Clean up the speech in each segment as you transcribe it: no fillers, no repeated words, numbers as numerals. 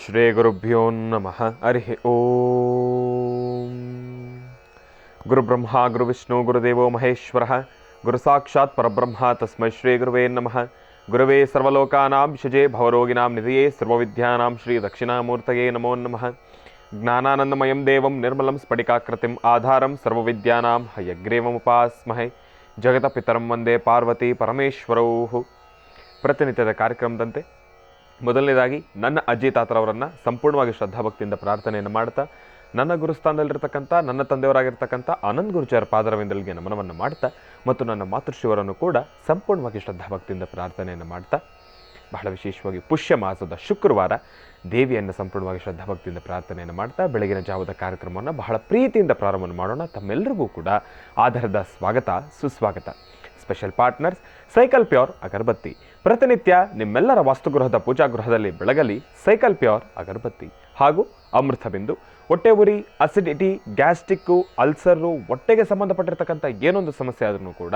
ಶ್ರೀ ಗುರುಭ್ಯೋ ನಮಃ. ಹರಿ ಓಂ. ಗುರುಬ್ರಹ್ಮ ಗುರುವಿಷ್ಣು ಗುರುದೇವೋ ಮಹೇಶ್ವರ ಗುರು ಸಾಕ್ಷಾತ್ ಪರಬ್ರಹ್ಮ ತಸ್ಮೈ ಶ್ರೀ ಗುರುವೇ ನಮಃ. ಗುರವೇ ಸರ್ವಲೋಕಾನಾಂ ವಿಷಜೇ ಭವರೋಗಿನಾಂ ನಿಧಿಯೇ ಸರ್ವವಿದ್ಯಾನಾಂ ಶ್ರೀ ದಕ್ಷಿಣಾಮೂರ್ತಯೇ ನಮೋ ನಮಃ. ಜ್ಞಾನಾನಂದಮಯಂ ದೇವಂ ನಿರ್ಮಲಂ ಸ್ಫಟಿಕಾಕೃತಿಂ ಆಧಾರಂ ಸರ್ವವಿದ್ಯಾನಾಂ ಹಯಗ್ರೀವಮುಪಾಸ್ಮಹೇ. ಜಗತಪಿತರಂ ವಂದೇ ಪಾರ್ವತಿ ಪರಮೇಶ್ವರೌ. ಪ್ರತಿನಿತ್ಯದ ಕಾರ್ಯಕ್ರಮದಂತೆ ಮೊದಲನೇದಾಗಿ ನನ್ನ ಅಜ್ಜಿ ತಾತರವರನ್ನು ಸಂಪೂರ್ಣವಾಗಿ ಶ್ರದ್ಧಾಭಕ್ತಿಯಿಂದ ಪ್ರಾರ್ಥನೆಯನ್ನು ಮಾಡ್ತಾ, ನನ್ನ ಗುರುಸ್ಥಾನದಲ್ಲಿರ್ತಕ್ಕಂಥ ನನ್ನ ತಂದೆಯವರಾಗಿರ್ತಕ್ಕಂಥ ಆನಂದ್ ಗುರುಚಾರ ಪಾದರವಿಂದಲಿಗೆ ನಮನವನ್ನು ಮಾಡ್ತಾ, ಮತ್ತು ನನ್ನ ಮಾತೃಶ್ರೀವರನ್ನು ಕೂಡ ಸಂಪೂರ್ಣವಾಗಿ ಶ್ರದ್ಧಾಭಕ್ತಿಯಿಂದ ಪ್ರಾರ್ಥನೆಯನ್ನು ಮಾಡ್ತಾ, ಬಹಳ ವಿಶೇಷವಾಗಿ ಪುಷ್ಯ ಮಾಸದ ಶುಕ್ರವಾರ ದೇವಿಯನ್ನು ಸಂಪೂರ್ಣವಾಗಿ ಶ್ರದ್ಧಾಭಕ್ತಿಯಿಂದ ಪ್ರಾರ್ಥನೆಯನ್ನು ಮಾಡ್ತಾ ಬೆಳಗಿನ ಜಾವದ ಕಾರ್ಯಕ್ರಮವನ್ನು ಬಹಳ ಪ್ರೀತಿಯಿಂದ ಪ್ರಾರಂಭ ಮಾಡೋಣ. ತಮ್ಮೆಲ್ಲರಿಗೂ ಕೂಡ ಆಧಾರದ ಸ್ವಾಗತ ಸುಸ್ವಾಗತ. ಸ್ಪೆಷಲ್ ಪಾರ್ಟ್ನರ್ಸ್ ಸೈಕಲ್ ಪ್ಯೂರ್ ಅಗರಬತ್ತಿ. ಪ್ರತಿನಿತ್ಯ ನಿಮ್ಮೆಲ್ಲರ ವಾಸ್ತುಗೃಹದ ಪೂಜಾಗೃಹದಲ್ಲಿ ಬೆಳಗಲಿ ಸೈಕಲ್ ಪ್ಯೂರ್ ಅಗರಬತ್ತಿ. ಹಾಗೂ ಅಮೃತ ಬಿಂದು. ಹೊಟ್ಟೆ ಉರಿ, ಅಸಿಡಿಟಿ, ಗ್ಯಾಸ್ಟ್ರಿಕ್ಕು, ಅಲ್ಸರು, ಹೊಟ್ಟೆಗೆ ಸಂಬಂಧಪಟ್ಟಿರ್ತಕ್ಕಂಥ ಏನೊಂದು ಸಮಸ್ಯೆ ಆದ್ರೂ ಕೂಡ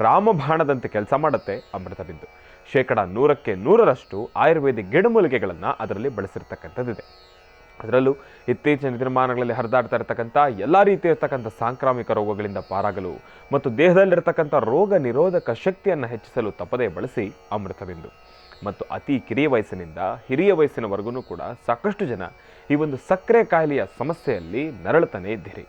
ರಾಮಬಾಣದಂತೆ ಕೆಲಸ ಮಾಡುತ್ತೆ ಅಮೃತ ಬಿಂದು. 100% ಆಯುರ್ವೇದಿಕ್ ಗಿಡಮೂಲಿಕೆಗಳನ್ನು ಅದರಲ್ಲಿ ಬಳಸಿರ್ತಕ್ಕಂಥದ್ದಿದೆ. ಅದರಲ್ಲೂ ಇತ್ತೀಚಿನ ದಿನಮಾನಗಳಲ್ಲಿ ಹರಿದಾಡ್ತಾ ಇರತಕ್ಕಂಥ ಎಲ್ಲ ರೀತಿ ಇರತಕ್ಕಂಥ ಸಾಂಕ್ರಾಮಿಕ ರೋಗಗಳಿಂದ ಪಾರಾಗಲು ಮತ್ತು ದೇಹದಲ್ಲಿರ್ತಕ್ಕಂಥ ರೋಗ ನಿರೋಧಕ ಶಕ್ತಿಯನ್ನು ಹೆಚ್ಚಿಸಲು ತಪ್ಪದೇ ಬಳಸಿ ಅಮೃತಬಿಂದು. ಮತ್ತು ಅತಿ ಕಿರಿಯ ವಯಸ್ಸಿನಿಂದ ಹಿರಿಯ ವಯಸ್ಸಿನವರೆಗೂ ಕೂಡ ಸಾಕಷ್ಟು ಜನ ಈ ಒಂದು ಸಕ್ಕರೆ ಕಾಯಿಲೆಯ ಸಮಸ್ಯೆಯಲ್ಲಿ ನರಳುತ್ತಾನೆ ಇದ್ದೀರಿ.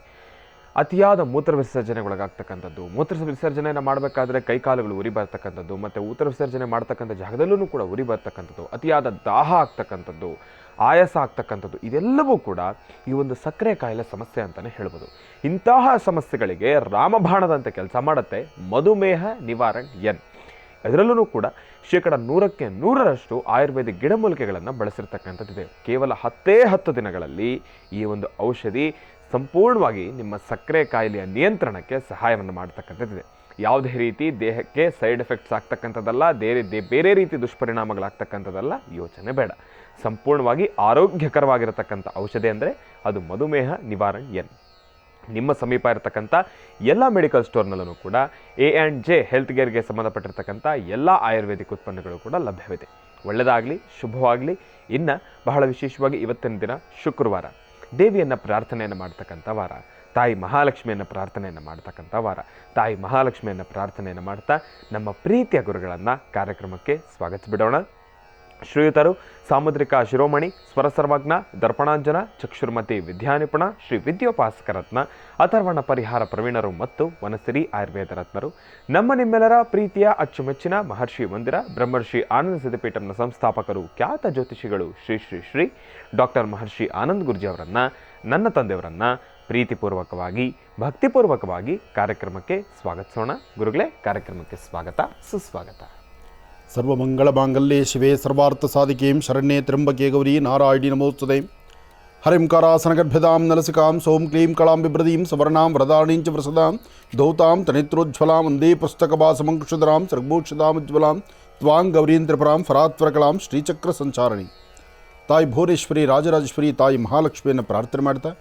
ಅತಿಯಾದ ಮೂತ್ರ ವಿಸರ್ಜನೆಗೊಳಗಾಗ್ತಕ್ಕಂಥದ್ದು, ಮೂತ್ರ ವಿಸರ್ಜನೆಯನ್ನು ಮಾಡಬೇಕಾದ್ರೆ ಕೈಕಾಲುಗಳು ಉರಿ ಬರ್ತಕ್ಕಂಥದ್ದು, ಮತ್ತು ಮೂತ್ರ ವಿಸರ್ಜನೆ ಮಾಡ್ತಕ್ಕಂಥ ಜಾಗದಲ್ಲೂ ಕೂಡ ಉರಿ ಬರ್ತಕ್ಕಂಥದ್ದು, ಅತಿಯಾದ ದಾಹ ಆಗ್ತಕ್ಕಂಥದ್ದು, ಆಯಾಸ ಆಗ್ತಕ್ಕಂಥದ್ದು, ಇದೆಲ್ಲವೂ ಕೂಡ ಈ ಒಂದು ಸಕ್ಕರೆ ಕಾಯಿಲೆ ಸಮಸ್ಯೆ ಅಂತಲೇ ಹೇಳ್ಬೋದು. ಇಂತಹ ಸಮಸ್ಯೆಗಳಿಗೆ ರಾಮಬಾಣದಂತೆ ಕೆಲಸ ಮಾಡುತ್ತೆ ಮಧುಮೇಹ ನಿವಾರಣ್ ಎನ್. ಇದರಲ್ಲೂ ಕೂಡ 100% ಆಯುರ್ವೇದಿಕ್ ಗಿಡಮೂಲಿಕೆಗಳನ್ನು ಬಳಸಿರ್ತಕ್ಕಂಥದ್ದಿದೆ. ಕೇವಲ 10 ದಿನಗಳಲ್ಲಿ ಈ ಒಂದು ಔಷಧಿ ಸಂಪೂರ್ಣವಾಗಿ ನಿಮ್ಮ ಸಕ್ಕರೆ ಕಾಯಿಲೆಯ ನಿಯಂತ್ರಣಕ್ಕೆ ಸಹಾಯವನ್ನು ಮಾಡ್ತಕ್ಕಂಥದ್ದಿದೆ. ಯಾವುದೇ ರೀತಿ ದೇಹಕ್ಕೆ ಸೈಡ್ ಎಫೆಕ್ಟ್ಸ್ ಆಗ್ತಕ್ಕಂಥದ್ದಲ್ಲ, ಬೇರೆ ರೀತಿ ದುಷ್ಪರಿಣಾಮಗಳಾಗ್ತಕ್ಕಂಥದ್ದಲ್ಲ, ಯೋಚನೆ ಬೇಡ. ಸಂಪೂರ್ಣವಾಗಿ ಆರೋಗ್ಯಕರವಾಗಿರತಕ್ಕಂಥ ಔಷಧಿ ಅಂದರೆ ಅದು ಮಧುಮೇಹ ನಿವಾರಣ್ ಎನ್. ನಿಮ್ಮ ಸಮೀಪ ಇರತಕ್ಕಂಥ ಎಲ್ಲ ಮೆಡಿಕಲ್ ಸ್ಟೋರ್ನಲ್ಲೂ ಕೂಡ A&J ಹೆಲ್ತ್ ಕೇರ್ಗೆ ಸಂಬಂಧಪಟ್ಟಿರ್ತಕ್ಕಂಥ ಎಲ್ಲ ಆಯುರ್ವೇದಿಕ್ ಉತ್ಪನ್ನಗಳು ಕೂಡ ಲಭ್ಯವಿದೆ. ಒಳ್ಳೆಯದಾಗಲಿ, ಶುಭವಾಗಲಿ. ಇನ್ನು ಬಹಳ ವಿಶೇಷವಾಗಿ ಇವತ್ತಿನ ದಿನ ಶುಕ್ರವಾರ, ದೇವಿಯನ್ನು ಪ್ರಾರ್ಥನೆಯನ್ನು ಮಾಡ್ತಕ್ಕಂಥ ವಾರ, ತಾಯಿ ಮಹಾಲಕ್ಷ್ಮಿಯನ್ನು ಪ್ರಾರ್ಥನೆಯನ್ನು ಮಾಡ್ತಕ್ಕಂಥ ವಾರ. ತಾಯಿ ಮಹಾಲಕ್ಷ್ಮಿಯನ್ನು ಪ್ರಾರ್ಥನೆಯನ್ನು ಮಾಡ್ತಾ ನಮ್ಮ ಪ್ರೀತಿಯ ಗುರುಗಳನ್ನು ಕಾರ್ಯಕ್ರಮಕ್ಕೆ ಸ್ವಾಗತಿಸಿಬಿಡೋಣ. ಶ್ರೀಯುತರು ಸಾಮುದ್ರಿಕ ಶಿರೋಮಣಿ, ಸ್ವರಸರ್ವಜ್ಞ, ದರ್ಪಣಾಂಜನ, ಚಕ್ಷುರ್ಮತಿ ವಿದ್ಯಾನಿಪುಣ, ಶ್ರೀ ವಿದ್ಯೋಪಾಸಕರತ್ನ, ಅಥರ್ವಣ ಪರಿಹಾರ ಪ್ರವೀಣರು ಮತ್ತು ವನಸಿರಿ ಆಯುರ್ವೇದ ರತ್ನರು. ನಮ್ಮ ನಿಮ್ಮೆಲ್ಲರ ಪ್ರೀತಿಯ ಅಚ್ಚುಮೆಚ್ಚಿನ ಮಹರ್ಷಿ ಮಂದಿರ ಬ್ರಹ್ಮರ್ಷಿ ಆನಂದ ಸಿದ್ಧಪೀಠಂನ ಸಂಸ್ಥಾಪಕರು, ಖ್ಯಾತ ಜ್ಯೋತಿಷಿಗಳು ಶ್ರೀ ಶ್ರೀ ಶ್ರೀ ಡಾಕ್ಟರ್ ಮಹರ್ಷಿ ಆನಂದ್ ಗುರುಜಿ ಅವರನ್ನು, ನನ್ನ ತಂದೆಯವರನ್ನು ಪ್ರೀತಿಪೂರ್ವಕವಾಗಿ ಭಕ್ತಿಪೂರ್ವಕವಾಗಿ ಕಾರ್ಯಕ್ರಮಕ್ಕೆ ಸ್ವಾಗತಿಸೋಣ. ಗುರುಗಳೇ, ಕಾರ್ಯಕ್ರಮಕ್ಕೆ ಸ್ವಾಗತ ಸುಸ್ವಾಗತ. ಸರ್ವಮಂಗಳ ಮಾಂಗಲ್ಯೆ ಶಿವೆ ಸರ್ವಾರ್ಥ ಸಾಧಿಕೇಂ ಶರಣ್ಯೇ ತ್ರ್ಯಂಬಕೆ ಗೌರಿ ನಾರಾಯಣಿ ನಮೋಸ್ತುತೆ. ಹರಿಂಕಾರಾಸನಗರ್ಭ್ಯದಾಂ ನಲಸಿಕಾಂ ಸೋಂ ಕ್ಲೀಂ ಕಳಾಂ ಬಿಭ್ರದೀಂ ಸವರ್ಣಾಂ ವರದಾಣೀಂಚ ವೃಸದಾಂ ಧೌತಾಂ ತನಿತ್ರೋಜ್ವಲಾಂ ವಂದೇ ಪುಸ್ತಕವಾಸಮಂಕುಶಧರಾಂ ಸರ್ಗಭೂಷಿತಾಮುಜ್ವಲಾಂ ತ್ವಾಂ ಗೌರೀಂ ತ್ರಿಪುರಾಂ ಫರಾತ್ವರಕಲಾಂ ಶ್ರೀಚಕ್ರ ಸಂಚಾರಣಿ. ತಾಯಿ ಭುವನೇಶ್ವರಿ ರಾಜರಾಜೇಶ್ವರಿ ತಾಯಿ ಮಹಾಲಕ್ಷ್ಮಿಯನ್ನು ಪ್ರಾರ್ಥನೆ ಮಾಡ್ತಾ,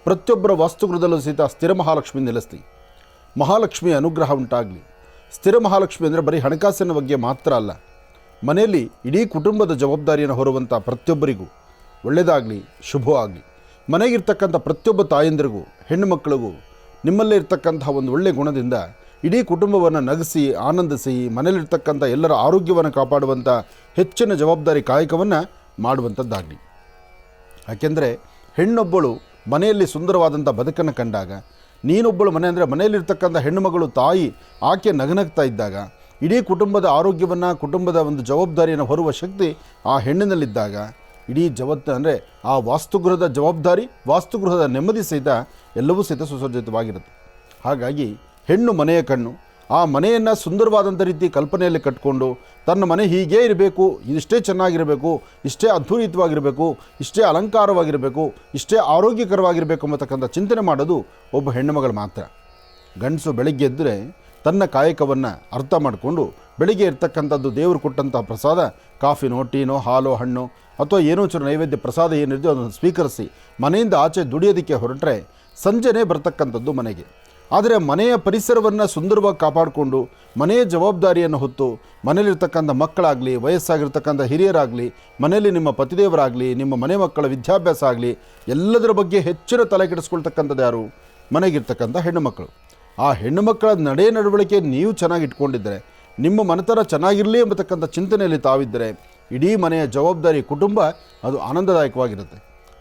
ಪ್ರತಿಯೊಬ್ಬರ ವಾಸ್ತುಗೃಹದಲ್ಲೂ ಸಹಿತ ಸ್ಥಿರ ಮಹಾಲಕ್ಷ್ಮಿ ನೆಲೆಸಲಿ, ಮಹಾಲಕ್ಷ್ಮಿಯ ಅನುಗ್ರಹ ಉಂಟಾಗಲಿ. ಸ್ಥಿರ ಮಹಾಲಕ್ಷ್ಮಿ ಅಂದರೆ ಬರೀ ಹಣಕಾಸಿನ ಬಗ್ಗೆ ಮಾತ್ರ ಅಲ್ಲ, ಮನೆಯಲ್ಲಿ ಇಡೀ ಕುಟುಂಬದ ಜವಾಬ್ದಾರಿಯನ್ನು ಹೊರುವಂಥ ಪ್ರತಿಯೊಬ್ಬರಿಗೂ ಒಳ್ಳೆಯದಾಗಲಿ, ಶುಭವಾಗಲಿ. ಮನೆಗಿರ್ತಕ್ಕಂಥ ಪ್ರತಿಯೊಬ್ಬ ತಾಯಂದಿರಿಗೂ ಹೆಣ್ಣು ಮಕ್ಕಳಿಗೂ ನಿಮ್ಮಲ್ಲೇ ಇರ್ತಕ್ಕಂಥ ಒಂದು ಒಳ್ಳೆಯ ಗುಣದಿಂದ ಇಡೀ ಕುಟುಂಬವನ್ನು ನಗಿಸಿ ಆನಂದಿಸಿ ಮನೆಯಲ್ಲಿರ್ತಕ್ಕಂಥ ಎಲ್ಲರ ಆರೋಗ್ಯವನ್ನು ಕಾಪಾಡುವಂಥ ಹೆಚ್ಚಿನ ಜವಾಬ್ದಾರಿ ಕಾಯಕವನ್ನು ಮಾಡುವಂಥದ್ದಾಗಲಿ. ಯಾಕೆಂದರೆ ಹೆಣ್ಣೊಬ್ಬಳು ಮನೆಯಲ್ಲಿ ಸುಂದರವಾದಂಥ ಬದುಕನ್ನು ಕಂಡಾಗ, ನೀನೊಬ್ಬಳು ಮನೆ ಅಂದರೆ ಮನೆಯಲ್ಲಿರ್ತಕ್ಕಂಥ ಹೆಣ್ಣುಮಗಳು ತಾಯಿ ಆಕೆ ನಗನಗ್ತಾ ಇದ್ದಾಗ, ಇಡೀ ಕುಟುಂಬದ ಆರೋಗ್ಯವನ್ನು ಕುಟುಂಬದ ಒಂದು ಜವಾಬ್ದಾರಿಯನ್ನು ಹೊರುವ ಶಕ್ತಿ ಆ ಹೆಣ್ಣಿನಲ್ಲಿದ್ದಾಗ ಇಡೀ ಜಗತ್ತು ಅಂದರೆ ಆ ವಾಸ್ತುಗೃಹದ ಜವಾಬ್ದಾರಿ, ವಾಸ್ತುಗೃಹದ ನೆಮ್ಮದಿ ಸಹಿತ ಎಲ್ಲವೂ ಸಹಿತ ಸುಸಜ್ಜಿತವಾಗಿರುತ್ತೆ. ಹಾಗಾಗಿ ಹೆಣ್ಣು ಮನೆಯ ಕಣ್ಣು. ಆ ಮನೆಯನ್ನು ಸುಂದರವಾದಂಥ ರೀತಿ ಕಲ್ಪನೆಯಲ್ಲಿ ಕಟ್ಟಿಕೊಂಡು ತನ್ನ ಮನೆ ಹೀಗೇ ಇರಬೇಕು, ಇಷ್ಟೇ ಚೆನ್ನಾಗಿರಬೇಕು, ಇಷ್ಟೇ ಅದ್ಭುತವಾಗಿರಬೇಕು, ಇಷ್ಟೇ ಅಲಂಕಾರವಾಗಿರಬೇಕು, ಇಷ್ಟೇ ಆರೋಗ್ಯಕರವಾಗಿರಬೇಕು ಅನ್ನತಕ್ಕಂಥ ಚಿಂತನೆ ಮಾಡೋದು ಒಬ್ಬ ಹೆಣ್ಣುಮಗಳು ಮಾತ್ರ. ಗಂಡಸು ಬೆಳಗ್ಗೆ ಎದ್ದರೆ ತನ್ನ ಕಾಯಕವನ್ನು ಅರ್ಥ ಮಾಡಿಕೊಂಡು ಬೆಳಿಗ್ಗೆ ಇರ್ತಕ್ಕಂಥದ್ದು ದೇವರು ಕೊಟ್ಟಂಥ ಪ್ರಸಾದ, ಕಾಫಿನೋ ಟೀನೋ ಹಾಲೋ ಹಣ್ಣು ಅಥವಾ ಏನೋ ಚೂರು ನೈವೇದ್ಯ ಪ್ರಸಾದ ಏನಿದೆಯೋ ಅದನ್ನು ಸ್ವೀಕರಿಸಿ ಮನೆಯಿಂದ ಆಚೆ ದುಡಿಯೋದಕ್ಕೆ ಹೊರಟ್ರೆ ಸಂಜೆನೇ ಬರ್ತಕ್ಕಂಥದ್ದು ಮನೆಗೆ. ಆದರೆ ಮನೆಯ ಪರಿಸರವನ್ನು ಸುಂದರವಾಗಿ ಕಾಪಾಡಿಕೊಂಡು ಮನೆಯ ಜವಾಬ್ದಾರಿಯನ್ನು ಹೊತ್ತು ಮನೇಲಿರ್ತಕ್ಕಂಥ ಮಕ್ಕಳಾಗಲಿ, ವಯಸ್ಸಾಗಿರ್ತಕ್ಕಂಥ ಹಿರಿಯರಾಗಲಿ, ಮನೆಯಲ್ಲಿ ನಿಮ್ಮ ಪತಿದೇವರಾಗಲಿ, ನಿಮ್ಮ ಮನೆ ಮಕ್ಕಳ ವಿದ್ಯಾಭ್ಯಾಸ ಆಗಲಿ, ಎಲ್ಲದರ ಬಗ್ಗೆ ಹೆಚ್ಚಿನ ತಲೆ ಕೆಡಿಸ್ಕೊಳ್ತಕ್ಕಂಥದ್ದು ಯಾರು? ಮನೆಗಿರ್ತಕ್ಕಂಥ ಹೆಣ್ಣುಮಕ್ಕಳು. ಆ ಹೆಣ್ಣುಮಕ್ಕಳ ನಡವಳಿಕೆ ನೀವು ಚೆನ್ನಾಗಿ ಇಟ್ಕೊಂಡಿದ್ದರೆ, ನಿಮ್ಮ ಮನೆತನ ಚೆನ್ನಾಗಿರಲಿ ಎಂಬತಕ್ಕಂಥ ಚಿಂತನೆಯಲ್ಲಿ ತಾವಿದ್ದರೆ, ಇಡೀ ಮನೆಯ ಜವಾಬ್ದಾರಿ ಕುಟುಂಬ ಅದು ಆನಂದದಾಯಕವಾಗಿರುತ್ತೆ.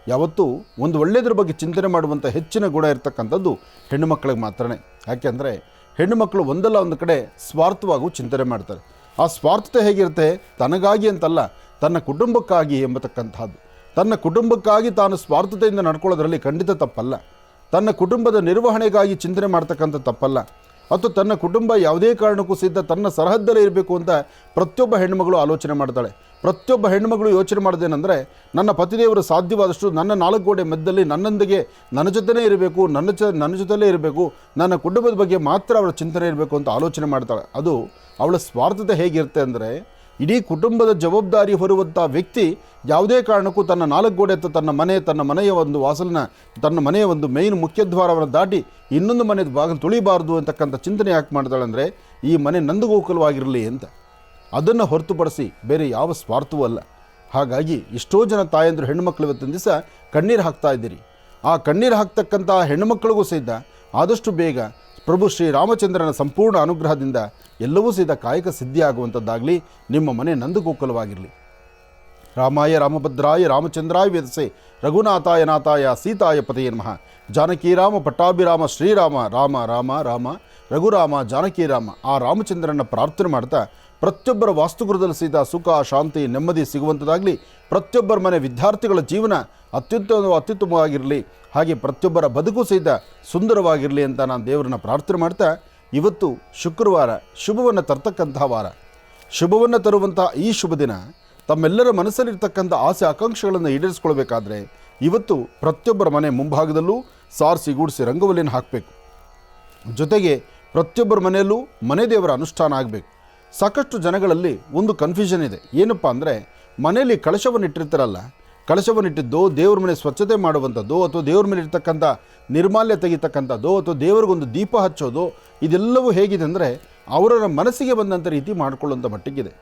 ಯಾವತ್ತೂ ಒಂದು ಒಳ್ಳೆಯದ್ರ ಬಗ್ಗೆ ಚಿಂತನೆ ಮಾಡುವಂಥ ಹೆಚ್ಚಿನ ಗುಣ ಇರತಕ್ಕಂಥದ್ದು ಹೆಣ್ಣು ಮಕ್ಕಳಿಗೆ ಮಾತ್ರನೇ. ಯಾಕೆಂದರೆ ಹೆಣ್ಣು ಮಕ್ಕಳು ಒಂದಲ್ಲ ಒಂದು ಕಡೆ ಸ್ವಾರ್ಥವಾಗೂ ಚಿಂತನೆ ಮಾಡ್ತಾರೆ. ಆ ಸ್ವಾರ್ಥತೆ ಹೇಗಿರುತ್ತೆ? ತನಗಾಗಿ ಅಂತಲ್ಲ, ತನ್ನ ಕುಟುಂಬಕ್ಕಾಗಿ ಎಂಬತಕ್ಕಂಥದ್ದು. ತನ್ನ ಕುಟುಂಬಕ್ಕಾಗಿ ತಾನು ಸ್ವಾರ್ಥತೆಯಿಂದ ನಡ್ಕೊಳ್ಳೋದ್ರಲ್ಲಿ ಖಂಡಿತ ತಪ್ಪಲ್ಲ. ತನ್ನ ಕುಟುಂಬದ ನಿರ್ವಹಣೆಗಾಗಿ ಚಿಂತನೆ ಮಾಡ್ತಕ್ಕಂಥ ತಪ್ಪಲ್ಲ. ಅಥವಾ ತನ್ನ ಕುಟುಂಬ ಯಾವುದೇ ಕಾರಣಕ್ಕೂ ಸಹಿತ ತನ್ನ ಸರಹದ್ದಲ್ಲೇ ಇರಬೇಕು ಅಂತ ಪ್ರತಿಯೊಬ್ಬ ಹೆಣ್ಣುಮಗಳು ಆಲೋಚನೆ ಮಾಡ್ತಾಳೆ. ಪ್ರತಿಯೊಬ್ಬ ಹೆಣ್ಣುಮಗಳು ಯೋಚನೆ ಮಾಡೋದೇನೆಂದರೆ, ನನ್ನ ಪತಿದೇವರು ಸಾಧ್ಯವಾದಷ್ಟು ನನ್ನ 4 ಗೋಡೆ ಮಧ್ಯದಲ್ಲಿ ನನ್ನೊಂದಿಗೆ ನನ್ನ ಜೊತೆನೇ ಇರಬೇಕು, ನನ್ನ ಜೊತೆಲೇ ಇರಬೇಕು, ನನ್ನ ಕುಟುಂಬದ ಬಗ್ಗೆ ಮಾತ್ರ ಅವಳ ಚಿಂತನೆ ಇರಬೇಕು ಅಂತ ಆಲೋಚನೆ ಮಾಡ್ತಾಳೆ. ಅದು ಅವಳ ಸ್ವಾರ್ಥತೆ ಹೇಗಿರುತ್ತೆ ಅಂದರೆ, ಇಡೀ ಕುಟುಂಬದ ಜವಾಬ್ದಾರಿ ಹೊರುವಂಥ ವ್ಯಕ್ತಿ ಯಾವುದೇ ಕಾರಣಕ್ಕೂ ತನ್ನ 4 ಗೋಡೆ ಅಥವಾ ತನ್ನ ಮನೆಯ ಒಂದು ವಾಸಲನ್ನ, ತನ್ನ ಮನೆಯ ಒಂದು ಮೇಯ್ನ್ ಮುಖ್ಯದ್ವಾರವನ್ನು ದಾಟಿ ಇನ್ನೊಂದು ಮನೆ ಬಾಗಿಲು ತುಳಿಬಾರ್ದು ಅಂತಕ್ಕಂಥ ಚಿಂತನೆ ಯಾಕೆ ಮಾಡ್ತಾಳೆ ಅಂದರೆ, ಈ ಮನೆ ನಂದಗೋಕುಲವಾಗಿರಲಿ ಅಂತ. ಅದನ್ನು ಹೊರತುಪಡಿಸಿ ಬೇರೆ ಯಾವ ಸ್ವಾರ್ಥವೂ ಅಲ್ಲ. ಹಾಗಾಗಿ ಎಷ್ಟೋ ಜನ ತಾಯಂದರು ಹೆಣ್ಣುಮಕ್ಕಳು ಇವತ್ತಿನ ದಿವಸ ಕಣ್ಣೀರು ಹಾಕ್ತಾ ಇದ್ದೀರಿ. ಆ ಕಣ್ಣೀರು ಹಾಕ್ತಕ್ಕಂಥ ಹೆಣ್ಣುಮಕ್ಕಳಿಗೂ ಸಹಿತ ಆದಷ್ಟು ಬೇಗ ಪ್ರಭು ಶ್ರೀರಾಮಚಂದ್ರನ ಸಂಪೂರ್ಣ ಅನುಗ್ರಹದಿಂದ ಎಲ್ಲವೂ ಸಹಿತ ಕಾಯಕ ಸಿದ್ಧಿಯಾಗುವಂಥದ್ದಾಗಲಿ. ನಿಮ್ಮ ಮನೆ ನಂದಗೋಕುಲವಾಗಿರಲಿ. ರಾಮಾಯ ರಾಮಭದ್ರಾಯ ರಾಮಚಂದ್ರಾಯ ವೇದಸೆ ರಘುನಾಥಾಯ ನಾಥಾಯ ಸೀತಾಯ ಪತಯೇ ನಮಃ. ಜಾನಕೀರಾಮ ಪಟ್ಟಾಭಿರಾಮ ಶ್ರೀರಾಮ ರಾಮ ರಾಮ ರಾಮ ರಘುರಾಮ ಜಾನಕೀರಾಮ. ಆ ರಾಮಚಂದ್ರನ ಪ್ರಾರ್ಥನೆ ಮಾಡ್ತಾ ಪ್ರತಿಯೊಬ್ಬರ ವಾಸ್ತುಗೃಹದಲ್ಲಿ ಸಹಿತ ಸುಖ, ಶಾಂತಿ, ನೆಮ್ಮದಿ ಸಿಗುವಂಥದ್ದಾಗಲಿ. ಪ್ರತಿಯೊಬ್ಬರ ಮನೆ ವಿದ್ಯಾರ್ಥಿಗಳ ಜೀವನ ಅತ್ಯುತ್ತಮವಾಗಿರಲಿ. ಹಾಗೆ ಪ್ರತಿಯೊಬ್ಬರ ಬದುಕು ಸಹಿತ ಸುಂದರವಾಗಿರಲಿ ಅಂತ ನಾನು ದೇವರನ್ನ ಪ್ರಾರ್ಥನೆ ಮಾಡ್ತಾ, ಇವತ್ತು ಶುಕ್ರವಾರ ಶುಭವನ್ನು ತರ್ತಕ್ಕಂತಹ ವಾರ. ಶುಭವನ್ನು ತರುವಂಥ ಈ ಶುಭ ದಿನ ತಮ್ಮೆಲ್ಲರ ಮನಸ್ಸಲ್ಲಿರ್ತಕ್ಕಂಥ ಆಸೆ ಆಕಾಂಕ್ಷೆಗಳನ್ನು ಈಡೇರಿಸ್ಕೊಳ್ಬೇಕಾದ್ರೆ ಇವತ್ತು ಪ್ರತಿಯೊಬ್ಬರ ಮನೆ ಮುಂಭಾಗದಲ್ಲೂ ಸಾರಿಸಿ ಗೂಡಿಸಿ ರಂಗವಲ್ಲಿನ ಹಾಕಬೇಕು. ಜೊತೆಗೆ ಪ್ರತಿಯೊಬ್ಬರ ಮನೆಯಲ್ಲೂ ಮನೆ ದೇವರ ಅನುಷ್ಠಾನ ಆಗಬೇಕು. ಸಾಕಷ್ಟು ಜನಗಳಲ್ಲಿ ಒಂದು ಕನ್ಫ್ಯೂಷನ್ ಇದೆ. ಏನಪ್ಪ ಅಂದರೆ, ಮನೆಯಲ್ಲಿ ಕಳಶವನ್ನು ಇಟ್ಟಿರ್ತಾರಲ್ಲ, ಕಳಶವನ್ನಿಟ್ಟಿದ್ದು ದೇವ್ರ ಮನೆ ಸ್ವಚ್ಛತೆ ಮಾಡುವಂಥದ್ದು, ಅಥವಾ ದೇವ್ರ ಮೇಲೆ ಇರ್ತಕ್ಕಂಥ ನಿರ್ಮಾಲ್ಯ ತೆಗಿತಕ್ಕಂಥದ್ದು, ಅಥವಾ ದೇವರಿಗೊಂದು ದೀಪ ಹಚ್ಚೋದು, ಇದೆಲ್ಲವೂ ಹೇಗಿದೆ ಅಂದರೆ ಅವರ ಮನಸ್ಸಿಗೆ ಬಂದಂಥ ರೀತಿ ಮಾಡಿಕೊಳ್ಳುವಂಥ ಮಟ್ಟಿಗಿದೆ.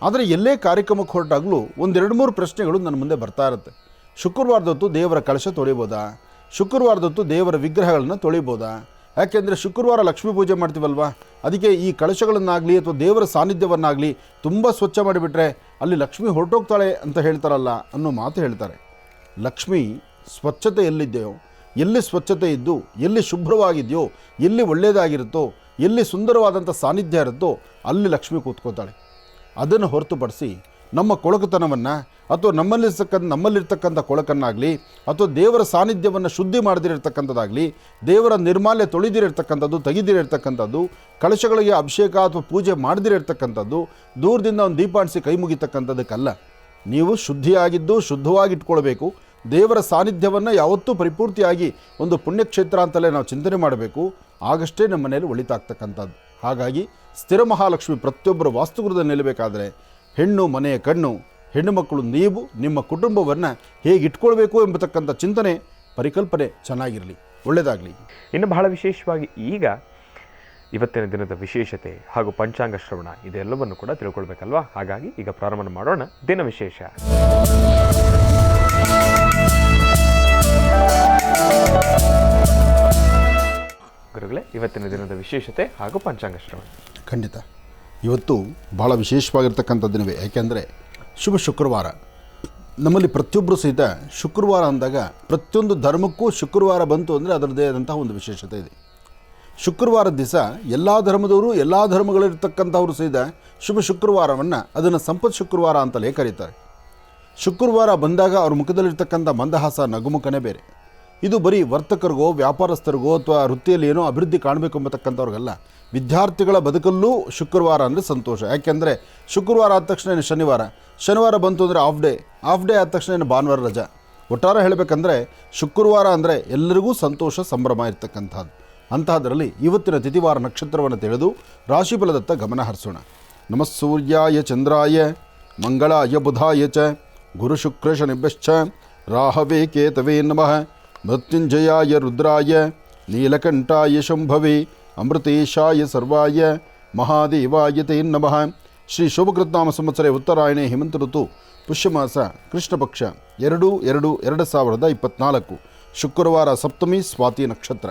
ಆದರೆ ಎಲ್ಲೇ ಕಾರ್ಯಕ್ರಮಕ್ಕೆ ಹೊರಟಾಗಲೂ 1-2-3 ಪ್ರಶ್ನೆಗಳು ನನ್ನ ಮುಂದೆ ಬರ್ತಾ ಇರುತ್ತೆ. ಶುಕ್ರವಾರದೊತ್ತು ದೇವರ ಕಳಶ ತೊಳಿಬೋದಾ? ಶುಕ್ರವಾರದೊತ್ತು ದೇವರ ವಿಗ್ರಹಗಳನ್ನು ತೊಳಿಬೋದಾ? ಯಾಕೆಂದರೆ ಶುಕ್ರವಾರ ಲಕ್ಷ್ಮೀ ಪೂಜೆ ಮಾಡ್ತೀವಲ್ವ, ಅದಕ್ಕೆ ಈ ಕಳಶಗಳನ್ನಾಗಲಿ ಅಥವಾ ದೇವರ ಸಾನ್ನಿಧ್ಯವನ್ನಾಗಲಿ ತುಂಬ ಸ್ವಚ್ಛ ಮಾಡಿಬಿಟ್ರೆ ಅಲ್ಲಿ ಲಕ್ಷ್ಮಿ ಹೊರಟೋಗ್ತಾಳೆ ಅಂತ ಹೇಳ್ತಾರಲ್ಲ ಅನ್ನೋ ಮಾತು ಹೇಳ್ತಾರೆ. ಲಕ್ಷ್ಮಿ ಸ್ವಚ್ಛತೆ ಎಲ್ಲಿದೆಯೋ, ಎಲ್ಲಿ ಸ್ವಚ್ಛತೆ ಇದ್ದು, ಎಲ್ಲಿ ಶುಭ್ರವಾಗಿದೆಯೋ, ಎಲ್ಲಿ ಒಳ್ಳೆಯದಾಗಿರುತ್ತೋ, ಎಲ್ಲಿ ಸುಂದರವಾದಂಥ ಸಾನ್ನಿಧ್ಯ ಇರುತ್ತೋ ಅಲ್ಲಿ ಲಕ್ಷ್ಮಿ ಕೂತ್ಕೋತಾಳೆ. ಅದನ್ನು ಹೊರತುಪಡಿಸಿ ನಮ್ಮ ಕೊಳಕುತನವನ್ನು ಅಥವಾ ನಮ್ಮಲ್ಲಿರ್ತಕ್ಕಂಥ ಕೊಳಕನ್ನಾಗಲಿ ಅಥವಾ ದೇವರ ಸಾನ್ನಿಧ್ಯವನ್ನು ಶುದ್ಧಿ ಮಾಡದಿರತಕ್ಕಂಥದ್ದಾಗಲಿ, ದೇವರ ನಿರ್ಮಾಲ್ಯ ತೊಳೆದಿರತಕ್ಕಂಥದ್ದು, ತೆಗೆದಿರತಕ್ಕಂಥದ್ದು, ಕಳಶಗಳಿಗೆ ಅಭಿಷೇಕ ಅಥವಾ ಪೂಜೆ ಮಾಡದಿರತಕ್ಕಂಥದ್ದು, ದೂರದಿಂದ ಒಂದು ದೀಪ ಅಂಟಿಸಿ ಕೈ ಮುಗಿತಕ್ಕಂಥದ್ದಕ್ಕಲ್ಲ. ನೀವು ಶುದ್ಧಿಯಾಗಿದ್ದು ಶುದ್ಧವಾಗಿಟ್ಕೊಳ್ಬೇಕು. ದೇವರ ಸಾನ್ನಿಧ್ಯವನ್ನು ಯಾವತ್ತೂ ಪರಿಪೂರ್ತಿಯಾಗಿ ಒಂದು ಪುಣ್ಯಕ್ಷೇತ್ರ ಅಂತಲೇ ನಾವು ಚಿಂತನೆ ಮಾಡಬೇಕು. ಆಗಷ್ಟೇ ನಮ್ಮ ಮನೆಯಲ್ಲಿ ಒಳಿತಾಗ್ತಕ್ಕಂಥದ್ದು. ಹಾಗಾಗಿ ಸ್ಥಿರ ಮಹಾಲಕ್ಷ್ಮಿ ಪ್ರತಿಯೊಬ್ಬರ ವಾಸ್ತುಗೃಹದಲ್ಲಿ ನಿಲ್ಲಬೇಕಾದ್ರೆ ಹೆಣ್ಣು ಮನೆಯ ಕಣ್ಣು, ಹೆಣ್ಣು ಮಕ್ಕಳು ನೀವು ನಿಮ್ಮ ಕುಟುಂಬವನ್ನು ಹೇಗೆ ಇಟ್ಕೊಳ್ಬೇಕು ಎಂಬತಕ್ಕಂಥ ಚಿಂತನೆ, ಪರಿಕಲ್ಪನೆ ಚೆನ್ನಾಗಿರಲಿ. ಒಳ್ಳೆಯದಾಗಲಿ. ಇನ್ನು ಬಹಳ ವಿಶೇಷವಾಗಿ ಈಗ ಇವತ್ತಿನ ದಿನದ ವಿಶೇಷತೆ ಹಾಗೂ ಪಂಚಾಂಗ ಶ್ರವಣ ಇದೆಲ್ಲವನ್ನು ಕೂಡ ತಿಳ್ಕೊಳ್ಬೇಕಲ್ವಾ? ಹಾಗಾಗಿ ಈಗ ಪ್ರಾರಂಭ ಮಾಡೋಣ ದಿನ ವಿಶೇಷ. ಗುರುಗಳೇ, ಇವತ್ತಿನ ದಿನದ ವಿಶೇಷತೆ ಹಾಗೂ ಪಂಚಾಂಗ ಶ್ರವಣ. ಖಂಡಿತ ಇವತ್ತು ಬಹಳ ವಿಶೇಷವಾಗಿರ್ತಕ್ಕಂಥ ದಿನವೇ. ಯಾಕೆಂದರೆ ಶುಭ ಶುಕ್ರವಾರ. ನಮ್ಮಲ್ಲಿ ಪ್ರತಿಯೊಬ್ಬರು ಸಹಿತ ಶುಕ್ರವಾರ ಅಂದಾಗ ಪ್ರತಿಯೊಂದು ಧರ್ಮಕ್ಕೂ ಶುಕ್ರವಾರ ಬಂತು ಅಂದರೆ ಅದರದ್ದೇ ಆದಂತಹ ಒಂದು ವಿಶೇಷತೆ ಇದೆ. ಶುಕ್ರವಾರದ ದಿವಸ ಎಲ್ಲ ಧರ್ಮದವರು, ಎಲ್ಲ ಧರ್ಮಗಳಿರ್ತಕ್ಕಂಥವರು ಸಹಿತ ಶುಭ ಶುಕ್ರವಾರವನ್ನು ಅದನ್ನು ಸಂಪತ್ ಶುಕ್ರವಾರ ಅಂತಲೇ ಕರೀತಾರೆ. ಶುಕ್ರವಾರ ಬಂದಾಗ ಅವ್ರ ಮುಖದಲ್ಲಿರ್ತಕ್ಕಂಥ ಮಂದಹಾಸ, ನಗುಮುಖನೇ ಬೇರೆ. ಇದು ಬರೀ ವರ್ತಕರಿಗೋ, ವ್ಯಾಪಾರಸ್ಥರಿಗೋ ಅಥವಾ ವೃತ್ತಿಯಲ್ಲಿ ಏನೋ ಅಭಿವೃದ್ಧಿ ಕಾಣಬೇಕು ಎಂಬತಕ್ಕಂಥವ್ರಿಗಲ್ಲ. ವಿದ್ಯಾರ್ಥಿಗಳ ಬದುಕಲ್ಲೂ ಶುಕ್ರವಾರ ಅಂದರೆ ಸಂತೋಷ. ಯಾಕೆಂದರೆ ಶುಕ್ರವಾರ ಆದ ತಕ್ಷಣ ಏನು ಶನಿವಾರ ಬಂತು ಅಂದರೆ ಆಫ್ ಡೇ ಆದ ತಕ್ಷಣ ಏನು ಭಾನುವಾರ ರಜಾ. ಒಟ್ಟಾರೆ ಹೇಳಬೇಕಂದ್ರೆ ಶುಕ್ರವಾರ ಅಂದರೆ ಎಲ್ಲರಿಗೂ ಸಂತೋಷ, ಸಂಭ್ರಮ ಇರ್ತಕ್ಕಂಥದ್ದು. ಅಂತಹದರಲ್ಲಿ ಇವತ್ತಿನ ತಿಥಿವಾರ ನಕ್ಷತ್ರವನ್ನು ತಿಳಿದು ರಾಶಿಫಲದತ್ತ ಗಮನ ಹರಿಸೋಣ. ನಮಃ ಸೂರ್ಯಾಯ ಚಂದ್ರಾಯ ಮಂಗಳಾಯ ಬುಧಾಯ ಚ ಗುರು ಶುಕ್ರ ಶನಿಭ್ಯಶ್ಚ ರಾಹವೇ ಕೇತವೇ ನಮಃ. ಮೃತ್ಯುಂಜಯಾಯ ರುದ್ರಾಯ ನೀಲಕಂಠಾಯ ಶಂಭವೇ ಅಮೃತೇಶಾಯ ಸರ್ವಾಯ ಮಹಾದೇವಾಯ ತೇ ನಮಃ. ಶ್ರೀ ಶೋಭಕೃತ್ನಾಮ ಸಂವತ್ಸರ ಉತ್ತರಾಯಣೆ ಹೇಮಂತ ಋತು ಪುಷ್ಯಮಾಸ ಕೃಷ್ಣ ಪಕ್ಷ 2/2/2024 ಶುಕ್ರವಾರ ಸಪ್ತಮಿ ಸ್ವಾತಿ ನಕ್ಷತ್ರ.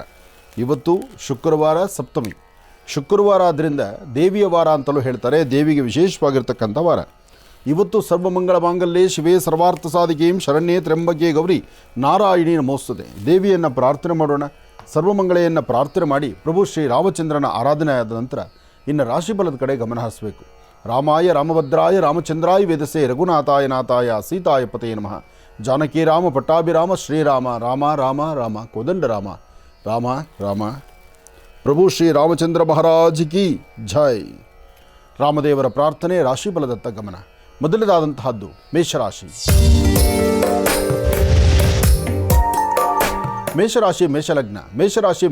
ಇವತ್ತು ಶುಕ್ರವಾರ ಸಪ್ತಮಿ. ಶುಕ್ರವಾರ ಆದ್ದರಿಂದ ದೇವಿಯ ವಾರ ಅಂತಲೂ ಹೇಳ್ತಾರೆ. ದೇವಿಗೆ ವಿಶೇಷವಾಗಿರ್ತಕ್ಕಂಥ ವಾರ. ಇವತ್ತು ಸರ್ವಮಂಗಳ ಮಾಂಗಲ್ಯೆ ಶಿವೆ ಸರ್ವಾರ್ಥ ಸಾಧಿಕೆಂ ಶರಣ್ಯೇ ತ್ರ್ಯಂಬಕೆ ಗೌರಿ ನಾರಾಯಣಿ ನಮೋಸ್ತುತೆ. ದೇವಿಯನ್ನು ಪ್ರಾರ್ಥನೆ ಮಾಡೋಣ. ಸರ್ವಮಂಗಳೆಯನ್ನು ಪ್ರಾರ್ಥನೆ ಮಾಡಿ ಪ್ರಭು ಶ್ರೀ ರಾಮಚಂದ್ರನ ಆರಾಧನೆ ಆದ ನಂತರ ಇನ್ನು ರಾಶಿಫಲದ ಕಡೆ ಗಮನ ಹರಿಸಬೇಕು. ರಾಮಾಯ ರಾಮಭದ್ರಾಯ ರಾಮಚಂದ್ರಾಯ ವೇದಸೆ ರಘುನಾಥಾಯ ನಾಥಾಯ ಸೀತಾಯ ಪತೇ ನಮಃ. ಜಾನಕಿ ರಾಮ ಪಟ್ಟಾಭಿರಾಮ ಶ್ರೀರಾಮ ರಾಮ ರಾಮ ರಾಮ ಕೋದಂಡ ರಾಮ ರಾಮ ರಾಮ. ಪ್ರಭು ಶ್ರೀ ರಾಮಚಂದ್ರ ಮಹಾರಾಜ್ ಕಿ ಜೈ. ರಾಮದೇವರ ಪ್ರಾರ್ಥನೆ, ರಾಶಿಫಲದತ್ತ ಗಮನ. ಮೊದಲನೇದಾದಂತಹದ್ದು ಮೇಷರಾಶಿ. ಮೇಷರಾಶಿ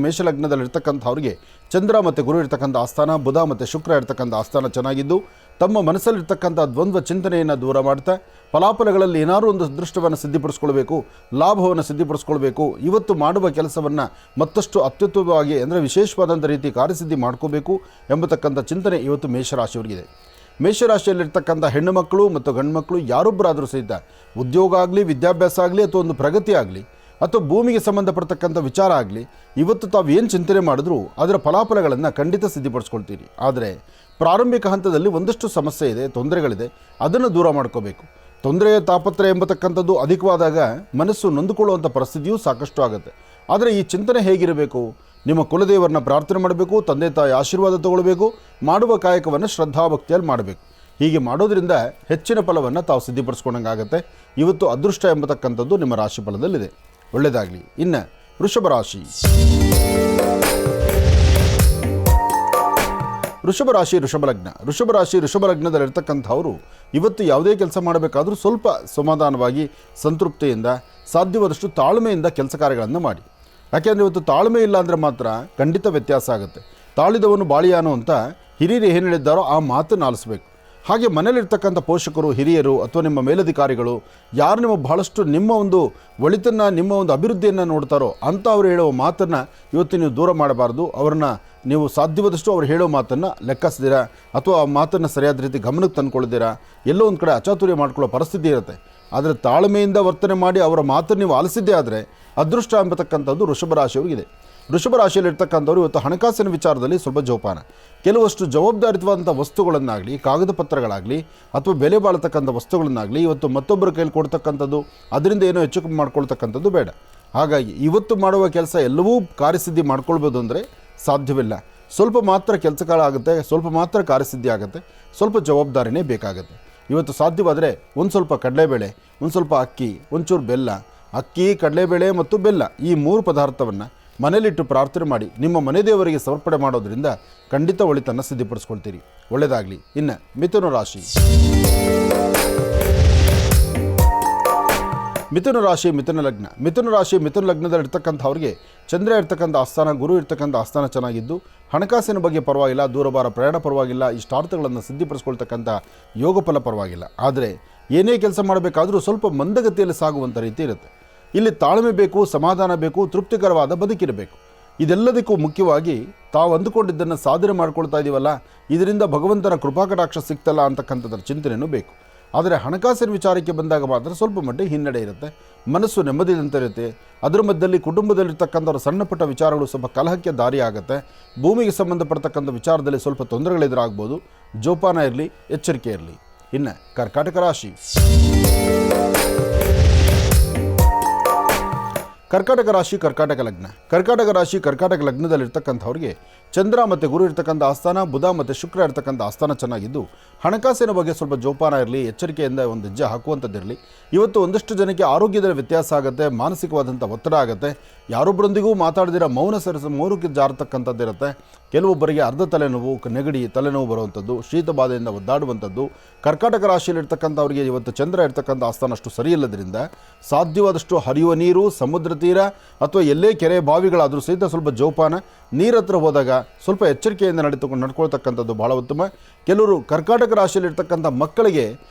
ಮೇಷಲಗ್ನದಲ್ಲಿರ್ತಕ್ಕಂಥವ್ರಿಗೆ ಚಂದ್ರ ಮತ್ತು ಗುರು ಇರ್ತಕ್ಕಂಥ ಆಸ್ಥಾನ, ಬುಧ ಮತ್ತು ಶುಕ್ರ ಇರ್ತಕ್ಕಂಥ ಆಸ್ಥಾನ ಚೆನ್ನಾಗಿದ್ದು ತಮ್ಮ ಮನಸ್ಸಲ್ಲಿರ್ತಕ್ಕಂಥ ದ್ವಂದ್ವ ಚಿಂತನೆಯನ್ನು ದೂರ ಮಾಡ್ತಾ ಫಲಾಫಲಗಳಲ್ಲಿ ಏನಾದರೂ ಒಂದು ಅದೃಷ್ಟವನ್ನು ಸಿದ್ಧಿಪಡಿಸ್ಕೊಳ್ಬೇಕು, ಲಾಭವನ್ನು ಸಿದ್ಧಿಪಡಿಸ್ಕೊಳ್ಬೇಕು. ಇವತ್ತು ಮಾಡುವ ಕೆಲಸವನ್ನು ಮತ್ತಷ್ಟು ಅತ್ಯುತ್ತಮವಾಗಿ ಅಂದರೆ ವಿಶೇಷವಾದಂಥ ರೀತಿ ಕಾರ್ಯಸಿದ್ಧಿ ಮಾಡ್ಕೋಬೇಕು ಎಂಬತಕ್ಕಂಥ ಚಿಂತನೆ ಇವತ್ತು ಮೇಷರಾಶಿಯವರಿಗಿದೆ. ಮೇಷರಾಶಿಯಲ್ಲಿರ್ತಕ್ಕಂಥ ಹೆಣ್ಣು ಮಕ್ಕಳು ಮತ್ತು ಗಂಡು ಮಕ್ಕಳು ಯಾರೊಬ್ಬರಾದರೂ ಸಹಿತ ಉದ್ಯೋಗ ಆಗಲಿ, ವಿದ್ಯಾಭ್ಯಾಸ ಆಗಲಿ, ಅಥವಾ ಒಂದು ಪ್ರಗತಿ ಆಗಲಿ, ಅಥವಾ ಭೂಮಿಗೆ ಸಂಬಂಧಪಡ್ತಕ್ಕಂಥ ವಿಚಾರ ಆಗಲಿ, ಇವತ್ತು ತಾವು ಏನು ಚಿಂತನೆ ಮಾಡಿದ್ರೂ ಅದರ ಫಲಾಫಲಗಳನ್ನು ಖಂಡಿತ ಸಿದ್ಧಿಪಡಿಸ್ಕೊಳ್ತೀರಿ. ಆದರೆ ಪ್ರಾರಂಭಿಕ ಹಂತದಲ್ಲಿ ಒಂದಷ್ಟು ಸಮಸ್ಯೆ ಇದೆ, ತೊಂದರೆಗಳಿದೆ. ಅದನ್ನು ದೂರ ಮಾಡ್ಕೋಬೇಕು. ತೊಂದರೆಯ ತಾಪತ್ರೆ ಎಂಬತಕ್ಕಂಥದ್ದು ಅಧಿಕವಾದಾಗ ಮನಸ್ಸು ನೊಂದುಕೊಳ್ಳುವಂಥ ಪರಿಸ್ಥಿತಿಯೂ ಸಾಕಷ್ಟು ಆಗುತ್ತೆ. ಆದರೆ ಈ ಚಿಂತನೆ ಹೇಗಿರಬೇಕು? ನಿಮ್ಮ ಕುಲದೇವರನ್ನ ಪ್ರಾರ್ಥನೆ ಮಾಡಬೇಕು, ತಂದೆ ತಾಯಿ ಆಶೀರ್ವಾದ ತಗೊಳ್ಬೇಕು, ಮಾಡುವ ಕಾಯಕವನ್ನು ಶ್ರದ್ಧಾಭಕ್ತಿಯಲ್ಲಿ ಮಾಡಬೇಕು. ಹೀಗೆ ಮಾಡೋದ್ರಿಂದ ಹೆಚ್ಚಿನ ಫಲವನ್ನು ತಾವು ಸಿದ್ಧಿಪಡಿಸ್ಕೊಂಡಂಗಾಗತ್ತೆ. ಇವತ್ತು ಅದೃಷ್ಟ ಎಂಬತಕ್ಕಂಥದ್ದು ನಿಮ್ಮ ರಾಶಿ ಫಲದಲ್ಲಿದೆ. ಒಳ್ಳೆಯದಾಗಲಿ. ಇನ್ನು ವೃಷಭ ರಾಶಿ. ವೃಷಭ ಲಗ್ನದಲ್ಲಿರ್ತಕ್ಕಂಥವರು ಇವತ್ತು ಯಾವುದೇ ಕೆಲಸ ಮಾಡಬೇಕಾದ್ರೂ ಸ್ವಲ್ಪ ಸಮಾಧಾನವಾಗಿ, ಸಂತೃಪ್ತಿಯಿಂದ, ಸಾಧ್ಯವಾದಷ್ಟು ತಾಳ್ಮೆಯಿಂದ ಕೆಲಸ ಕಾರ್ಯಗಳನ್ನು ಮಾಡಿ. ಯಾಕೆಂದರೆ ಇವತ್ತು ತಾಳ್ಮೆ ಇಲ್ಲ ಅಂದರೆ ಮಾತ್ರ ಖಂಡಿತ ವ್ಯತ್ಯಾಸ ಆಗುತ್ತೆ. ತಾಳಿದವನು ಬಾಳಿಯಾನು ಅಂತ ಹಿರಿಯರು ಏನು ಹೇಳಿದ್ದಾರೋ ಆ ಮಾತನ್ನು ಆಲಿಸಬೇಕು. ಹಾಗೆ ಮನೇಲಿರ್ತಕ್ಕಂಥ ಪೋಷಕರು, ಹಿರಿಯರು ಅಥವಾ ನಿಮ್ಮ ಮೇಲಧಿಕಾರಿಗಳು ಯಾರು ಬಹಳಷ್ಟು ನಿಮ್ಮ ಒಂದು ಒಳಿತನ್ನು, ನಿಮ್ಮ ಒಂದು ಅಭಿವೃದ್ಧಿಯನ್ನು ನೋಡ್ತಾರೋ ಅಂಥ ಅವರು ಹೇಳೋ ಮಾತನ್ನು ಇವತ್ತು ನೀವು ದೂರ ಮಾಡಬಾರ್ದು. ಅವ್ರನ್ನ ನೀವು ಸಾಧ್ಯವಾದಷ್ಟು ಅವ್ರು ಹೇಳೋ ಮಾತನ್ನು ಲೆಕ್ಕಿಸ್ದಿರಾ ಅಥವಾ ಆ ಮಾತನ್ನು ಸರಿಯಾದ ರೀತಿ ಗಮನಕ್ಕೆ ತಂದುಕೊಳ್ಳದಿರಾ ಎಲ್ಲೋ ಒಂದು ಕಡೆ ಅಚಾತುರ್ಯ ಮಾಡ್ಕೊಳ್ಳೋ ಪರಿಸ್ಥಿತಿ ಇರುತ್ತೆ. ಆದರೆ ತಾಳ್ಮೆಯಿಂದ ವರ್ತನೆ ಮಾಡಿ ಅವರ ಮಾತನ್ನು ನೀವು ಆಲಿಸಿದ್ದೇ ಆದರೆ ಅದೃಷ್ಟ ಎಂಬತಕ್ಕಂಥದ್ದು ವೃಷಭ ರಾಶಿಯವರಿಗಿದೆ. ವೃಷಭ ರಾಶಿಯಲ್ಲಿರ್ತಕ್ಕಂಥವ್ರು ಇವತ್ತು ಹಣಕಾಸಿನ ವಿಚಾರದಲ್ಲಿ ಸ್ವಲ್ಪ ಜೋಪಾನ. ಕೆಲವಷ್ಟು ಜವಾಬ್ದಾರಿತವಾದಂಥ ವಸ್ತುಗಳನ್ನಾಗಲಿ, ಕಾಗದ ಪತ್ರಗಳಾಗಲಿ, ಅಥವಾ ಬೆಲೆ ಬಾಳ್ತಕ್ಕಂಥ ವಸ್ತುಗಳನ್ನಾಗಲಿ ಇವತ್ತು ಮತ್ತೊಬ್ಬರ ಕೈಲಿ ಕೊಡ್ತಕ್ಕಂಥದ್ದು, ಅದರಿಂದ ಏನೋ ಹೆಚ್ಚು ಕಮ್ಮಿ ಮಾಡ್ಕೊಳ್ತಕ್ಕಂಥದ್ದು ಬೇಡ. ಹಾಗಾಗಿ ಇವತ್ತು ಮಾಡುವ ಕೆಲಸ ಎಲ್ಲವೂ ಕಾರ್ಯಸಿದ್ಧಿ ಮಾಡ್ಕೊಳ್ಬೋದು ಅಂದರೆ ಸಾಧ್ಯವಿಲ್ಲ. ಸ್ವಲ್ಪ ಮಾತ್ರ ಕೆಲಸಗಳಾಗುತ್ತೆ, ಸ್ವಲ್ಪ ಮಾತ್ರ ಕಾರ್ಯಸಿದ್ಧಿ ಆಗುತ್ತೆ, ಸ್ವಲ್ಪ ಜವಾಬ್ದಾರಿನೇ ಬೇಕಾಗುತ್ತೆ. ಇವತ್ತು ಸಾಧ್ಯವಾದರೆ ಒಂದು ಸ್ವಲ್ಪ ಕಡಲೆಬೇಳೆ, ಒಂದು ಸ್ವಲ್ಪ ಅಕ್ಕಿ, ಒಂಚೂರು ಬೆಲ್ಲ, ಅಕ್ಕಿ, ಕಡಲೆಬೇಳೆ ಮತ್ತು ಬೆಲ್ಲ ಈ 3 ಪದಾರ್ಥವನ್ನು ಮನೇಲಿಟ್ಟು ಪ್ರಾರ್ಥನೆ ಮಾಡಿ ನಿಮ್ಮ ಮನೆ ದೇವರಿಗೆ ಸಮರ್ಪಣೆ ಮಾಡೋದ್ರಿಂದ ಖಂಡಿತ ಒಳಿತನ್ನು ಸಿದ್ಧಿಪಡಿಸ್ಕೊಳ್ತೀರಿ. ಒಳ್ಳೆಯದಾಗಲಿ. ಇನ್ನು ಮಿಥುನ ರಾಶಿ. ಮಿಥುನ ಲಗ್ನದಲ್ಲಿರ್ತಕ್ಕಂಥವ್ರಿಗೆ ಚಂದ್ರ ಇರ್ತಕ್ಕಂಥ ಆಸ್ಥಾನ, ಗುರು ಇರ್ತಕ್ಕಂಥ ಆಸ್ಥಾನ ಚೆನ್ನಾಗಿದ್ದು ಹಣಕಾಸಿನ ಬಗ್ಗೆ ಪರವಾಗಿಲ್ಲ, ದೂರಬಾರ ಪ್ರಯಾಣ ಪರವಾಗಿಲ್ಲ, ಇಷ್ಟಾರ್ಥಗಳನ್ನು ಸಿದ್ಧಿಪಡಿಸ್ಕೊಳ್ತಕ್ಕಂಥ ಯೋಗ ಫಲ ಪರವಾಗಿಲ್ಲ. ಆದರೆ ಏನೇ ಕೆಲಸ ಮಾಡಬೇಕಾದರೂ ಸ್ವಲ್ಪ ಮಂದಗತಿಯಲ್ಲಿ ಸಾಗುವಂಥ ರೀತಿ ಇರುತ್ತೆ. ಇಲ್ಲಿ ತಾಳ್ಮೆ ಬೇಕು, ಸಮಾಧಾನ ಬೇಕು, ತೃಪ್ತಿಕರವಾದ ಬದುಕಿರಬೇಕು. ಇದೆಲ್ಲದಕ್ಕೂ ಮುಖ್ಯವಾಗಿ ತಾವು ಅಂದುಕೊಂಡಿದ್ದನ್ನು ಸಾಧನೆ ಮಾಡ್ಕೊಳ್ತಾ ಇದ್ದೀವಲ್ಲ, ಇದರಿಂದ ಭಗವಂತನ ಕೃಪಾಕಟಾಕ್ಷ ಸಿಗ್ತಲ್ಲ ಅಂತಕ್ಕಂಥದ್ರ ಚಿಂತನೆಯೂ ಬೇಕು. ಆದರೆ ಹಣಕಾಸಿನ ವಿಚಾರಕ್ಕೆ ಬಂದಾಗ ಮಾತ್ರ ಸ್ವಲ್ಪ ಮಟ್ಟಿಗೆ ಹಿನ್ನಡೆ ಇರುತ್ತೆ, ಮನಸ್ಸು ನೆಮ್ಮದಿದಂತೆ ಇರುತ್ತೆ. ಅದರ ಮಧ್ಯದಲ್ಲಿ ಕುಟುಂಬದಲ್ಲಿರ್ತಕ್ಕಂಥವ್ರ ಸಣ್ಣ ಪುಟ್ಟ ವಿಚಾರಗಳು ಸ್ವಲ್ಪ ಕಲಹಕ್ಕೆ ದಾರಿ ಆಗುತ್ತೆ. ಭೂಮಿಗೆ ಸಂಬಂಧಪಡ್ತಕ್ಕಂಥ ವಿಚಾರದಲ್ಲಿ ಸ್ವಲ್ಪ ತೊಂದರೆಗಳೆದುರಾಗ್ಬೋದು. ಜೋಪಾನ ಇರಲಿ, ಎಚ್ಚರಿಕೆ ಇರಲಿ. ಇನ್ನು ಕರ್ಕಾಟಕ ರಾಶಿ. ಕರ್ಕಾಟಕ ಲಗ್ನದಲ್ಲಿರ್ತಕ್ಕಂಥವ್ರಿಗೆ ಚಂದ್ರ ಮತ್ತು ಗುರು ಇರ್ತಕ್ಕಂಥ ಆಸ್ಥಾನ, ಬುಧ ಮತ್ತು ಶುಕ್ರ ಇರ್ತಕ್ಕಂಥ ಆಸ್ಥಾನ ಚೆನ್ನಾಗಿದ್ದು ಹಣಕಾಸಿನ ಬಗ್ಗೆ ಸ್ವಲ್ಪ ಜೋಪಾನ ಇರಲಿ, ಎಚ್ಚರಿಕೆಯಿಂದ ಒಂದು ಹೆಜ್ಜೆ ಹಾಕುವಂಥದ್ದಿರಲಿ. ಇವತ್ತು ಒಂದಷ್ಟು ಜನಕ್ಕೆ ಆರೋಗ್ಯದಲ್ಲಿ ವ್ಯತ್ಯಾಸ ಆಗುತ್ತೆ, ಮಾನಸಿಕವಾದಂಥ ಒತ್ತಡ ಆಗುತ್ತೆ. ಯಾರೊಬ್ಬರೊಂದಿಗೂ ಮಾತಾಡದಿರ ಮೌನಕ್ಕೆ ಜಾರತಕ್ಕಂಥದ್ದಿರುತ್ತೆ. ಕೆಲವೊಬ್ಬರಿಗೆ ಅರ್ಧ ತಲೆನೋವು, ನೆಗಡಿ, ತಲೆನೋವು ಬರುವಂಥದ್ದು, ಶೀತ ಬಾಧೆಯಿಂದ ಒದ್ದಾಡುವಂಥದ್ದು. ಕರ್ಕಾಟಕ ರಾಶಿಯಲ್ಲಿರ್ತಕ್ಕಂಥವ್ರಿಗೆ ಇವತ್ತು ಚಂದ್ರ ಇರ್ತಕ್ಕಂಥ ಆಸ್ಥಾನ ಅಷ್ಟು ಸರಿಯಿಲ್ಲದ್ರಿಂದ ಸಾಧ್ಯವಾದಷ್ಟು ಹರಿಯುವ ನೀರು, ಸಮುದ್ರ ತೀರ ಅಥವಾ ಎಲ್ಲೇ ಕೆರೆ ಬಾವಿಗಳಾದರೂ ಸಹಿತ ಸ್ವಲ್ಪ ಜೋಪಾನ. ನೀರ ಹತ್ರ ಹೋದಾಗ ಸ್ವಲ್ಪ ಎಚ್ಚರಿಕೆಯಿಂದ ನಡ್ಕೊಳ್ತಕ್ಕಂಥದ್ದು ಭಾಳ ಉತ್ತಮ. ಕೆಲವರು ಕರ್ಕಾಟಕ ರಾಶಿಯಲ್ಲಿರ್ತಕ್ಕಂಥ ಮಕ್ಕಳಿಗೆ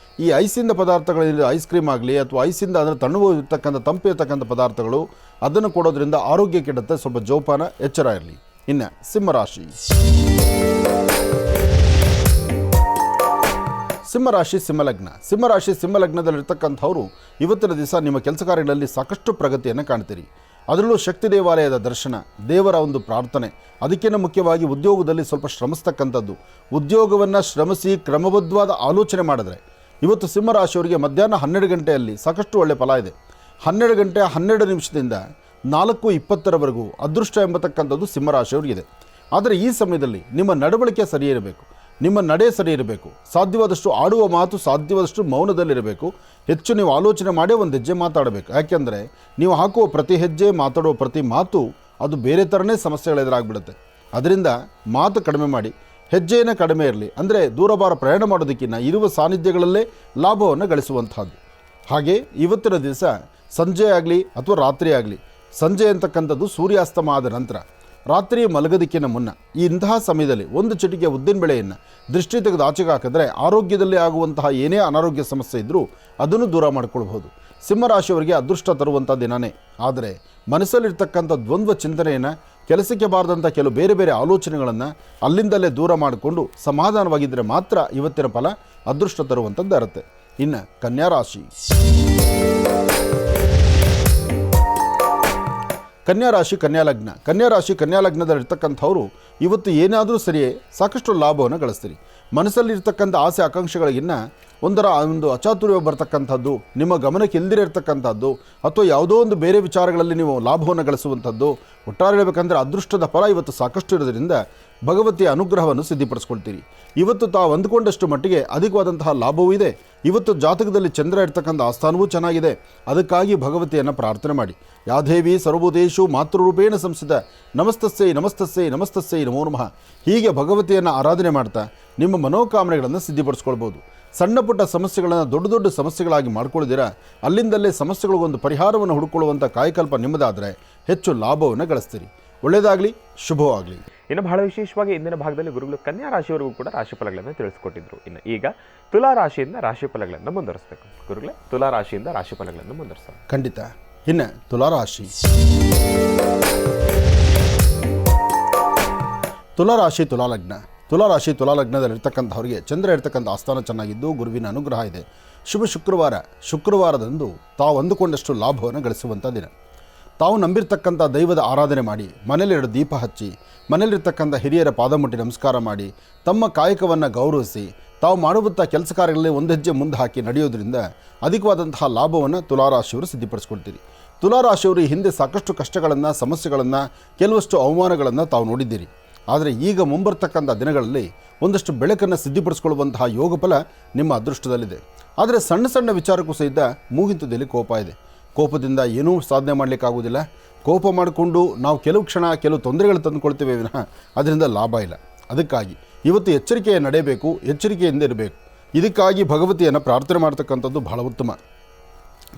ಈ ಐಸಿಂದ ಪದಾರ್ಥಗಳಲ್ಲಿ ಐಸ್ ಕ್ರೀಮ್ ಆಗಲಿ ಅಥವಾ ಐಸಿಂದ ಅಂದರೆ ತಣ್ಣು ಇರ್ತಕ್ಕಂಥ ತಂಪು ಇರ್ತಕ್ಕಂಥ ಪದಾರ್ಥಗಳು ಅದನ್ನು ಕೊಡೋದ್ರಿಂದ ಆರೋಗ್ಯ ಕೆಡುತ್ತೆ. ಸ್ವಲ್ಪ ಜೋಪಾನ, ಎಚ್ಚರ ಇರಲಿ. ಇನ್ನು ಸಿಂಹರಾಶಿ. ಸಿಂಹರಾಶಿ ಸಿಂಹಲಗ್ನ. ಸಿಂಹರಾಶಿ ಸಿಂಹಲಗ್ನದಲ್ಲಿರ್ತಕ್ಕಂಥವರು ಇವತ್ತಿನ ದಿವಸ ನಿಮ್ಮ ಕೆಲಸ ಕಾರ್ಯಗಳಲ್ಲಿ ಸಾಕಷ್ಟು ಪ್ರಗತಿಯನ್ನು ಕಾಣ್ತೀರಿ. ಅದರಲ್ಲೂ ಶಕ್ತಿ ದೇವಾಲಯದ ದರ್ಶನ, ದೇವರ ಒಂದು ಪ್ರಾರ್ಥನೆ, ಅದಕ್ಕಿಂತ ಮುಖ್ಯವಾಗಿ ಉದ್ಯೋಗದಲ್ಲಿ ಸ್ವಲ್ಪ ಶ್ರಮಿಸ್ತಕ್ಕಂಥದ್ದು. ಉದ್ಯೋಗವನ್ನು ಶ್ರಮಿಸಿ ಕ್ರಮಬದ್ಧವಾದ ಆಲೋಚನೆ ಮಾಡಿದ್ರೆ ಇವತ್ತು ಸಿಂಹರಾಶಿಯವರಿಗೆ ಮಧ್ಯಾಹ್ನ 12 ಗಂಟೆಯಲ್ಲಿ ಸಾಕಷ್ಟು ಒಳ್ಳೆಯ ಫಲ ಇದೆ. 12 ಗಂಟೆ 12 ನಿಮಿಷದಿಂದ 4:20 ಅದೃಷ್ಟ ಎಂಬತಕ್ಕಂಥದ್ದು ಸಿಂಹರಾಶಿಯವರಿಗಿದೆ. ಆದರೆ ಈ ಸಮಯದಲ್ಲಿ ನಿಮ್ಮ ನಡವಳಿಕೆ ಸರಿ ಇರಬೇಕು, ನಿಮ್ಮ ನಡೆ ಸರಿ ಇರಬೇಕು. ಸಾಧ್ಯವಾದಷ್ಟು ಆಡುವ ಮಾತು ಸಾಧ್ಯವಾದಷ್ಟು ಮೌನದಲ್ಲಿರಬೇಕು. ಹೆಚ್ಚು ನೀವು ಆಲೋಚನೆ ಮಾಡೇ ಒಂದು ಹೆಜ್ಜೆ ಮಾತಾಡಬೇಕು. ಯಾಕೆಂದರೆ ನೀವು ಹಾಕುವ ಪ್ರತಿ ಹೆಜ್ಜೆ, ಮಾತಾಡುವ ಪ್ರತಿ ಮಾತು ಅದು ಬೇರೆ ಥರನೇ ಸಮಸ್ಯೆಗಳು ಎದುರಾಗ್ಬಿಡುತ್ತೆ. ಅದರಿಂದ ಮಾತು ಕಡಿಮೆ ಮಾಡಿ, ಹೆಜ್ಜೆಯನ್ನು ಕಡಿಮೆ ಇರಲಿ. ಅಂದರೆ ದೂರಭಾರ ಪ್ರಯಾಣ ಮಾಡೋದಕ್ಕಿಂತ ಇರುವ ಸಾನ್ನಿಧ್ಯಗಳಲ್ಲೇ ಲಾಭವನ್ನು ಗಳಿಸುವಂಥದ್ದು. ಹಾಗೆ ಇವತ್ತಿನ ದಿವಸ ಸಂಜೆ ಆಗಲಿ ಅಥವಾ ರಾತ್ರಿ ಆಗಲಿ, ಸಂಜೆ ಅಂತಕ್ಕಂಥದ್ದು ಸೂರ್ಯಾಸ್ತಮ ಆದ ನಂತರ, ರಾತ್ರಿ ಮಲಗೋದಕ್ಕಿಂತ ಮುನ್ನ ಇಂತಹ ಸಮಯದಲ್ಲಿ ಒಂದು ಚಿಟಿಕೆ ಉದ್ದಿನ ಬೇಳೆಯನ್ನು ದೃಷ್ಟಿ ತೆಗೆದು ಆಚೆಗೆ ಹಾಕಿದ್ರೆ ಆರೋಗ್ಯದಲ್ಲಿ ಆಗುವಂತಹ ಏನೇ ಅನಾರೋಗ್ಯ ಸಮಸ್ಯೆ ಇದ್ದರೂ ಅದನ್ನು ದೂರ ಮಾಡಿಕೊಳ್ಬಹುದು. ಸಿಂಹರಾಶಿಯವರಿಗೆ ಅದೃಷ್ಟ ತರುವಂಥ ದಿನವೇ. ಆದರೆ ಮನಸ್ಸಲ್ಲಿರ್ತಕ್ಕಂಥ ದ್ವಂದ್ವ ಚಿಂತನೆಯನ್ನು, ಕೆಲಸಕ್ಕೆ ಬಾರದಂಥ ಕೆಲವು ಬೇರೆ ಬೇರೆ ಆಲೋಚನೆಗಳನ್ನು ಅಲ್ಲಿಂದಲೇ ದೂರ ಮಾಡಿಕೊಂಡು ಸಮಾಧಾನವಾಗಿದ್ದರೆ ಮಾತ್ರ ಇವತ್ತಿನ ಫಲ ಅದೃಷ್ಟ ತರುವಂಥದ್ದು ಇರುತ್ತೆ. ಇನ್ನು ಕನ್ಯಾ ರಾಶಿ. ಕನ್ಯಾ ರಾಶಿ ಕನ್ಯಾ ಲಗ್ನ. ಕನ್ಯಾ ರಾಶಿ ಕನ್ಯಾ ಲಗ್ನದಲ್ಲಿರ್ತಕ್ಕಂಥವ್ರು ಇವತ್ತು ಏನಾದರೂ ಸರಿಯೇ ಸಾಕಷ್ಟು ಲಾಭವನ್ನು ಗಳಿಸ್ತೀರಿ. ಮನಸ್ಸಲ್ಲಿರ್ತಕ್ಕಂಥ ಆಸೆ ಆಕಾಂಕ್ಷೆಗಳಿಗಿನ್ನ ಒಂದು ಅಚಾತುರ್ಯ ಬರ್ತಕ್ಕಂಥದ್ದು, ನಿಮ್ಮ ಗಮನಕ್ಕೆ ಇಲ್ದಿರ ಇರ್ತಕ್ಕಂಥದ್ದು ಅಥವಾ ಯಾವುದೋ ಒಂದು ಬೇರೆ ವಿಚಾರಗಳಲ್ಲಿ ನೀವು ಲಾಭವನ್ನು ಗಳಿಸುವಂಥದ್ದು. ಒಟ್ಟಾರೆ ಹೇಳಬೇಕಂದ್ರೆ ಅದೃಷ್ಟದ ಫಲ ಇವತ್ತು ಸಾಕಷ್ಟು ಇರೋದ್ರಿಂದ ಭಗವತಿಯ ಅನುಗ್ರಹವನ್ನು ಸಿದ್ಧಿಪಡಿಸ್ಕೊಳ್ತೀರಿ. ಇವತ್ತು ತಾವು ಅಂದುಕೊಂಡಷ್ಟು ಮಟ್ಟಿಗೆ ಅಧಿಕವಾದಂತಹ ಲಾಭವೂ ಇದೆ. ಇವತ್ತು ಜಾತಕದಲ್ಲಿ ಚಂದ್ರ ಇರ್ತಕ್ಕಂಥ ಆಸ್ಥಾನವೂ ಚೆನ್ನಾಗಿದೆ. ಅದಕ್ಕಾಗಿ ಭಗವತಿಯನ್ನು ಪ್ರಾರ್ಥನೆ ಮಾಡಿ. ಯಾದೇವಿ ಸರ್ವಭೂತೇಷು ಮಾತೃರೂಪೇಣ ಸಂಸ್ಥಿತ ನಮಸ್ತಸ್ಸೈ ನಮಸ್ತಸ್ಸೈ ನಮಸ್ತಸ್ಸೈ ನಮೋ ನಮಃ. ಹೀಗೆ ಭಗವತಿಯನ್ನು ಆರಾಧನೆ ಮಾಡ್ತಾ ನಿಮ್ಮ ಮನೋಕಾಮನೆಗಳನ್ನು ಸಿದ್ಧಿಪಡಿಸ್ಕೊಳ್ಬೋದು. ಸಣ್ಣ ಪುಟ್ಟ ಸಮಸ್ಯೆಗಳನ್ನು ದೊಡ್ಡ ದೊಡ್ಡ ಸಮಸ್ಯೆಗಳಾಗಿ ಮಾಡ್ಕೊಳ್ಳದಿರ ಅಲ್ಲಿಂದಲೇ ಸಮಸ್ಯೆಗಳಿಗೊಂದು ಪರಿಹಾರವನ್ನು ಹುಡುಕೊಳ್ಳುವಂಥ ಕಾಯಕಲ್ಪ ನಿಮ್ಮದಾದರೆ ಹೆಚ್ಚು ಲಾಭವನ್ನು ಗಳಿಸ್ತೀರಿ. ಒಳ್ಳೆಯದಾಗಲಿ, ಶುಭವಾಗಲಿ. ಇನ್ನು ಬಹಳ ವಿಶೇಷವಾಗಿ ಇಂದಿನ ಭಾಗದಲ್ಲಿ ಗುರುಗಳು ಕನ್ಯಾ ರಾಶಿಯವರೆಗೂ ಕೂಡ ರಾಶಿಫಲಗಳನ್ನು ತಿಳಿಸಿಕೊಟ್ಟಿದ್ರು. ಇನ್ನು ಈಗ ತುಲಾ ರಾಶಿಯಿಂದ ರಾಶಿಫಲಗಳನ್ನು ಮುಂದುವರಿಸಬೇಕು. ಗುರುಗಳೇ, ತುಲಾ ರಾಶಿಯಿಂದ ರಾಶಿಫಲಗಳನ್ನು ಮುಂದುವರಿಸೋಣ. ಖಂಡಿತ. ಇನ್ನು ತುಲಾರಾಶಿ. ತುಲಾರಾಶಿ ತುಲಾಲಗ್ನ. ತುಲಾರಾಶಿ ತುಲಾಲಗ್ನದಲ್ಲಿರ್ತಕ್ಕಂಥವ್ರಿಗೆ ಚಂದ್ರ ಇರ್ತಕ್ಕಂಥ ಆಸ್ಥಾನ ಚೆನ್ನಾಗಿದ್ದು ಗುರುವಿನ ಅನುಗ್ರಹ ಇದೆ. ಶುಭ ಶುಕ್ರವಾರದಂದು ತಾವು ಅಂದುಕೊಂಡಷ್ಟು ಲಾಭವನ್ನು ಗಳಿಸುವಂಥ ದಿನ. ತಾವು ನಂಬಿರ್ತಕ್ಕಂಥ ದೈವದ ಆರಾಧನೆ ಮಾಡಿ, ಮನೇಲಿ 2 ದೀಪ ಹಚ್ಚಿ, ಮನೇಲಿರ್ತಕ್ಕಂಥ ಹಿರಿಯರ ಪಾದ ಮುಟ್ಟಿ ನಮಸ್ಕಾರ ಮಾಡಿ, ತಮ್ಮ ಕಾಯಕವನ್ನು ಗೌರವಿಸಿ, ತಾವು ಮಾಡುವಂಥ ಕೆಲಸ ಕಾರ್ಯಗಳಲ್ಲಿ ಒಂದು ಹೆಜ್ಜೆ ಮುಂದೆ ಹಾಕಿ ನಡೆಯೋದ್ರಿಂದ ಅಧಿಕವಾದಂತಹ ಲಾಭವನ್ನು ತುಲಾರಾಶಿಯವರು ಸಿದ್ಧಿಪಡಿಸ್ಕೊಳ್ತೀರಿ. ತುಲಾರಾಶಿಯವರು ಈ ಹಿಂದೆ ಸಾಕಷ್ಟು ಕಷ್ಟಗಳನ್ನು, ಸಮಸ್ಯೆಗಳನ್ನು, ಕೆಲವಷ್ಟು ಅವಮಾನಗಳನ್ನು ತಾವು ನೋಡಿದ್ದೀರಿ. ಆದರೆ ಈಗ ಮುಂಬರ್ತಕ್ಕಂಥ ದಿನಗಳಲ್ಲಿ ಒಂದಷ್ಟು ಬೆಳಕನ್ನು ಸಿದ್ಧಿಪಡಿಸ್ಕೊಳ್ಳುವಂತಹ ಯೋಗ ಫಲ ನಿಮ್ಮ ಅದೃಷ್ಟದಲ್ಲಿದೆ. ಆದರೆ ಸಣ್ಣ ಸಣ್ಣ ವಿಚಾರಕ್ಕೂ ಸಹಿತ ಮೂಗಿಂತದಲ್ಲಿ ಕೋಪ ಇದೆ. ಕೋಪದಿಂದ ಏನೂ ಸಾಧನೆ ಮಾಡಲಿಕ್ಕಾಗೋದಿಲ್ಲ. ಕೋಪ ಮಾಡಿಕೊಂಡು ನಾವು ಕೆಲವು ಕ್ಷಣ ಕೆಲವು ತೊಂದರೆಗಳು ತಂದುಕೊಳ್ತೇವೆ ವಿನಃ ಅದರಿಂದ ಲಾಭ ಇಲ್ಲ. ಅದಕ್ಕಾಗಿ ಇವತ್ತು ಎಚ್ಚರಿಕೆಯ ನಡೆಯಬೇಕು, ಎಚ್ಚರಿಕೆಯಿಂದ ಇರಬೇಕು. ಇದಕ್ಕಾಗಿ ಭಗವತಿಯನ್ನು ಪ್ರಾರ್ಥನೆ ಮಾಡ್ತಕ್ಕಂಥದ್ದು ಬಹಳ ಉತ್ತಮ.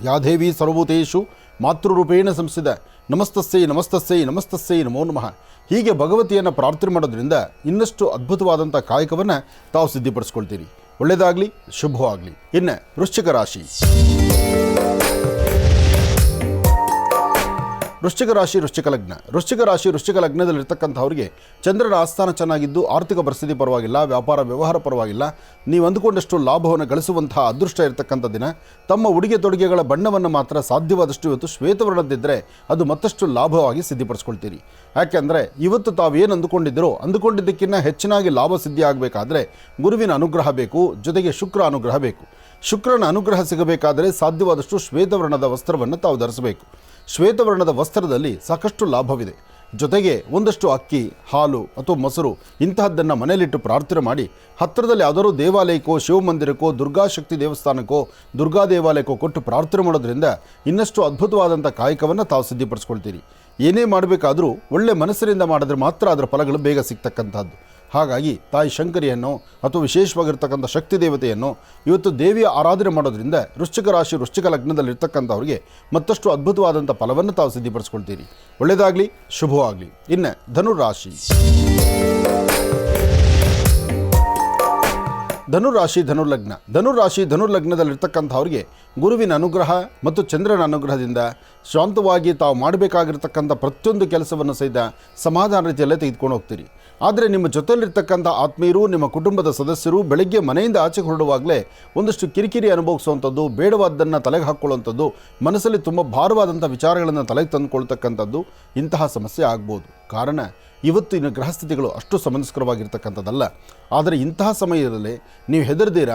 ಯಾದೇವಿ ಸರ್ವಭೂತೇಷು ಮಾತೃರೂಪೇಣ ಸಂಸ್ಥಿತ ನಮಸ್ತಸ್ಸೈ ನಮಸ್ತಸ್ಸೈ ನಮಸ್ತಸ್ಸೈ ನಮೋ ನಮಃ. ಹೀಗೆ ಭಗವತಿಯನ್ನು ಪ್ರಾರ್ಥನೆ ಮಾಡೋದ್ರಿಂದ ಇನ್ನಷ್ಟು ಅದ್ಭುತವಾದಂಥ ಕಾಯಕವನ್ನು ತಾವು ಸಿದ್ಧಿಪಡಿಸ್ಕೊಳ್ತೀರಿ. ಒಳ್ಳೆಯದಾಗಲಿ, ಶುಭವಾಗಲಿ. ಇನ್ನು ವೃಶ್ಚಿಕ ರಾಶಿ. ವೃಶ್ಚಿಕ ರಾಶಿ ವೃಶ್ಚಿಕ ಲಗ್ನದಲ್ಲಿರ್ತಕ್ಕಂಥವ್ರಿಗೆ ಚಂದ್ರನ ಆಸ್ಥಾನ ಚೆನ್ನಾಗಿದ್ದು ಆರ್ಥಿಕ ಪರಿಸ್ಥಿತಿ ಪರವಾಗಿಲ್ಲ, ವ್ಯಾಪಾರ ವ್ಯವಹಾರ ಪರವಾಗಿಲ್ಲ. ನೀವು ಅಂದುಕೊಂಡಷ್ಟು ಲಾಭವನ್ನು ಗಳಿಸುವಂತಹ ಅದೃಷ್ಟ ಇರತಕ್ಕಂಥ ದಿನ. ತಮ್ಮ ಉಡುಗೆ ತೊಡುಗೆಗಳ ಬಣ್ಣವನ್ನು ಮಾತ್ರ ಸಾಧ್ಯವಾದಷ್ಟು ಇವತ್ತು ಶ್ವೇತವರ್ಣದಿದ್ದರೆ ಅದು ಮತ್ತಷ್ಟು ಲಾಭವಾಗಿ ಸಿದ್ಧಿಪಡಿಸ್ಕೊಳ್ತೀರಿ. ಯಾಕೆಂದರೆ ಇವತ್ತು ತಾವೇನು ಅಂದುಕೊಂಡಿದ್ದಕ್ಕಿಂತ ಹೆಚ್ಚಿನಾಗಿ ಲಾಭ ಸಿದ್ಧಿ ಆಗಬೇಕಾದ್ರೆ ಗುರುವಿನ ಅನುಗ್ರಹ ಬೇಕು, ಜೊತೆಗೆ ಶುಕ್ರ ಅನುಗ್ರಹ ಬೇಕು. ಶುಕ್ರನ ಅನುಗ್ರಹ ಸಿಗಬೇಕಾದರೆ ಸಾಧ್ಯವಾದಷ್ಟು ಶ್ವೇತವರ್ಣದ ವಸ್ತ್ರವನ್ನು ತಾವು ಧರಿಸಬೇಕು. ಶ್ವೇತವರ್ಣದ ವಸ್ತ್ರದಲ್ಲಿ ಸಾಕಷ್ಟು ಲಾಭವಿದೆ. ಜೊತೆಗೆ ಒಂದಷ್ಟು ಅಕ್ಕಿ, ಹಾಲು ಅಥವಾ ಮೊಸರು ಇಂತಹದ್ದನ್ನು ಮನೆಯಲ್ಲಿಟ್ಟು ಪ್ರಾರ್ಥನೆ ಮಾಡಿ ಹತ್ತಿರದಲ್ಲಿ ಯಾವುದಾದ್ರೂ ದೇವಾಲಯಕ್ಕೋ, ಶಿವಮಂದಿರಕ್ಕೋ, ದುರ್ಗಾಶಕ್ತಿ ದೇವಸ್ಥಾನಕ್ಕೋ, ದುರ್ಗಾ ದೇವಾಲಯಕ್ಕೋ ಕೊಟ್ಟು ಪ್ರಾರ್ಥನೆ ಮಾಡೋದ್ರಿಂದ ಇನ್ನಷ್ಟು ಅದ್ಭುತವಾದಂಥ ಕಾಯಕವನ್ನು ತಾವು ಸಿದ್ಧಿಪಡಿಸ್ಕೊಳ್ತೀರಿ. ಏನೇ ಮಾಡಬೇಕಾದರೂ ಒಳ್ಳೆ ಮನಸ್ಸಿನಿಂದ ಮಾಡಿದ್ರೆ ಮಾತ್ರ ಅದರ ಫಲಗಳು ಬೇಗ ಸಿಗ್ತಕ್ಕಂಥದ್ದು. ಹಾಗಾಗಿ ತಾಯಿ ಶಂಕರಿಯನ್ನು ಅಥವಾ ವಿಶೇಷವಾಗಿರ್ತಕ್ಕಂಥ ಶಕ್ತಿ ದೇವತೆಯನ್ನು ಇವತ್ತು ದೇವಿಯ ಆರಾಧನೆ ಮಾಡೋದ್ರಿಂದ ವೃಶ್ಚಿಕ ರಾಶಿ ವೃಶ್ಚಿಕ ಲಗ್ನದಲ್ಲಿರ್ತಕ್ಕಂಥವ್ರಿಗೆ ಮತ್ತಷ್ಟು ಅದ್ಭುತವಾದಂಥ ಫಲವನ್ನು ತಾವು ಸಿದ್ಧಿಪಡಿಸ್ಕೊಳ್ತೀರಿ. ಒಳ್ಳೆಯದಾಗಲಿ, ಶುಭವಾಗಲಿ. ಇನ್ನು ಧನುರಾಶಿ. ಧನುರ್ಲಗ್ನದಲ್ಲಿರ್ತಕ್ಕಂಥವ್ರಿಗೆ ಗುರುವಿನ ಅನುಗ್ರಹ ಮತ್ತು ಚಂದ್ರನ ಅನುಗ್ರಹದಿಂದ ಶಾಂತವಾಗಿ ತಾವು ಮಾಡಬೇಕಾಗಿರ್ತಕ್ಕಂಥ ಪ್ರತಿಯೊಂದು ಕೆಲಸವನ್ನು ಸಹಿತ ಸಮಾಧಾನ ರೀತಿಯಲ್ಲೇ ತೆಗೆದುಕೊಂಡು ಹೋಗ್ತೀರಿ. ಆದರೆ ನಿಮ್ಮ ಜೊತೆಯಲ್ಲಿರ್ತಕ್ಕಂಥ ಆತ್ಮೀಯರು, ನಿಮ್ಮ ಕುಟುಂಬದ ಸದಸ್ಯರು ಬೆಳಗ್ಗೆ ಮನೆಯಿಂದ ಆಚೆಗೆ ಹೊರಡುವಾಗಲೇ ಒಂದಷ್ಟು ಕಿರಿಕಿರಿ ಅನುಭವಿಸುವಂಥದ್ದು, ಬೇಡವಾದ್ದನ್ನು ತಲೆಗೆ ಹಾಕ್ಕೊಳ್ಳುವಂಥದ್ದು, ಮನಸ್ಸಲ್ಲಿ ತುಂಬ ಭಾರವಾದಂಥ ವಿಚಾರಗಳನ್ನು ತಲೆಗೆ ತಂದುಕೊಳ್ತಕ್ಕಂಥದ್ದು, ಇಂತಹ ಸಮಸ್ಯೆ ಆಗ್ಬೋದು. ಕಾರಣ ಇವತ್ತಿನ ಗ್ರಹಸ್ಥಿತಿಗಳು ಅಷ್ಟು ಸಮಂಜಸ್ಕರವಾಗಿರ್ತಕ್ಕಂಥದ್ದಲ್ಲ. ಆದರೆ ಇಂತಹ ಸಮಯದಲ್ಲಿ ನೀವು ಹೆದರ್ದಿರ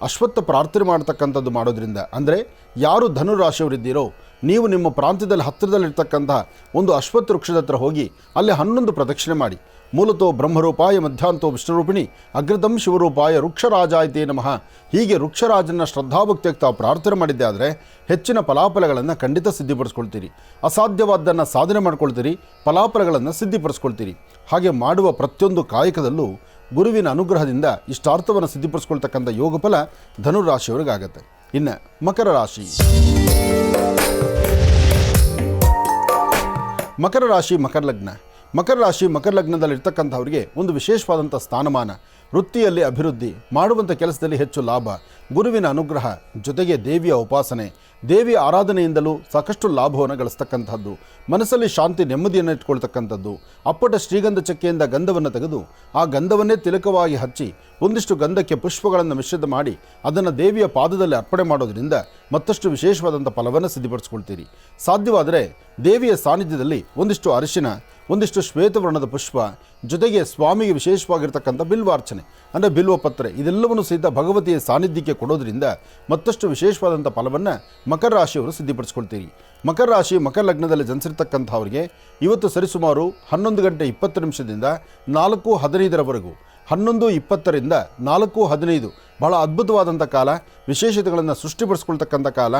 ಅಶ್ವತ್ಥ ಪ್ರಾರ್ಥನೆ ಮಾಡ್ತಕ್ಕಂಥದ್ದು ಮಾಡೋದ್ರಿಂದ, ಅಂದರೆ ಯಾರು ಧನುರಾಶಿಯವರಿದ್ದೀರೋ ನೀವು ನಿಮ್ಮ ಪ್ರಾಂತ್ಯದಲ್ಲಿ ಹತ್ತಿರದಲ್ಲಿರ್ತಕ್ಕಂಥ ಒಂದು ಅಶ್ವತ್ಥ ವೃಕ್ಷದ ಹತ್ರ ಹೋಗಿ ಅಲ್ಲಿ 11 ಪ್ರದಕ್ಷಿಣೆ ಮಾಡಿ. ಮೂಲತೋ ಬ್ರಹ್ಮರೂಪಾಯ ಮಧ್ಯಾಂತೋ ವಿಷ್ಣುರೂಪಿಣಿ ಅಗ್ರತಂ ಶಿವರೂಪಾಯ ವೃಕ್ಷರಾಜಾಯಿತೇ ನಮಃ. ಹೀಗೆ ವೃಕ್ಷರಾಜನ ಶ್ರದ್ಧಾಭಕ್ತಿಯಾಗಿ ತಾವು ಪ್ರಾರ್ಥನೆ ಮಾಡಿದ್ದೆ ಆದರೆ ಹೆಚ್ಚಿನ ಫಲಾಫಲಗಳನ್ನು ಖಂಡಿತ ಸಿದ್ಧಿಪಡಿಸ್ಕೊಳ್ತೀರಿ. ಅಸಾಧ್ಯವಾದ್ದನ್ನು ಸಾಧನೆ ಮಾಡ್ಕೊಳ್ತೀರಿ, ಫಲಾಫಲಗಳನ್ನು ಸಿದ್ಧಿಪಡಿಸ್ಕೊಳ್ತೀರಿ. ಹಾಗೆ ಮಾಡುವ ಪ್ರತಿಯೊಂದು ಕಾಯಕದಲ್ಲೂ ಗುರುವಿನ ಅನುಗ್ರಹದಿಂದ ಇಷ್ಟಾರ್ಥವನ್ನು ಸಿದ್ಧಿಪಡಿಸ್ಕೊಳ್ತಕ್ಕಂಥ ಯೋಗ ಫಲ ಧನುರಾಶಿಯವರಿಗಾಗತ್ತೆ. ಇನ್ನು ಮಕರ ರಾಶಿ. ಮಕರ ಲಗ್ನದಲ್ಲಿರ್ತಕ್ಕಂಥವ್ರಿಗೆ ಒಂದು ವಿಶೇಷವಾದಂಥ ಸ್ಥಾನಮಾನ, ವೃತ್ತಿಯಲ್ಲಿ ಅಭಿವೃದ್ಧಿ, ಮಾಡುವಂಥ ಕೆಲಸದಲ್ಲಿ ಹೆಚ್ಚು ಲಾಭ, ಗುರುವಿನ ಅನುಗ್ರಹ, ಜೊತೆಗೆ ದೇವಿಯ ಉಪಾಸನೆ, ದೇವಿಯ ಆರಾಧನೆಯಿಂದಲೂ ಸಾಕಷ್ಟು ಲಾಭವನ್ನು ಗಳಿಸ್ತಕ್ಕಂಥದ್ದು, ಮನಸ್ಸಲ್ಲಿ ಶಾಂತಿ ನೆಮ್ಮದಿಯನ್ನು ಇಟ್ಕೊಳ್ತಕ್ಕಂಥದ್ದು. ಅಪ್ಪಟ ಶ್ರೀಗಂಧ ಚಕ್ಕೆಯಿಂದ ಗಂಧವನ್ನು ತೆಗೆದು ಆ ಗಂಧವನ್ನೇ ತಿಲಕವಾಗಿ ಹಚ್ಚಿ ಒಂದಿಷ್ಟು ಗಂಧಕ್ಕೆ ಪುಷ್ಪಗಳನ್ನು ಮಿಶ್ರಿತ ಮಾಡಿ ಅದನ್ನು ದೇವಿಯ ಪಾದದಲ್ಲಿ ಅರ್ಪಣೆ ಮಾಡೋದ್ರಿಂದ ಮತ್ತಷ್ಟು ವಿಶೇಷವಾದಂಥ ಫಲವನ್ನು ಸಿದ್ಧಿಪಡಿಸ್ಕೊಳ್ತೀರಿ. ಸಾಧ್ಯವಾದರೆ ದೇವಿಯ ಸಾನ್ನಿಧ್ಯದಲ್ಲಿ ಒಂದಿಷ್ಟು ಅರಿಶಿನ, ಒಂದಿಷ್ಟು ಶ್ವೇತವರ್ಣದ ಪುಷ್ಪ, ಜೊತೆಗೆ ಸ್ವಾಮಿಗೆ ವಿಶೇಷವಾಗಿರ್ತಕ್ಕಂಥ ಬಿಲ್ವಾರ್ಚನೆ ಅಂದರೆ ಬಿಲ್ವಪತ್ರೆ, ಇದೆಲ್ಲವನ್ನು ಸಹಿತ ಭಗವತಿಯ ಸಾನ್ನಿಧ್ಯಕ್ಕೆ ಕೊಡೋದ್ರಿಂದ ಮತ್ತಷ್ಟು ವಿಶೇಷವಾದಂಥ ಫಲವನ್ನು ಮಕರ ರಾಶಿಯವರು ಸಿದ್ಧಿಪಡಿಸ್ಕೊಳ್ತೀರಿ. ಮಕರ ರಾಶಿ ಮಕರ ಲಗ್ನದಲ್ಲಿ ಜನಿಸಿರ್ತಕ್ಕಂಥವ್ರಿಗೆ ಇವತ್ತು ಸರಿಸುಮಾರು 11:20 4:15 11:20 4:15 ಬಹಳ ಅದ್ಭುತವಾದಂಥ ಕಾಲ, ವಿಶೇಷತೆಗಳನ್ನು ಸೃಷ್ಟಿಪಡಿಸ್ಕೊಳ್ತಕ್ಕಂಥ ಕಾಲ,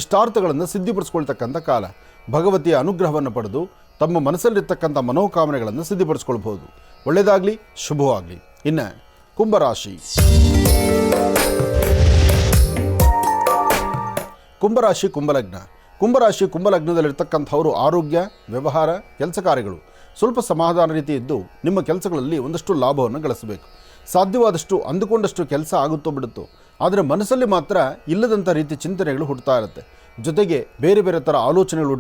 ಇಷ್ಟಾರ್ಥಗಳನ್ನು ಸಿದ್ಧಿಪಡಿಸ್ಕೊಳ್ತಕ್ಕಂಥ ಕಾಲ. ಭಗವತಿಯ ಅನುಗ್ರಹವನ್ನು ಪಡೆದು ತಮ್ಮ ಮನಸ್ಸಲ್ಲಿರ್ತಕ್ಕಂಥ ಮನೋಕಾಮನೆಗಳನ್ನು ಸಿದ್ಧಿಪಡಿಸ್ಕೊಳ್ಬಹುದು. ಒಳ್ಳೆಯದಾಗಲಿ, ಶುಭವಾಗಲಿ. ಇನ್ನು ಕುಂಭರಾಶಿ. ಕುಂಭಲಗ್ನದಲ್ಲಿರ್ತಕ್ಕಂಥವರು ಆರೋಗ್ಯ, ವ್ಯವಹಾರ, ಕೆಲಸ ಕಾರ್ಯಗಳು ಸ್ವಲ್ಪ ಸಮಾಧಾನ ರೀತಿ ಇದ್ದು ನಿಮ್ಮ ಕೆಲಸಗಳಲ್ಲಿ ಒಂದಷ್ಟು ಲಾಭವನ್ನು ಗಳಿಸಬೇಕು. ಸಾಧ್ಯವಾದಷ್ಟು ಅಂದುಕೊಂಡಷ್ಟು ಕೆಲಸ ಆಗುತ್ತೋ ಬಿಡುತ್ತೋ, ಆದರೆ ಮನಸ್ಸಲ್ಲಿ ಮಾತ್ರ ಇಲ್ಲದಂಥ ರೀತಿ ಚಿಂತನೆಗಳು ಹುಟ್ಟುತ್ತಾ ಇರುತ್ತೆ. ಜೊತೆಗೆ ಬೇರೆ ಬೇರೆ ಥರ ಆಲೋಚನೆಗಳು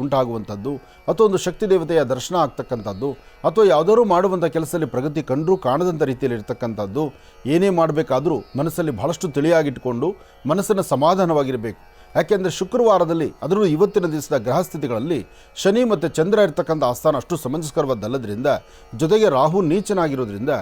ಉಂಟಾಗುವಂಥದ್ದು, ಅಥವಾ ಒಂದು ಶಕ್ತಿ ದೇವತೆಯ ದರ್ಶನ ಆಗ್ತಕ್ಕಂಥದ್ದು, ಅಥವಾ ಯಾವುದಾದ್ರೂ ಮಾಡುವಂಥ ಕೆಲಸದಲ್ಲಿ ಪ್ರಗತಿ ಕಂಡರೂ ಕಾಣದಂಥ ರೀತಿಯಲ್ಲಿ ಇರ್ತಕ್ಕಂಥದ್ದು. ಏನೇ ಮಾಡಬೇಕಾದರೂ ಮನಸ್ಸಲ್ಲಿ ಬಹಳಷ್ಟು ತಿಳಿಯಾಗಿಟ್ಟುಕೊಂಡು ಮನಸ್ಸನ್ನು ಸಮಾಧಾನವಾಗಿರಬೇಕು. ಯಾಕೆಂದರೆ ಶುಕ್ರವಾರದಲ್ಲಿ, ಅದರಲ್ಲೂ ಇವತ್ತಿನ ದಿವಸದ ಗ್ರಹಸ್ಥಿತಿಗಳಲ್ಲಿ ಶನಿ ಮತ್ತು ಚಂದ್ರ ಇರ್ತಕ್ಕಂಥ ಆಸ್ಥಾನ ಅಷ್ಟು ಸಮಂಜಸ್ಕರವಾದಲ್ಲದ್ರಿಂದ, ಜೊತೆಗೆ ರಾಹು ನೀಚನಾಗಿರೋದ್ರಿಂದ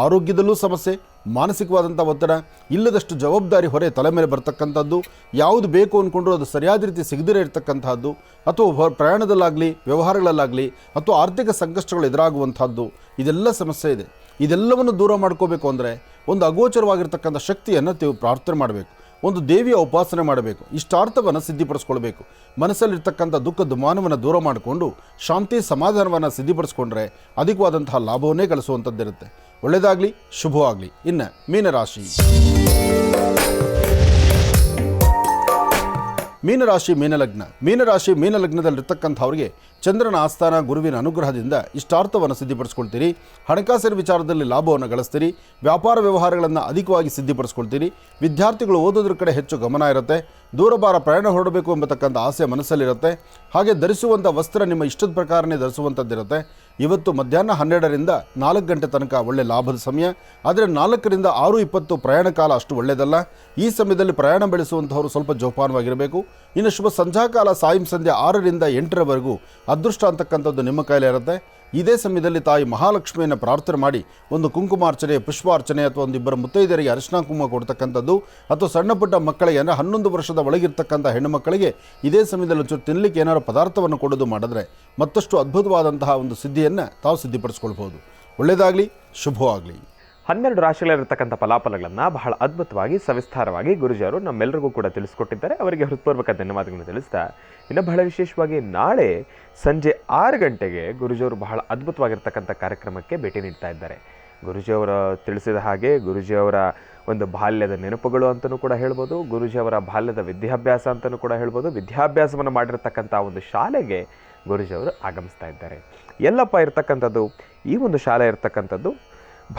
ಆರೋಗ್ಯದಲ್ಲೂ ಸಮಸ್ಯೆ, ಮಾನಸಿಕವಾದಂಥ ಒತ್ತಡ, ಇಲ್ಲದಷ್ಟು ಜವಾಬ್ದಾರಿ ಹೊರೆ ತಲೆ ಮೇಲೆ ಬರ್ತಕ್ಕಂಥದ್ದು, ಯಾವುದು ಬೇಕು ಅಂದ್ಕೊಂಡ್ರೂ ಅದು ಸರಿಯಾದ ರೀತಿ ಸಿಗದಿರೇ ಇರತಕ್ಕಂಥದ್ದು, ಅಥವಾ ಪ್ರಯಾಣದಲ್ಲಾಗಲಿ ವ್ಯವಹಾರಗಳಲ್ಲಾಗಲಿ ಅಥವಾ ಆರ್ಥಿಕ ಸಂಕಷ್ಟಗಳು ಎದುರಾಗುವಂಥದ್ದು, ಇದೆಲ್ಲ ಸಮಸ್ಯೆ ಇದೆ. ಇದೆಲ್ಲವನ್ನು ದೂರ ಮಾಡ್ಕೋಬೇಕು ಅಂದರೆ ಒಂದು ಅಗೋಚರವಾಗಿರ್ತಕ್ಕಂಥ ಶಕ್ತಿಯನ್ನು ನೀವು ಪ್ರಾರ್ಥನೆ ಮಾಡಬೇಕು, ಒಂದು ದೇವಿಯ ಉಪಾಸನೆ ಮಾಡಬೇಕು, ಇಷ್ಟಾರ್ಥವನ್ನು ಸಿದ್ಧಿಪಡಿಸ್ಕೊಳ್ಬೇಕು. ಮನಸ್ಸಲ್ಲಿರ್ತಕ್ಕಂಥ ದುಃಖ ದುಮಾನವನ್ನು ದೂರ ಮಾಡಿಕೊಂಡು ಶಾಂತಿ ಸಮಾಧಾನವನ್ನು ಸಿದ್ಧಿಪಡಿಸ್ಕೊಂಡ್ರೆ ಅಧಿಕವಾದಂತಹ ಲಾಭವನ್ನೇ ಗಳಿಸುವಂಥದ್ದಿರುತ್ತೆ. ಒಳ್ಳೆಯದಾಗಲಿ, ಶುಭವಾಗಲಿ. ಇನ್ನು ಮೀನರಾಶಿ. ಮೀನಲಗ್ನದಲ್ಲಿರ್ತಕ್ಕಂಥವ್ರಿಗೆ ಚಂದ್ರನ ಆಸ್ಥಾನ ಗುರುವಿನ ಅನುಗ್ರಹದಿಂದ ಇಷ್ಟಾರ್ಥವನ್ನು ಸಿದ್ಧಿಪಡಿಸ್ಕೊಳ್ತೀರಿ. ಹಣಕಾಸಿನ ವಿಚಾರದಲ್ಲಿ ಲಾಭವನ್ನು ಗಳಿಸ್ತೀರಿ. ವ್ಯಾಪಾರ ವ್ಯವಹಾರಗಳನ್ನು ಅಧಿಕವಾಗಿ ಸಿದ್ಧಿಪಡಿಸ್ಕೊಳ್ತೀರಿ. ವಿದ್ಯಾರ್ಥಿಗಳು ಓದೋದ್ರ ಕಡೆ ಹೆಚ್ಚು ಗಮನ ಇರುತ್ತೆ. ದೂರಭಾರ ಪ್ರಯಾಣ ಹೊರಡಬೇಕು ಎಂಬತಕ್ಕಂಥ ಆಸೆ ಮನಸ್ಸಲ್ಲಿರುತ್ತೆ. ಹಾಗೆ ಧರಿಸುವಂಥ ವಸ್ತ್ರ ನಿಮ್ಮ ಇಷ್ಟದ ಪ್ರಕಾರನೇ ಧರಿಸುವಂಥದ್ದಿರುತ್ತೆ. ಇವತ್ತು ಮಧ್ಯಾಹ್ನ 12ರಿಂದ 4 ಗಂಟೆ ತನಕ ಒಳ್ಳೆ ಲಾಭದ ಸಮಯ. ಆದರೆ 4ರಿಂದ 6:20 ಪ್ರಯಾಣ ಕಾಲ ಅಷ್ಟು ಒಳ್ಳೆಯದಲ್ಲ. ಈ ಸಮಯದಲ್ಲಿ ಪ್ರಯಾಣ ಬೆಳೆಸುವಂಥವರು ಸ್ವಲ್ಪ ಜೋಪಾನವಾಗಿರಬೇಕು. ಇನ್ನು ಶುಭ ಸಂಧ್ಯಾಕಾಲ ಸಂಧ್ಯೆ 6ರಿಂದ 8ರವರೆಗೂ ಅದೃಷ್ಟ ಅಂತಕ್ಕಂಥದ್ದು ನಿಮ್ಮ ಕೈಲೇ ಇರುತ್ತೆ. ಇದೇ ಸಮಯದಲ್ಲಿ ತಾಯಿ ಮಹಾಲಕ್ಷ್ಮಿಯನ್ನು ಪ್ರಾರ್ಥನೆ ಮಾಡಿ ಒಂದು ಕುಂಕುಮಾರ್ಚನೆ, ಪುಷ್ಪಾರ್ಚನೆ, ಅಥವಾ ಒಂದಿಬ್ಬರು ಮುತ್ತೈದರಿಗೆ ಅರಿಶಿನ ಕುಂಕುಮ ಕೊಡ್ತಕ್ಕಂಥದ್ದು, ಅಥವಾ ಸಣ್ಣ ಪುಟ್ಟ ಮಕ್ಕಳಿಗೆ ಅಂದರೆ 11 ವರ್ಷದ ಒಳಗಿರ್ತಕ್ಕಂಥ ಹೆಣ್ಣು ಮಕ್ಕಳಿಗೆ ಇದೇ ಸಮಯದಲ್ಲಿ ಒಂಚೂರು ತಿನ್ನಲಿಕ್ಕೆ ಏನಾದರೂ ಪದಾರ್ಥವನ್ನು ಕೊಡೋದು ಮಾಡಿದ್ರೆ ಮತ್ತಷ್ಟು ಅದ್ಭುತವಾದಂತಹ ಒಂದು ಸಿದ್ಧಿಯನ್ನು ತಾವು ಸಿದ್ಧಿಪಡಿಸ್ಕೊಳ್ಬೋದು. ಒಳ್ಳೆಯದಾಗಲಿ, ಶುಭವಾಗಲಿ. 12 ರಾಶಿಗಳಲ್ಲಿರ್ತಕ್ಕಂಥ ಫಲಾಫಲಗಳನ್ನು ಬಹಳ ಅದ್ಭುತವಾಗಿ ಸವಿಸ್ತಾರವಾಗಿ ಗುರುಜಿಯವರು ನಮ್ಮೆಲ್ಲರಿಗೂ ಕೂಡ ತಿಳಿಸ್ಕೊಟ್ಟಿದ್ದಾರೆ. ಅವರಿಗೆ ಹೃತ್ಪೂರ್ವಕ ಧನ್ಯವಾದಗಳನ್ನು ತಿಳಿಸ್ತಾ, ಇನ್ನು ಬಹಳ ವಿಶೇಷವಾಗಿ ನಾಳೆ ಸಂಜೆ 6 ಗಂಟೆಗೆ ಗುರುಜಿಯವರು ಬಹಳ ಅದ್ಭುತವಾಗಿರ್ತಕ್ಕಂಥ ಕಾರ್ಯಕ್ರಮಕ್ಕೆ ಭೇಟಿ ನೀಡ್ತಾ ಇದ್ದಾರೆ. ಗುರೂಜಿಯವರ ತಿಳಿಸಿದ ಹಾಗೆ ಗುರೂಜಿಯವರ ಒಂದು ಬಾಲ್ಯದ ನೆನಪುಗಳು ಅಂತಲೂ ಕೂಡ ಹೇಳ್ಬೋದು, ಗುರೂಜಿಯವರ ಬಾಲ್ಯದ ವಿದ್ಯಾಭ್ಯಾಸ ಅಂತಲೂ ಕೂಡ ಹೇಳ್ಬೋದು. ವಿದ್ಯಾಭ್ಯಾಸವನ್ನು ಮಾಡಿರ್ತಕ್ಕಂಥ ಒಂದು ಶಾಲೆಗೆ ಗುರೂಜಿಯವರು ಆಗಮಿಸ್ತಾ ಇದ್ದಾರೆ. ಎಲ್ಲಪ್ಪ ಇರ್ತಕ್ಕಂಥದ್ದು ಈ ಒಂದು ಶಾಲೆ ಇರ್ತಕ್ಕಂಥದ್ದು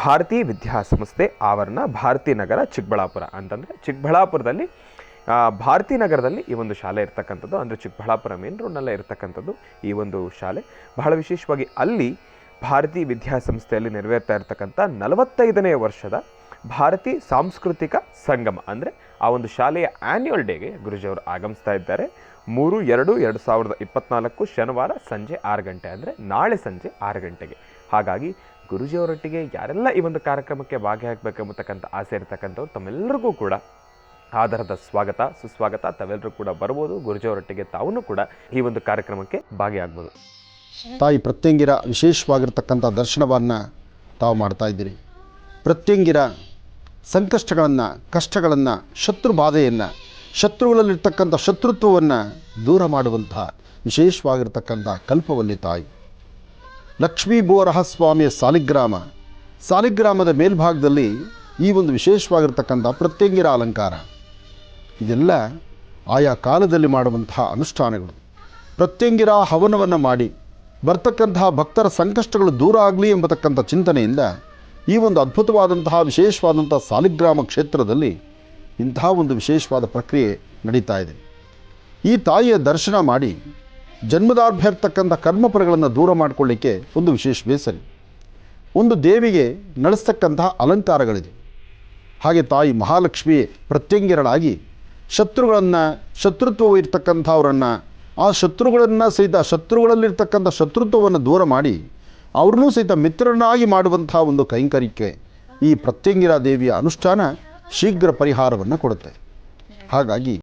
ಭಾರತೀಯ ವಿದ್ಯಾಸಂಸ್ಥೆ ಆವರಣ, ಭಾರತೀ ನಗರ, ಚಿಕ್ಕಬಳ್ಳಾಪುರ. ಅಂತಂದರೆ ಚಿಕ್ಕಬಳ್ಳಾಪುರದಲ್ಲಿ ಭಾರತೀ ನಗರದಲ್ಲಿ ಈ ಒಂದು ಶಾಲೆ ಇರ್ತಕ್ಕಂಥದ್ದು. ಅಂದರೆ ಚಿಕ್ಕಬಳ್ಳಾಪುರ ಮೇನ್ ರೋಡ್ನಲ್ಲೇ ಇರ್ತಕ್ಕಂಥದ್ದು ಈ ಒಂದು ಶಾಲೆ. ಬಹಳ ವಿಶೇಷವಾಗಿ ಅಲ್ಲಿ ಭಾರತೀ ವಿದ್ಯಾಸಂಸ್ಥೆಯಲ್ಲಿ ನೆರವೇರ್ತಾ ಇರ್ತಕ್ಕಂಥ 45ನೇ ವರ್ಷದ ಭಾರತೀ ಸಾಂಸ್ಕೃತಿಕ ಸಂಗಮ, ಅಂದರೆ ಆ ಒಂದು ಶಾಲೆಯ ಆ್ಯನ್ಯುವಲ್ ಡೇಗೆ ಗುರೂಜಿಯವರು ಆಗಮಿಸ್ತಾ ಇದ್ದಾರೆ. 3/2/2024 ಶನಿವಾರ ಸಂಜೆ 6 ಗಂಟೆ, ಅಂದರೆ ನಾಳೆ ಸಂಜೆ 6 ಗಂಟೆಗೆ. ಹಾಗಾಗಿ ಗುರೂಜಿಯವರೊಟ್ಟಿಗೆ ಯಾರೆಲ್ಲ ಈ ಒಂದು ಕಾರ್ಯಕ್ರಮಕ್ಕೆ ಭಾಗಿಯಾಗಬೇಕೆಂಬತಕ್ಕಂಥ ಆಸೆ ಇರತಕ್ಕಂಥವ್ರು ತಮ್ಮೆಲ್ಲರಿಗೂ ಕೂಡ ಆಧಾರದ ಸ್ವಾಗತ ಸುಸ್ವಾಗತ. ತಾವೆಲ್ಲರೂ ಕೂಡ ಬರ್ಬೋದು. ಗುರೂಜಿಯವರೊಟ್ಟಿಗೆ ತಾವೂ ಕೂಡ ಈ ಒಂದು ಕಾರ್ಯಕ್ರಮಕ್ಕೆ ಭಾಗಿಯಾಗ್ಬೋದು. ತಾಯಿ ಪ್ರತ್ಯಂಗಿರ ವಿಶೇಷವಾಗಿರ್ತಕ್ಕಂಥ ದರ್ಶನವನ್ನು ತಾವು ಮಾಡ್ತಾ ಇದ್ದೀರಿ. ಪ್ರತ್ಯಂಗಿರ ಸಂಕಷ್ಟಗಳನ್ನು, ಕಷ್ಟಗಳನ್ನು, ಶತ್ರು ಬಾಧೆಯನ್ನು, ಶತ್ರುಗಳಲ್ಲಿರ್ತಕ್ಕಂಥ ಶತ್ರುತ್ವವನ್ನು ದೂರ ಮಾಡುವಂತಹ ವಿಶೇಷವಾಗಿರ್ತಕ್ಕಂಥ ಕಲ್ಪವಲ್ಲಿ ತಾಯಿ. ಲಕ್ಷ್ಮೀ ಭೂವರಹಸ್ವಾಮಿಯ ಸಾಲಿಗ್ರಾಮದ ಮೇಲ್ಭಾಗದಲ್ಲಿ ಈ ಒಂದು ವಿಶೇಷವಾಗಿರ್ತಕ್ಕಂಥ ಪ್ರತ್ಯಂಗಿರ ಅಲಂಕಾರ, ಇದೆಲ್ಲ ಆಯಾ ಕಾಲದಲ್ಲಿ ಮಾಡುವಂತಹ ಅನುಷ್ಠಾನಗಳು. ಪ್ರತ್ಯಂಗಿರ ಹವನವನ್ನು ಮಾಡಿ ಬರ್ತಕ್ಕಂತಹ ಭಕ್ತರ ಸಂಕಷ್ಟಗಳು ದೂರ ಆಗಲಿ ಎಂಬತಕ್ಕಂಥ ಚಿಂತನೆಯಿಂದ ಈ ಒಂದು ಅದ್ಭುತವಾದಂತಹ ವಿಶೇಷವಾದಂಥ ಸಾಲಿಗ್ರಾಮ ಕ್ಷೇತ್ರದಲ್ಲಿ ಇಂತಹ ಒಂದು ವಿಶೇಷವಾದ ಪ್ರಕ್ರಿಯೆ ನಡೀತಾ ಇದೆ. ಈ ತಾಯಿಯ ದರ್ಶನ ಮಾಡಿ ಜನ್ಮದಾರ್ಭ್ಯ ಇರ್ತಕ್ಕಂಥ ಕರ್ಮಫಲಗಳನ್ನು ದೂರ ಮಾಡಿಕೊಳ್ಳಿಕ್ಕೆ ಒಂದು ವಿಶೇಷ ಬೇಸರಿ. ಒಂದು ದೇವಿಗೆ ನಡೆಸ್ತಕ್ಕಂತಹ ಅಲಂಕಾರಗಳಿದೆ. ಹಾಗೆ ತಾಯಿ ಮಹಾಲಕ್ಷ್ಮಿ ಪ್ರತ್ಯಂಗಿರಳಾಗಿ ಶತ್ರುತ್ವವು ಇರ್ತಕ್ಕಂಥವರನ್ನು, ಆ ಶತ್ರುಗಳನ್ನು ಸಹಿತ ಶತ್ರುಗಳಲ್ಲಿರ್ತಕ್ಕಂಥ ಶತ್ರುತ್ವವನ್ನು ದೂರ ಮಾಡಿ ಅವ್ರನ್ನೂ ಸಹಿತ ಮಿತ್ರರನ್ನಾಗಿ ಮಾಡುವಂಥ ಒಂದು ಕೈಂಕರ್ಯಕ್ಕೆ ಈ ಪ್ರತ್ಯಂಗಿರ ದೇವಿಯ ಅನುಷ್ಠಾನ ಶೀಘ್ರ ಪರಿಹಾರವನ್ನು ಕೊಡುತ್ತೆ. ಹಾಗಾಗಿ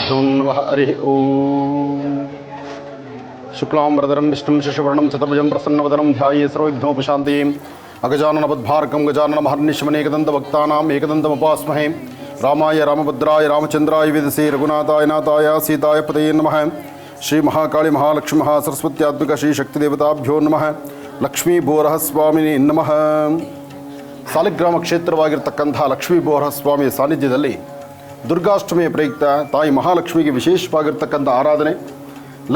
श्रीगुरुभ्यो नमः हरिः ओम् शुक्लाम्बरधरं विष्णुं शशिवर्णं चतुर्भुजं प्रसन्नवदनं ध्याये सर्वविघ्नोपशान्तये अगजाननपद्भार्गं गजाननमहर्निशमनेकदन्तभक्तानाम् एकदन्तमुपास्महे रामाय रामभद्राय रामचन्द्राय वेदसे रघुनाथाय नाथाय सीताय पतये नमः श्री महाकाली महालक्ष्मी महासरस्वत्यात्मिक श्री शक्तिदेवताभ्यो नमः लक्ष्मी ಬೋರಹ ಸ್ವಾಮಿನೇ ನಮಃ ಸಾಲಿಗ್ರಾಮ ಕ್ಷೇತ್ರವಾಗಿರ್ತಕ್ಕಂಥ ಲಕ್ಷ್ಮೀ ಬೋರಹ ಸ್ವಾಮಿಯ ಸಾನ್ನಿಧ್ಯದಲ್ಲಿ ದುರ್ಗಾಷ್ಟಮಿಯ ಪ್ರಯುಕ್ತ ತಾಯಿ ಮಹಾಲಕ್ಷ್ಮಿಗೆ ವಿಶೇಷವಾಗಿರ್ತಕ್ಕಂಥ ಆರಾಧನೆ,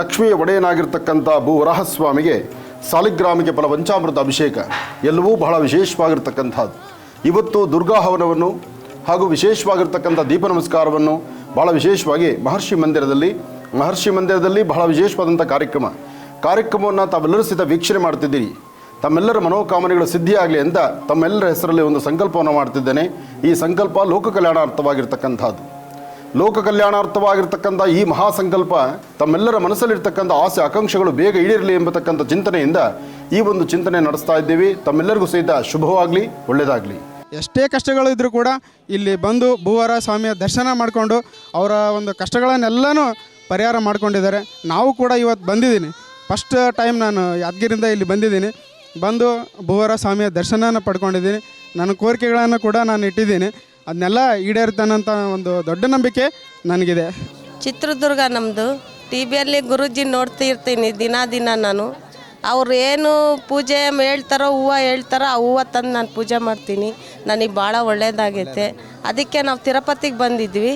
ಲಕ್ಷ್ಮಿಯ ಒಡೆಯನಾಗಿರ್ತಕ್ಕಂಥ ಭೂವರಾಹ ಸ್ವಾಮಿಗೆ ಸಾಲಿಗ್ರಾಮಿಗೆ ಫಲಪಂಚಾಮೃತ ಅಭಿಷೇಕ ಎಲ್ಲವೂ ಬಹಳ ವಿಶೇಷವಾಗಿರ್ತಕ್ಕಂಥದ್ದು. ಇವತ್ತು ದುರ್ಗಾ ಹವನವನ್ನು ಹಾಗೂ ವಿಶೇಷವಾಗಿರ್ತಕ್ಕಂಥ ದೀಪ ನಮಸ್ಕಾರವನ್ನು ಬಹಳ ವಿಶೇಷವಾಗಿ ಮಹರ್ಷಿ ಮಂದಿರದಲ್ಲಿ ಬಹಳ ವಿಶೇಷವಾದಂಥ ಕಾರ್ಯಕ್ರಮವನ್ನು ತಾವೆಲ್ಲರೂ ಸಹಿತ ವೀಕ್ಷಣೆ ಮಾಡ್ತಿದ್ದೀರಿ. ತಮ್ಮೆಲ್ಲರ ಮನೋಕಾಮನೆಗಳು ಸಿದ್ಧಿಯಾಗಲಿ ಅಂತ ತಮ್ಮೆಲ್ಲರ ಹೆಸರಲ್ಲಿ ಒಂದು ಸಂಕಲ್ಪವನ್ನು ಮಾಡ್ತಿದ್ದೇನೆ. ಈ ಸಂಕಲ್ಪ ಲೋಕ ಕಲ್ಯಾಣಾರ್ಥವಾಗಿರ್ತಕ್ಕಂಥ ಈ ಮಹಾಸಂಕಲ್ಪ ತಮ್ಮೆಲ್ಲರ ಮನಸ್ಸಲ್ಲಿರ್ತಕ್ಕಂಥ ಆಸೆ ಆಕಾಂಕ್ಷೆಗಳು ಬೇಗ ಈಡೇರಲಿ ಎಂಬತಕ್ಕಂಥ ಚಿಂತನೆಯಿಂದ ಈ ಒಂದು ಚಿಂತನೆ ನಡೆಸ್ತಾ ಇದ್ದೀವಿ. ತಮ್ಮೆಲ್ಲರಿಗೂ ಸಹಿತ ಶುಭವಾಗಲಿ, ಒಳ್ಳೆಯದಾಗಲಿ. ಎಷ್ಟೇ ಕಷ್ಟಗಳು ಇದ್ದರೂ ಕೂಡ ಇಲ್ಲಿ ಬಂದು ಭೂವರ ಸ್ವಾಮಿಯ ದರ್ಶನ ಮಾಡಿಕೊಂಡು ಅವರ ಒಂದು ಕಷ್ಟಗಳನ್ನೆಲ್ಲನೂ ಪರಿಹಾರ ಮಾಡ್ಕೊಂಡಿದ್ದಾರೆ. ನಾವು ಕೂಡ ಇವತ್ತು ಬಂದಿದ್ದೀನಿ. ಫಸ್ಟ್ ಟೈಮ್ ನಾನು ಯಾದಗಿರಿಯಿಂದ ಇಲ್ಲಿ ಬಂದು ಭೂವರ ಸ್ವಾಮಿಯ ದರ್ಶನನ ಪಡ್ಕೊಂಡಿದ್ದೀನಿ. ನನ್ನ ಕೋರಿಕೆಗಳನ್ನು ಕೂಡ ನಾನು ಇಟ್ಟಿದ್ದೀನಿ. ಅದನ್ನೆಲ್ಲ ಈಡೇರ್ತಾನಂತ ಒಂದು ದೊಡ್ಡ ನಂಬಿಕೆ ನನಗಿದೆ. ಚಿತ್ರದುರ್ಗ ನಮ್ಮದು. ಟಿ ವಿಯಲ್ಲಿ ಗುರೂಜಿ ನೋಡ್ತಿರ್ತೀನಿ ದಿನ ನಾನು. ಅವ್ರು ಏನು ಪೂಜೆ ಹೇಳ್ತಾರೋ, ಹೂವು ಹೇಳ್ತಾರೋ ಆ ಹೂವು ತಂದು ನಾನು ಪೂಜೆ ಮಾಡ್ತೀನಿ. ನನಗೆ ಭಾಳ ಒಳ್ಳೆಯದಾಗೈತೆ. ಅದಕ್ಕೆ ನಾವು ತಿರುಪತಿಗೆ ಬಂದಿದ್ವಿ.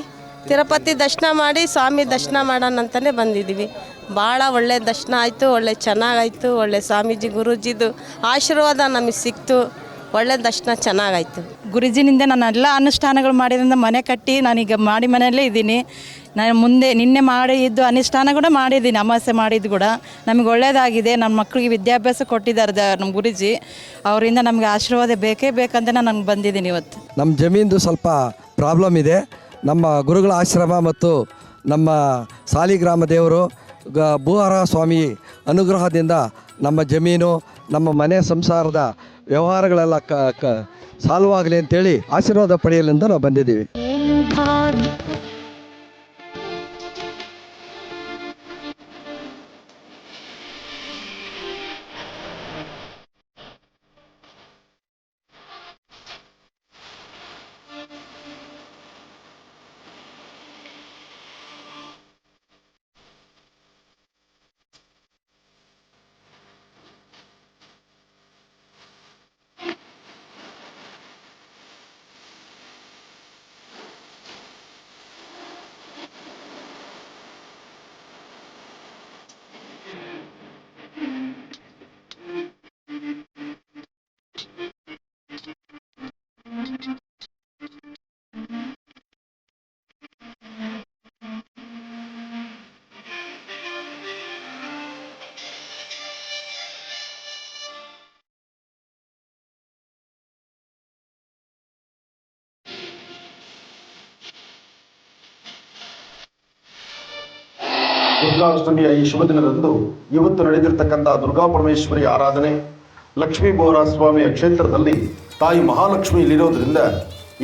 ತಿರುಪತಿ ದರ್ಶನ ಮಾಡಿ ಸ್ವಾಮಿ ದರ್ಶನ ಮಾಡೋಣ ಅಂತಲೇ ಬಂದಿದ್ವಿ. ಭಾಳ ಒಳ್ಳೆ ದರ್ಶನ ಆಯಿತು, ಒಳ್ಳೆ ಚೆನ್ನಾಗಾಯಿತು. ಒಳ್ಳೆ ಸ್ವಾಮೀಜಿ ಗುರೂಜಿದು ಆಶೀರ್ವಾದ ನಮಗೆ ಸಿಕ್ತು. ಒಳ್ಳೆ ದರ್ಶನ ಚೆನ್ನಾಗಾಯಿತು. ಗುರುಜಿನಿಂದ ನಾನು ಎಲ್ಲ ಅನುಷ್ಠಾನಗಳು ಮಾಡಿದ್ರಿಂದ ಮನೆ ಕಟ್ಟಿ ನಾನೀಗ ಮನೆಯಲ್ಲೇ ಇದ್ದೀನಿ. ನಾನು ನಿನ್ನೆ ಮಾಡಿದ್ದು ಅನುಷ್ಠಾನ ಕೂಡ ಮಾಡಿದ್ದೀನಿ. ಅಮಾವಾಸ್ಯೆ ಮಾಡಿದ್ದು ಕೂಡ ನಮಗೆ ಒಳ್ಳೆಯದಾಗಿದೆ. ನಮ್ಮ ಮಕ್ಕಳಿಗೆ ವಿದ್ಯಾಭ್ಯಾಸ ಕೊಟ್ಟಿದ್ದಾರೆ ನಮ್ಮ ಗುರುಜಿ. ಅವರಿಂದ ನಮಗೆ ಆಶೀರ್ವಾದ ಬೇಕಂತ ನಾನು ಬಂದಿದ್ದೀನಿ ಇವತ್ತು. ನಮ್ಮ ಜಮೀನ್ದು ಸ್ವಲ್ಪ ಪ್ರಾಬ್ಲಮ್ ಇದೆ. ನಮ್ಮ ಗುರುಗಳ ಆಶ್ರಮ ಮತ್ತು ನಮ್ಮ ಸಾಲಿಗ್ರಾಮ ದೇವರು ಭೂವರಾಹ ಸ್ವಾಮಿ ಅನುಗ್ರಹದಿಂದ ನಮ್ಮ ಜಮೀನು, ನಮ್ಮ ಮನೆ ಸಂಸಾರದ ವ್ಯವಹಾರಗಳೆಲ್ಲ ಸಾಲ್ವ್ ಆಗಲಿ ಅಂತೇಳಿ ಆಶೀರ್ವಾದ ಪಡೆಯಲೆಂದು ನಾವು ಬಂದಿದ್ದೀವಿ. ದುರ್ಗಾಷ್ಟಮಿಯ ಈ ಶುಭ ದಿನದಂದು ಇವತ್ತು ನಡೆದಿರ್ತಕ್ಕಂಥ ದುರ್ಗಾ ಪರಮೇಶ್ವರಿ ಆರಾಧನೆ, ಲಕ್ಷ್ಮೀ ಬೋರಹ ಸ್ವಾಮಿಯ ಕ್ಷೇತ್ರದಲ್ಲಿ ತಾಯಿ ಮಹಾಲಕ್ಷ್ಮಿ ಇಲ್ಲಿರೋದ್ರಿಂದ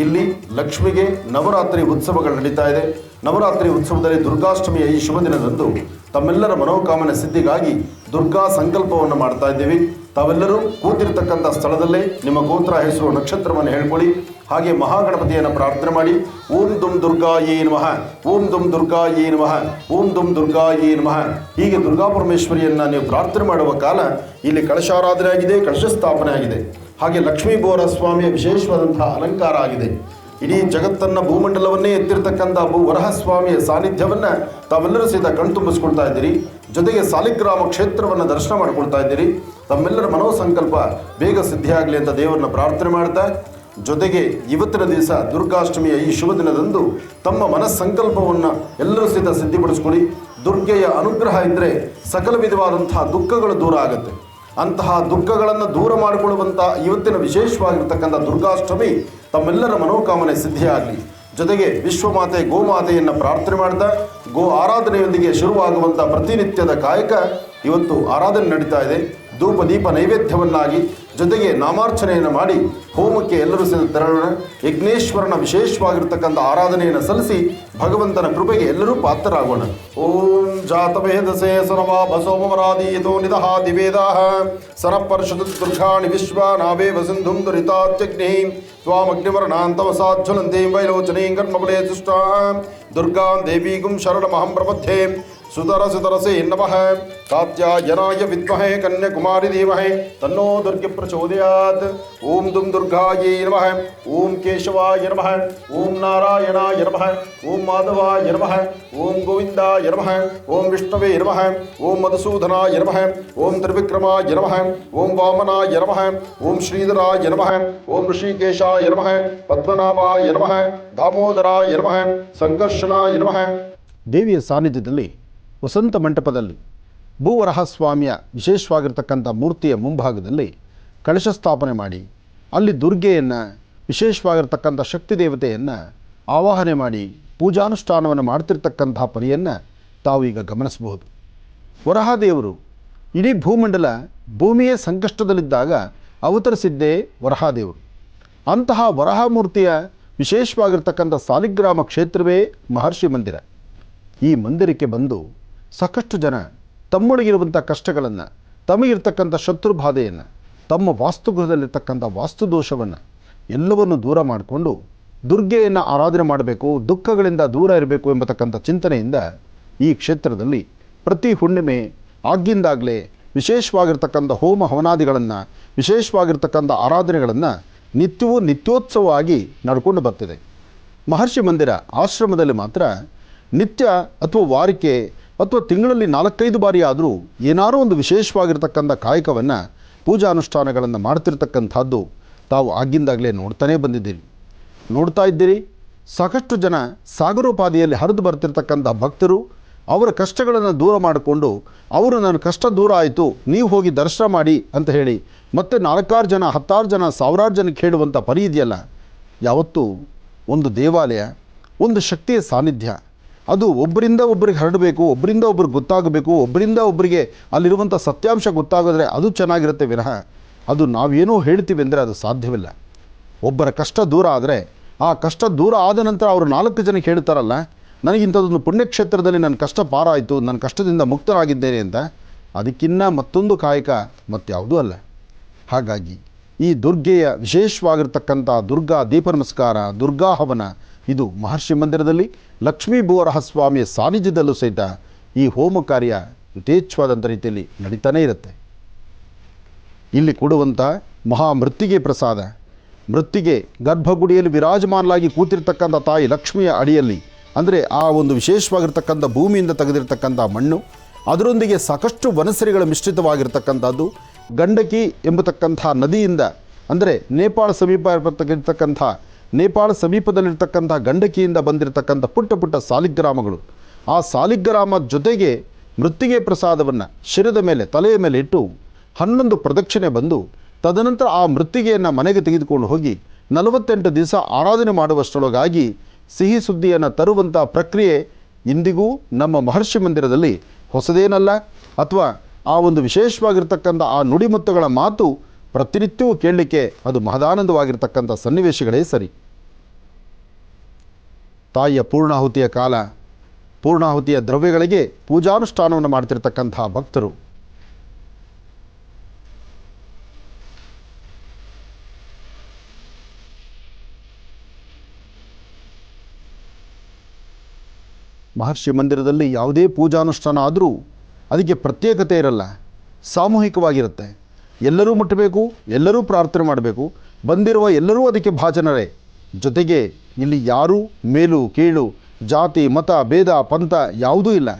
ಇಲ್ಲಿ ಲಕ್ಷ್ಮಿಗೆ ನವರಾತ್ರಿ ಉತ್ಸವಗಳು ನಡೀತಾ ಇದೆ. ನವರಾತ್ರಿ ಉತ್ಸವದಲ್ಲಿ ದುರ್ಗಾಷ್ಟಮಿಯ ಈ ಶುಭ ದಿನದಂದು ತಮ್ಮೆಲ್ಲರ ಮನೋಕಾಮನೆ ಸಿದ್ಧಿಗಾಗಿ ದುರ್ಗಾ ಸಂಕಲ್ಪವನ್ನು ಮಾಡ್ತಾ ಇದ್ದೀವಿ. ತಾವೆಲ್ಲರೂ ಕೂತಿರ್ತಕ್ಕಂಥ ಸ್ಥಳದಲ್ಲೇ ನಿಮ್ಮ ಗೋತ್ರ, ಹೆಸರು, ನಕ್ಷತ್ರವನ್ನು ಹೇಳ್ಕೊಳ್ಳಿ. ಹಾಗೆ ಮಹಾಗಣಪತಿಯನ್ನು ಪ್ರಾರ್ಥನೆ ಮಾಡಿ ಓಂ ದುಂ ದುರ್ಗಾಯೇ ನಮಃ, ಓಂ ದುಂ ದುರ್ಗಾಯೇ ನಮಃ, ಓಂ ದುಂ ದುರ್ಗಾಯೇ ನಮಃ. ಹೀಗೆ ದುರ್ಗಾ ಪರಮೇಶ್ವರಿಯನ್ನು ನೀವು ಪ್ರಾರ್ಥನೆ ಮಾಡುವ ಕಾಲ ಇಲ್ಲಿ ಕಳಶಾರಾಧನೆ ಆಗಿದೆ, ಕಳಶ ಸ್ಥಾಪನೆ ಆಗಿದೆ. ಹಾಗೆ ಲಕ್ಷ್ಮೀ ಬೋರಹ ಸ್ವಾಮಿಯ ವಿಶೇಷವಾದಂತಹ ಅಲಂಕಾರ ಆಗಿದೆ. ಇಡೀ ಜಗತ್ತನ್ನು, ಭೂಮಂಡಲವನ್ನೇ ಎತ್ತಿರ್ತಕ್ಕಂಥ ಭೂವರಾಹ ಸ್ವಾಮಿಯ ಸಾನ್ನಿಧ್ಯವನ್ನು ತಾವೆಲ್ಲರೂ ಸಹಿತ ಕಣ್ತುಂಬಿಸ್ಕೊಳ್ತಾ ಇದ್ದೀರಿ. ಜೊತೆಗೆ ಸಾಲಿಗ್ರಾಮ ಕ್ಷೇತ್ರವನ್ನು ದರ್ಶನ ಮಾಡ್ಕೊಳ್ತಾ ಇದ್ದೀರಿ. ತಮ್ಮೆಲ್ಲರ ಮನೋಸಂಕಲ್ಪ ಬೇಗ ಸಿದ್ಧಿಯಾಗಲಿ ಅಂತ ದೇವರನ್ನ ಪ್ರಾರ್ಥನೆ ಮಾಡ್ತಾ, ಜೊತೆಗೆ ಇವತ್ತಿನ ದಿವಸ ದುರ್ಗಾಷ್ಟಮಿಯ ಈ ಶುಭ ದಿನದಂದು ತಮ್ಮ ಮನಸ್ಸಂಕಲ್ಪವನ್ನು ಎಲ್ಲರೂ ಸಹಿತ ಸಿದ್ಧಿಪಡಿಸ್ಕೊಳ್ಳಿ. ದುರ್ಗೆಯ ಅನುಗ್ರಹ ಇದ್ದರೆ ಸಕಲ ವಿಧವಾದಂತಹ ದುಃಖಗಳು ದೂರ ಆಗುತ್ತೆ. ಅಂತಹ ದುಃಖಗಳನ್ನು ದೂರ ಮಾಡಿಕೊಳ್ಳುವಂಥ ಇವತ್ತಿನ ವಿಶೇಷವಾಗಿರ್ತಕ್ಕಂಥ ದುರ್ಗಾಷ್ಟಮಿ ತಮ್ಮೆಲ್ಲರ ಮನೋಕಾಮನೆ ಸಿದ್ಧಿಯಾಗಲಿ. ಜೊತೆಗೆ ವಿಶ್ವಮಾತೆ ಗೋಮಾತೆಯನ್ನು ಪ್ರಾರ್ಥನೆ ಮಾಡ್ತಾ ಗೋ ಆರಾಧನೆಯೊಂದಿಗೆ ಶುರುವಾಗುವಂಥ ಪ್ರತಿನಿತ್ಯದ ಕಾಯಕ ಇವತ್ತು ಆರಾಧನೆ ನಡೀತಾ ಇದೆ. ಧೂಪ ದೀಪ ನೈವೇದ್ಯವನ್ನಾಗಿ ಜೊತೆಗೆ ನಾಮಾರ್ಚನೆಯನ್ನು ಮಾಡಿ ಹೋಮಕ್ಕೆ ಎಲ್ಲರೂ ತೆರಳೋಣ. ಯಜ್ಞೇಶ್ವರನ ವಿಶೇಷವಾಗಿರ್ತಕ್ಕಂಥ ಆರಾಧನೆಯನ್ನು ಸಲ್ಲಿಸಿ ಭಗವಂತನ ಕೃಪೆಗೆ ಎಲ್ಲರೂ ಪಾತ್ರರಾಗೋಣ. ಓಂ ಜಾತವೇದಸೇ ಸನವಾ ಬಸೋಮರಾದೀಯತೋ ನಿದಹ ದಿವೇದಾಹ ಸನಪರ್ಷದು ದುರ್ಗಾಣಿ ವಿಶ್ವ ನಾವೇವ ಸಿಂಧುಂ ದುರಿತಾತ್ಯಗ್ನಿ ತ್ವಾಮಗ್ನಿವರ್ಣಾಂತವಸಾಜ್ವಲಂತೀಂ ವೈಲೋಚನೀಂ ಕರ್ಮಬಲೇ ತುಷ್ಟಾಂ ದುರ್ಗಾಂ ದೇವೀಗುಂ ಶರಣಮಹಂ ಪ್ರಪದ್ಯೆ. ಸುತರಸೆ ನಮಃ. ಕಾತ್ಯಾಯನಾಯ ವಿದ್ಮಹೇ ಕನ್ಯಾಕುಮಾರಿ ಧೀಮಹಿ ತನ್ನೋ ದುರ್ಗೆ ಪ್ರಚೋದಯಾತ್. ಓಂ ದುಂ ದುರ್ಗಾಯೈ ನಮಃ. ಓಂ ಕೇಶವಾಯ ನಮಃ. ಓಂ ನಾರಾಯಣಾಯ ನಮಃ. ಓಂ ಮಾಧವಾಯ ನಮಃ. ಓಂ ಗೋವಿಂದಾಯ ನಮಃ. ಓಂ ವಿಷ್ಣವೇ ನಮಃ. ಓಂ ಮಧುಸೂದನಾಯ ನಮಃ. ಓಂ ತ್ರಿವಿಕ್ರಮಾಯ ನಮಃ. ಓಂ ವಾಮನಾಯ ನಮಃ. ಓಂ ಶ್ರೀಧರಾಯ ನಮಃ. ಓಂ ಋಷಿಕೇಶಾಯ ನಮಃ. ಪದ್ಮನಾಭಾಯ ನಮಃ. ದಾಮೋದರಾಯ ನಮಃ. ಸಂಕರ್ಷಣಾಯ ನಮಃ. ದೇವಿಯ ಸಾನ್ನಿಧ್ಯದಲ್ಲಿ ವಸಂತ ಮಂಟಪದಲ್ಲಿ ಭೂವರಹಸ್ವಾಮಿಯ ವಿಶೇಷವಾಗಿರ್ತಕ್ಕಂಥ ಮೂರ್ತಿಯ ಮುಂಭಾಗದಲ್ಲಿ ಕಳಶ ಸ್ಥಾಪನೆ ಮಾಡಿ ಅಲ್ಲಿ ದುರ್ಗೆಯನ್ನು ವಿಶೇಷವಾಗಿರ್ತಕ್ಕಂಥ ಶಕ್ತಿ ದೇವತೆಯನ್ನು ಆವಾಹನೆ ಮಾಡಿ ಪೂಜಾನುಷ್ಠಾನವನ್ನು ಮಾಡ್ತಿರ್ತಕ್ಕಂಥ ಪರಿಯನ್ನು ತಾವು ಈಗ ಗಮನಿಸಬಹುದು. ವರಹಾದೇವರು ಇಡೀ ಭೂಮಂಡಲ ಭೂಮಿಯೇ ಸಂಕಷ್ಟದಲ್ಲಿದ್ದಾಗ ಅವತರಿಸಿದ್ದೇ ವರಹಾದೇವರು. ಅಂತಹ ವರಹಮೂರ್ತಿಯ ವಿಶೇಷವಾಗಿರ್ತಕ್ಕಂಥ ಸಾಲಿಗ್ರಾಮ ಕ್ಷೇತ್ರವೇ ಮಹರ್ಷಿ ಮಂದಿರ. ಈ ಮಂದಿರಕ್ಕೆ ಬಂದು ಸಾಕಷ್ಟು ಜನ ತಮ್ಮೊಳಗಿರುವಂಥ ಕಷ್ಟಗಳನ್ನು, ತಮಗಿರ್ತಕ್ಕಂಥ ಶತ್ರುಬಾಧೆಯನ್ನು, ತಮ್ಮ ವಾಸ್ತುಗೃಹದಲ್ಲಿರ್ತಕ್ಕಂಥ ವಾಸ್ತುದೋಷವನ್ನು ಎಲ್ಲವನ್ನು ದೂರ ಮಾಡಿಕೊಂಡು ದುರ್ಗೆಯನ್ನು ಆರಾಧನೆ ಮಾಡಬೇಕು, ದುಃಖಗಳಿಂದ ದೂರ ಇರಬೇಕು ಎಂಬತಕ್ಕಂಥ ಚಿಂತನೆಯಿಂದ ಈ ಕ್ಷೇತ್ರದಲ್ಲಿ ಪ್ರತಿ ಹುಣ್ಣಿಮೆ ಆಗಿಂದಾಗಲೇ ವಿಶೇಷವಾಗಿರ್ತಕ್ಕಂಥ ಹೋಮ ಹವನಾದಿಗಳನ್ನು, ವಿಶೇಷವಾಗಿರ್ತಕ್ಕಂಥ ಆರಾಧನೆಗಳನ್ನು ನಿತ್ಯವೂ ನಿತ್ಯೋತ್ಸವವಾಗಿ ನಡ್ಕೊಂಡು ಬರ್ತಿದೆ. ಮಹರ್ಷಿ ಮಂದಿರ ಆಶ್ರಮದಲ್ಲಿ ಮಾತ್ರ ನಿತ್ಯ ಅಥವಾ ವಾರಕ್ಕೆ ಅಥವಾ ತಿಂಗಳಲ್ಲಿ 4-5 ಬಾರಿ ಆದರೂ ಏನಾದರೂ ಒಂದು ವಿಶೇಷವಾಗಿರ್ತಕ್ಕಂಥ ಕಾಯಕವನ್ನು, ಪೂಜಾನುಷ್ಠಾನಗಳನ್ನು ಮಾಡ್ತಿರ್ತಕ್ಕಂಥದ್ದು ತಾವು ಆಗಿಂದಾಗಲೇ ನೋಡ್ತಾನೇ ಬಂದಿದ್ದೀರಿ, ನೋಡ್ತಾ ಇದ್ದೀರಿ. ಸಾಕಷ್ಟು ಜನ ಸಾಗರೋಪಾದಿಯಲ್ಲಿ ಹರಿದು ಬರ್ತಿರ್ತಕ್ಕಂಥ ಭಕ್ತರು ಅವರ ಕಷ್ಟಗಳನ್ನು ದೂರ ಮಾಡಿಕೊಂಡು ಅವರು ನನ್ನ ಕಷ್ಟ ದೂರ ಆಯಿತು ನೀವು ಹೋಗಿ ದರ್ಶನ ಮಾಡಿ ಅಂತ ಹೇಳಿ ಮತ್ತೆ 4-6 ಜನ 10 ಜನ 1000 ಜನಕ್ಕೆ ಹೇಳುವಂಥ ಪರಿ ಇದೆಯಲ್ಲ. ಯಾವತ್ತೂ ಒಂದು ದೇವಾಲಯ, ಒಂದು ಶಕ್ತಿಯ ಸಾನ್ನಿಧ್ಯ ಅದು ಒಬ್ಬರಿಂದ ಒಬ್ಬರಿಗೆ ಹರಡಬೇಕು, ಒಬ್ಬರಿಂದ ಒಬ್ಬರಿಗೆ ಗೊತ್ತಾಗಬೇಕು, ಒಬ್ಬರಿಂದ ಒಬ್ಬರಿಗೆ ಅಲ್ಲಿರುವಂಥ ಸತ್ಯಾಂಶ ಗೊತ್ತಾಗಿದ್ರೆ ಅದು ಚೆನ್ನಾಗಿರುತ್ತೆ ವಿನಃ ಅದು ನಾವೇನೋ ಹೇಳ್ತೀವಿ ಅಂದರೆ ಅದು ಸಾಧ್ಯವಿಲ್ಲ. ಒಬ್ಬರ ಕಷ್ಟ ದೂರ ಆದರೆ ಆ ಕಷ್ಟ ದೂರ ಆದ ನಂತರ ಅವರು 4 ಜನಕ್ಕೆ ಹೇಳ್ತಾರಲ್ಲ, ನನಗಿಂಥದ್ದೊಂದು ಪುಣ್ಯಕ್ಷೇತ್ರದಲ್ಲಿ ನನ್ನ ಕಷ್ಟ ಪಾರ ಆಯಿತು, ನನ್ನ ಕಷ್ಟದಿಂದ ಮುಕ್ತರಾಗಿದ್ದೇನೆ ಅಂತ, ಅದಕ್ಕಿನ್ನ ಮತ್ತೊಂದು ಕಾಯಕ ಮತ್ಯಾವುದೂ ಅಲ್ಲ. ಹಾಗಾಗಿ ಈ ದುರ್ಗೆಯ ವಿಶೇಷವಾಗಿರ್ತಕ್ಕಂಥ ದುರ್ಗಾ ದೀಪ ನಮಸ್ಕಾರ, ದುರ್ಗಾ ಹವನ ಇದು ಮಹರ್ಷಿ ಮಂದಿರದಲ್ಲಿ ಲಕ್ಷ್ಮೀ ಭೂವರಹಸ್ವಾಮಿಯ ಸಾನ್ನಿಧ್ಯದಲ್ಲೂ ಸಹಿತ ಈ ಹೋಮ ಕಾರ್ಯ ಯಥೇಚ್ಛವಾದಂಥ ರೀತಿಯಲ್ಲಿ ನಡೀತಾನೇ ಇರುತ್ತೆ. ಇಲ್ಲಿ ಕೊಡುವಂಥ ಮಹಾಮೃತ್ತಿಗೆ ಪ್ರಸಾದ, ಮೃತ್ತಿಗೆ ಗರ್ಭಗುಡಿಯಲ್ಲಿ ವಿರಾಜಮಾನಲಾಗಿ ಕೂತಿರ್ತಕ್ಕಂಥ ತಾಯಿ ಲಕ್ಷ್ಮಿಯ ಅಡಿಯಲ್ಲಿ, ಅಂದರೆ ಆ ಒಂದು ವಿಶೇಷವಾಗಿರ್ತಕ್ಕಂಥ ಭೂಮಿಯಿಂದ ತೆಗೆದಿರ್ತಕ್ಕಂಥ ಮಣ್ಣು, ಅದರೊಂದಿಗೆ ಸಾಕಷ್ಟು ವನಸರಿಗಳ ಮಿಶ್ರಿತವಾಗಿರ್ತಕ್ಕಂಥದ್ದು, ಗಂಡಕಿ ಎಂಬತಕ್ಕಂಥ ನದಿಯಿಂದ, ಅಂದರೆ ನೇಪಾಳ ಸಮೀಪದಲ್ಲಿರ್ತಕ್ಕಂಥ ಗಂಡಕಿಯಿಂದ ಬಂದಿರತಕ್ಕಂಥ ಪುಟ್ಟ ಪುಟ್ಟ ಸಾಲಿಗ್ರಾಮಗಳು. ಆ ಸಾಲಿಗ್ರಾಮ ಜೊತೆಗೆ ಮೃತ್ತಿಗೆ ಪ್ರಸಾದವನ್ನು ಶಿರದ ಮೇಲೆ, ತಲೆಯ ಮೇಲೆ ಇಟ್ಟು 11 ಪ್ರದಕ್ಷಿಣೆ ಬಂದು ತದನಂತರ ಆ ಮೃತ್ತಿಗೆಯನ್ನು ಮನೆಗೆ ತೆಗೆದುಕೊಂಡು ಹೋಗಿ 48 ದಿವಸ ಆರಾಧನೆ ಮಾಡುವಷ್ಟರೊಳಗಾಗಿ ಸಿಹಿ ಸುದ್ದಿಯನ್ನು ತರುವಂಥ ಪ್ರಕ್ರಿಯೆ ಇಂದಿಗೂ ನಮ್ಮ ಮಹರ್ಷಿ ಮಂದಿರದಲ್ಲಿ ಹೊಸದೇನಲ್ಲ. ಅಥವಾ ಆ ಒಂದು ವಿಶೇಷವಾಗಿರ್ತಕ್ಕಂಥ ಆ ನುಡಿಮುತ್ತುಗಳ ಮಾತು ಪ್ರತಿನಿತ್ಯವೂ ಕೇಳಲಿಕ್ಕೆ ಅದು ಮಹದಾನಂದವಾಗಿರ್ತಕ್ಕಂಥ ಸನ್ನಿವೇಶಗಳೇ ಸರಿ. ತಾಯಿಯ ಪೂರ್ಣಾಹುತಿಯ ಕಾಲ, ಪೂರ್ಣಾಹುತಿಯ ದ್ರವ್ಯಗಳಿಗೆ ಪೂಜಾನುಷ್ಠಾನವನ್ನು ಮಾಡ್ತಿರ್ತಕ್ಕಂಥ ಭಕ್ತರು ಮಹರ್ಷಿ ಮಂದಿರದಲ್ಲಿ ಯಾವುದೇ ಪೂಜಾನುಷ್ಠಾನ ಆದರೂ ಅದಕ್ಕೆ ಪ್ರತ್ಯೇಕತೆ ಇರಲ್ಲ, ಸಾಮೂಹಿಕವಾಗಿರುತ್ತೆ. ಎಲ್ಲರೂ ಮುಟ್ಟಬೇಕು, ಎಲ್ಲರೂ ಪ್ರಾರ್ಥನೆ ಮಾಡಬೇಕು, ಬಂದಿರುವ ಎಲ್ಲರೂ ಅದಕ್ಕೆ ಭಾಜನರೇ. ಜೊತೆಗೆ ಇಲ್ಲಿ ಯಾರೂ ಮೇಲು ಕೀಳು, ಜಾತಿ ಮತ ಭೇದ ಪಂಥ ಯಾವುದೂ ಇಲ್ಲ.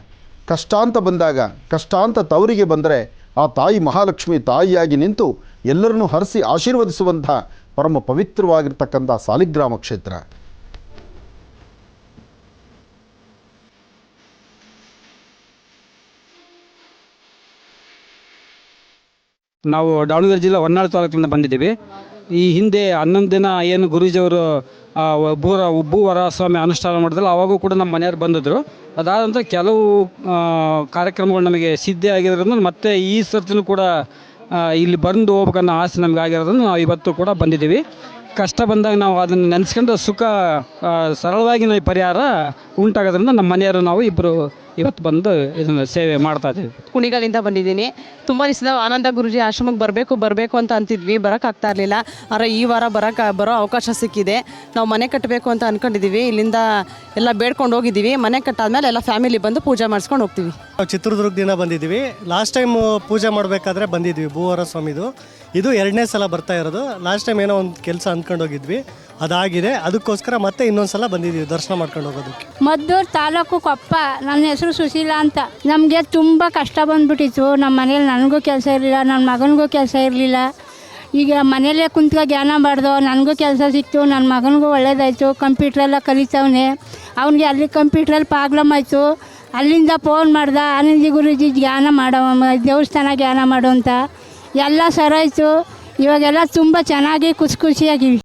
ಕಷ್ಟಾಂತ ಬಂದಾಗ, ಕಷ್ಟಾಂತ ತವರಿಗೆ ಬಂದರೆ ಆ ತಾಯಿ ಮಹಾಲಕ್ಷ್ಮಿ ತಾಯಿಯಾಗಿ ನಿಂತು ಎಲ್ಲರನ್ನೂ ಹರಿಸಿ ಆಶೀರ್ವದಿಸುವಂಥ ಪರಮ ಪವಿತ್ರವಾಗಿರ್ತಕ್ಕಂಥ ಸಾಲಿಗ್ರಾಮ ಕ್ಷೇತ್ರ. ನಾವು ದಾವಣಗೆರೆ ಜಿಲ್ಲೆ ಹೊನ್ನಾಳಿ ತಾಲೂಕಿನಿಂದ ಬಂದಿದ್ದೀವಿ. ಈ ಹಿಂದೆ 11 ದಿನ ಏನು ಗುರೂಜಿಯವರು ಭೂವರಸ್ವಾಮಿ ಅನುಷ್ಠಾನ ಮಾಡಿದ್ರಲ್ಲ, ಅವಾಗೂ ಕೂಡ ನಮ್ಮ ಮನೆಯವ್ರು ಬಂದಿದ್ದರು. ಅದಾದ ನಂತರ ಕೆಲವು ಕಾರ್ಯಕ್ರಮಗಳು ನಮಗೆ ಸಿದ್ಧಿ ಆಗಿರೋದ್ರಿಂದ ಮತ್ತೆ ಈ ಸರ್ತಿನೂ ಕೂಡ ಇಲ್ಲಿ ಬಂದು ಹೋಗ್ಬೇಕನ್ನೋ ಆಸೆ ನಮ್ಗೆ ಆಗಿರೋದನ್ನು ನಾವು ಇವತ್ತು ಕೂಡ ಬಂದಿದ್ದೀವಿ. ಕಷ್ಟ ಬಂದಾಗ ನಾವು ಅದನ್ನು ನೆನೆಸ್ಕೊಂಡು ಸುಖ ಸರಳವಾಗಿ ನಾವು ಪರಿಹಾರ ಉಂಟಾಗೋದ್ರಿಂದ ನಮ್ಮ ಮನೆಯವರು ನಾವು ಇಬ್ಬರು ಇವತ್ತು ಬಂದು ಇದನ್ನು ಸೇವೆ ಮಾಡ್ತಾ ಇದ್ದೀವಿ. ಕುಣಿಗಲಿಂದ ಬಂದಿದ್ದೀನಿ. ತುಂಬ ದಿವಸದ ಆನಂದ ಗುರೂಜಿ ಆಶ್ರಮಕ್ಕೆ ಬರಬೇಕು ಅಂತ ಅಂತಿದ್ವಿ, ಬರೋಕ್ಕಾಗ್ತಾ ಇರಲಿಲ್ಲ. ಆದರೆ ಈ ವಾರ ಬರೋ ಅವಕಾಶ ಸಿಕ್ಕಿದೆ. ನಾವು ಮನೆ ಕಟ್ಟಬೇಕು ಅಂತ ಅಂದ್ಕೊಂಡಿದ್ದೀವಿ. ಇಲ್ಲಿಂದ ಎಲ್ಲ ಬೇಡ್ಕೊಂಡು ಹೋಗಿದ್ದೀವಿ. ಮನೆ ಕಟ್ಟಾದ್ಮೇಲೆ ಎಲ್ಲ ಫ್ಯಾಮಿಲಿ ಬಂದು ಪೂಜೆ ಮಾಡಿಸ್ಕೊಂಡು ಹೋಗ್ತೀವಿ. ನಾವು ಚಿತ್ರದುರ್ಗದಿಂದ ಬಂದಿದ್ದೀವಿ. ಲಾಸ್ಟ್ ಟೈಮ್ ಪೂಜೆ ಮಾಡಬೇಕಾದ್ರೆ ಬಂದಿದ್ವಿ ಭೂವರ ಸ್ವಾಮಿದು. ಇದು 2ನೇ ಸಲ ಬರ್ತಾ ಇರೋದು. ಲಾಸ್ಟ್ ಟೈಮ್ ಏನೋ ಒಂದು ಕೆಲಸ ಅಂದ್ಕೊಂಡು ಹೋಗಿದ್ವಿ, ಅದಾಗಿದೆ. ಅದಕ್ಕೋಸ್ಕರ ಮತ್ತೆ ಇನ್ನೊಂದು ಸಲ ಬಂದಿದ್ದೀವಿ ದರ್ಶನ ಮಾಡ್ಕೊಂಡು ಹೋಗೋದಕ್ಕೆ. ಮದ್ದೂರು ತಾಲೂಕು ಕೊಪ್ಪ. ನನ್ನ ಹೆಸರು ಸುಶೀಲಾ ಅಂತ. ನಮಗೆ ತುಂಬ ಕಷ್ಟ ಬಂದ್ಬಿಟ್ಟಿತ್ತು. ನಮ್ಮ ಮನೇಲಿ ನನಗೂ ಕೆಲಸ ಇರಲಿಲ್ಲ, ನನ್ನ ಮಗನಿಗೂ ಕೆಲಸ ಇರಲಿಲ್ಲ. ಈಗ ಮನೆಯಲ್ಲೇ ಕುಂತ್ಕೊ ಜ್ಞಾನ ಮಾಡ್ದು, ನನಗೂ ಕೆಲಸ ಸಿಕ್ತು, ನನ್ನ ಮಗನಿಗೂ ಒಳ್ಳೇದಾಯಿತು. ಕಂಪ್ಯೂಟ್ರೆಲ್ಲ ಕಲಿತವನೆ. ಅವನಿಗೆ ಅಲ್ಲಿ ಕಂಪ್ಯೂಟ್ರಲ್ಲಿ ಪ್ರಾಬ್ಲಮ್ ಆಯಿತು. ಅಲ್ಲಿಂದ ಫೋನ್ ಮಾಡ್ದೆ, ಆನಂದಿ ಗುರೂಜಿ ಜ್ಞಾನ ಮಾಡೋ, ದೇವಸ್ಥಾನ ಜ್ಞಾನ ಮಾಡು ಅಂತ. ಎಲ್ಲ ಸರಾಯಿತು. ಇವಾಗೆಲ್ಲ ತುಂಬ ಚೆನ್ನಾಗಿ ಖುಷಿಯಾಗಿವಿ.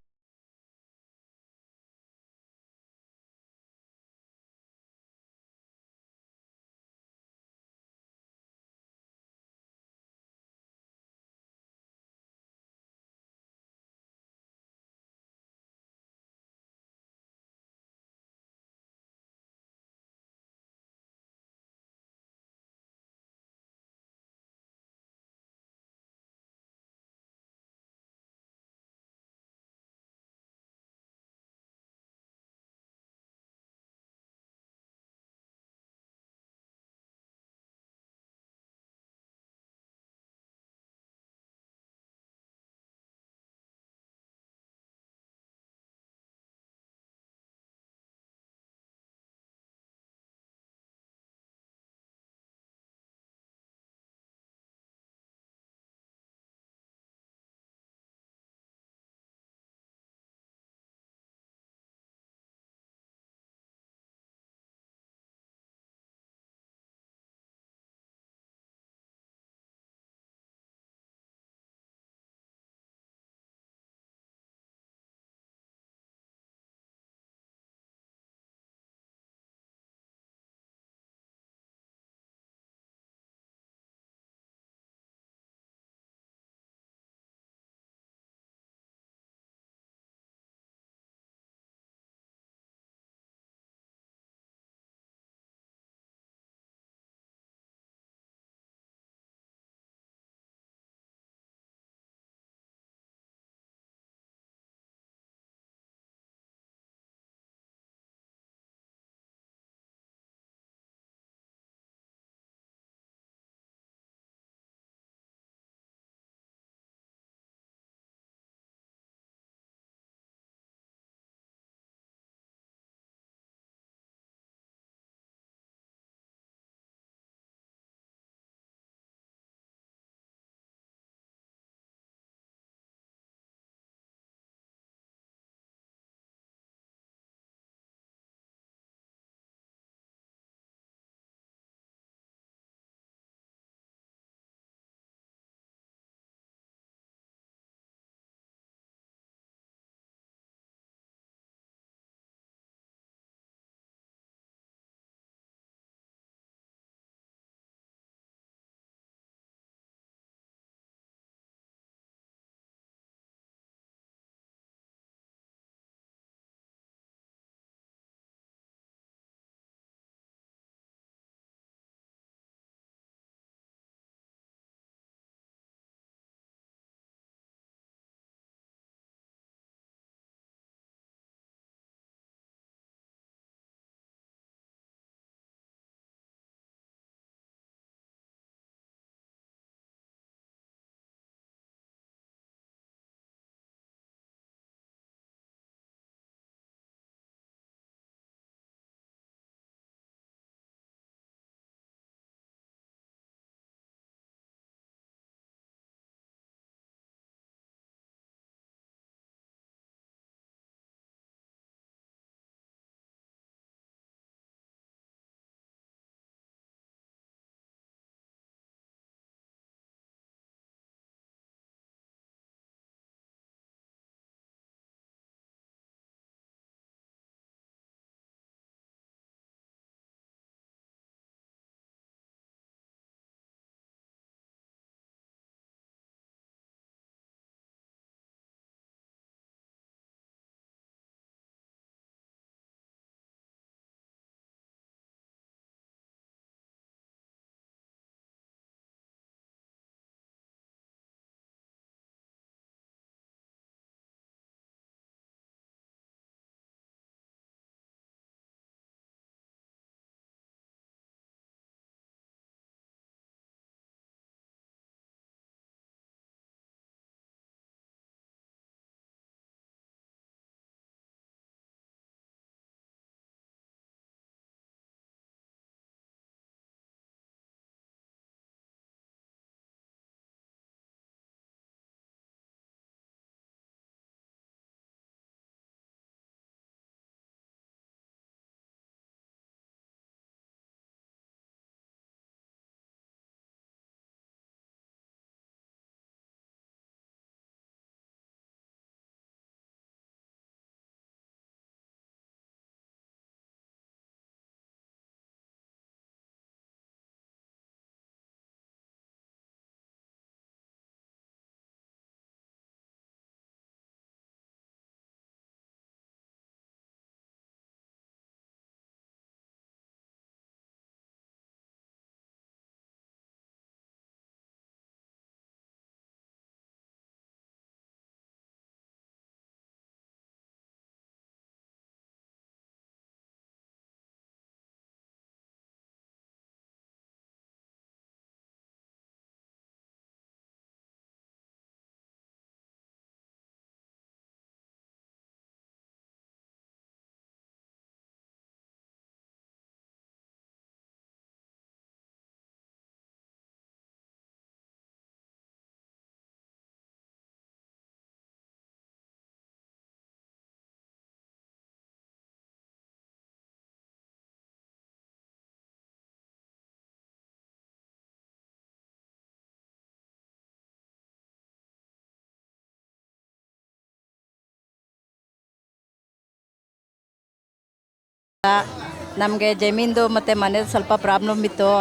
ನಮಗೆ ಜಮೀನ್ದು ಮತ್ತು ಮನೇದು ಸ್ವಲ್ಪ ಪ್ರಾಬ್ಲಮ್ ಇತ್ತು,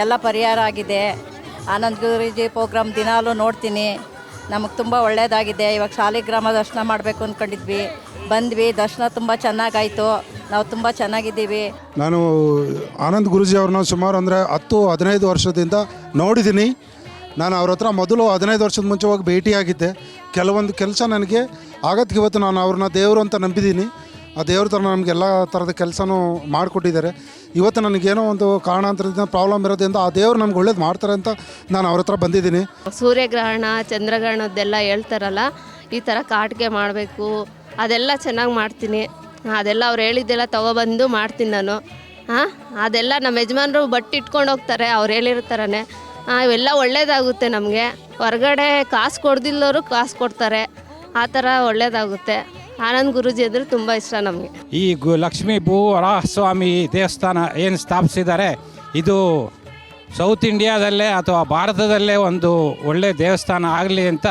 ಎಲ್ಲ ಪರಿಹಾರ ಆಗಿದೆ. ಆನಂದ್ ಗುರೂಜಿ ಪ್ರೋಗ್ರಾಮ್ ದಿನಾಲೂ ನೋಡ್ತೀನಿ, ನಮಗೆ ತುಂಬ ಒಳ್ಳೆಯದಾಗಿದೆ. ಇವಾಗ ಶಾಲಿಗ್ರಾಮ ದರ್ಶನ ಮಾಡಬೇಕು ಅಂದ್ಕೊಂಡಿದ್ವಿ, ಬಂದ್ವಿ, ದರ್ಶನ ತುಂಬ ಚೆನ್ನಾಗಾಯಿತು, ನಾವು ತುಂಬ ಚೆನ್ನಾಗಿದ್ದೀವಿ. ನಾನು ಆನಂದ್ ಗುರೂಜಿ ಅವ್ರನ್ನ ಸುಮಾರು ಅಂದರೆ 10-15 ವರ್ಷದಿಂದ ನೋಡಿದ್ದೀನಿ. ನಾನು ಅವ್ರ ಹತ್ರ ಮೊದಲು 15 ವರ್ಷದ ಮುಂಚೆ ಹೋಗಿ ಭೇಟಿಯಾಗಿದ್ದೆ. ಕೆಲವೊಂದು ಕೆಲಸ ನನಗೆ ಆಗತ್ತೆ, ಇವತ್ತು ನಾನು ಅವ್ರನ್ನ ದೇವರು ಅಂತ ನಂಬಿದ್ದೀನಿ. ಆ ದೇವ್ರ ಥರ ನಮಗೆಲ್ಲ ಥರದ ಕೆಲಸನೂ ಮಾಡಿಕೊಟ್ಟಿದ್ದಾರೆ. ಇವತ್ತು ನನಗೇನೋ ಒಂದು ಕಾರಣಾಂತರದಿಂದ ಪ್ರಾಬ್ಲಮ್ ಇರೋದ್ರಿಂದ ಆ ದೇವ್ರು ನಮ್ಗೆ ಒಳ್ಳೇದು ಮಾಡ್ತಾರೆ ಅಂತ ನಾನು ಅವ್ರ ಹತ್ರ ಬಂದಿದ್ದೀನಿ. ಸೂರ್ಯಗ್ರಹಣ ಚಂದ್ರಗ್ರಹಣದ್ದೆಲ್ಲ ಹೇಳ್ತಾರಲ್ಲ, ಈ ಥರ ಕಾಟಿಗೆ ಮಾಡಬೇಕು, ಅದೆಲ್ಲ ಚೆನ್ನಾಗಿ ಮಾಡ್ತೀನಿ. ಅದೆಲ್ಲ ಅವ್ರು ಹೇಳಿದ್ದೆಲ್ಲ ತೊಗೊಬಂದು ಮಾಡ್ತೀನಿ ನಾನು. ಅದೆಲ್ಲ ನಮ್ಮ ಯಜಮಾನರು ಬಟ್ಟೆ ಇಟ್ಕೊಂಡು ಹೋಗ್ತಾರೆ, ಅವ್ರು ಹೇಳಿರ್ತಾರೇ. ಇವೆಲ್ಲ ಒಳ್ಳೇದಾಗುತ್ತೆ ನಮಗೆ. ಹೊರಗಡೆ ಕಾಸು ಕೊಡ್ದಿಲ್ಲವರು ಕಾಸು ಕೊಡ್ತಾರೆ, ಆ ಥರ ಒಳ್ಳೇದಾಗುತ್ತೆ. ಆನಂದ್ ಗುರೂಜಿ ಅಂದರೆ ತುಂಬ ಇಷ್ಟ ನಮಗೆ. ಈ ಲಕ್ಷ್ಮೀ ಭೂವರಾಹಸ್ವಾಮಿ ದೇವಸ್ಥಾನ ಏನು ಸ್ಥಾಪಿಸಿದ್ದಾರೆ, ಇದು ಸೌತ್ ಇಂಡಿಯಾದಲ್ಲೇ ಅಥವಾ ಭಾರತದಲ್ಲೇ ಒಂದು ಒಳ್ಳೆಯ ದೇವಸ್ಥಾನ ಆಗಲಿ ಅಂತ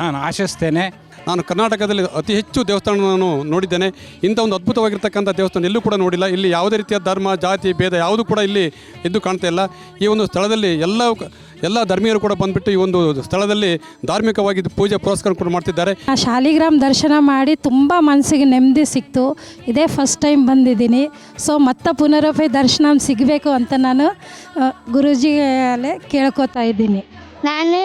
ನಾನು ಆಶಿಸ್ತೇನೆ. ನಾನು ಕರ್ನಾಟಕದಲ್ಲಿ ಅತಿ ಹೆಚ್ಚು ದೇವಸ್ಥಾನ ನಾನು ನೋಡಿದ್ದೇನೆ. ಇಂಥ ಒಂದು ಅದ್ಭುತವಾಗಿರ್ತಕ್ಕಂಥ ದೇವಸ್ಥಾನ ಎಲ್ಲೂ ಕೂಡ ನೋಡಿಲ್ಲ. ಇಲ್ಲಿ ಯಾವುದೇ ರೀತಿಯ ಧರ್ಮ ಜಾತಿ ಭೇದ ಯಾವುದೂ ಕೂಡ ಇಲ್ಲಿ ಎದ್ದು ಕಾಣ್ತಾ ಇಲ್ಲ. ಈ ಒಂದು ಸ್ಥಳದಲ್ಲಿ ಎಲ್ಲ ಧರ್ಮೀಯರು ಕೂಡ ಬಂದುಬಿಟ್ಟು ಈ ಒಂದು ಸ್ಥಳದಲ್ಲಿ ಧಾರ್ಮಿಕವಾಗಿ ಪೂಜೆ ಪುರಸ್ಕಾರ ಕೂಡ ಮಾಡ್ತಿದ್ದಾರೆ. ಶಾಲಿಗ್ರಾಮ ದರ್ಶನ ಮಾಡಿ ತುಂಬ ಮನಸ್ಸಿಗೆ ನೆಮ್ಮದಿ ಸಿಕ್ತು. ಇದೇ ಫಸ್ಟ್ ಟೈಮ್ ಬಂದಿದ್ದೀನಿ. ಸೊ ಮತ್ತೆ ಪುನರಪಿ ದರ್ಶನ ಸಿಗಬೇಕು ಅಂತ ನಾನು ಗುರೂಜಿಯಲ್ಲೇ ಕೇಳ್ಕೊತಾ ಇದ್ದೀನಿ. ನಾನು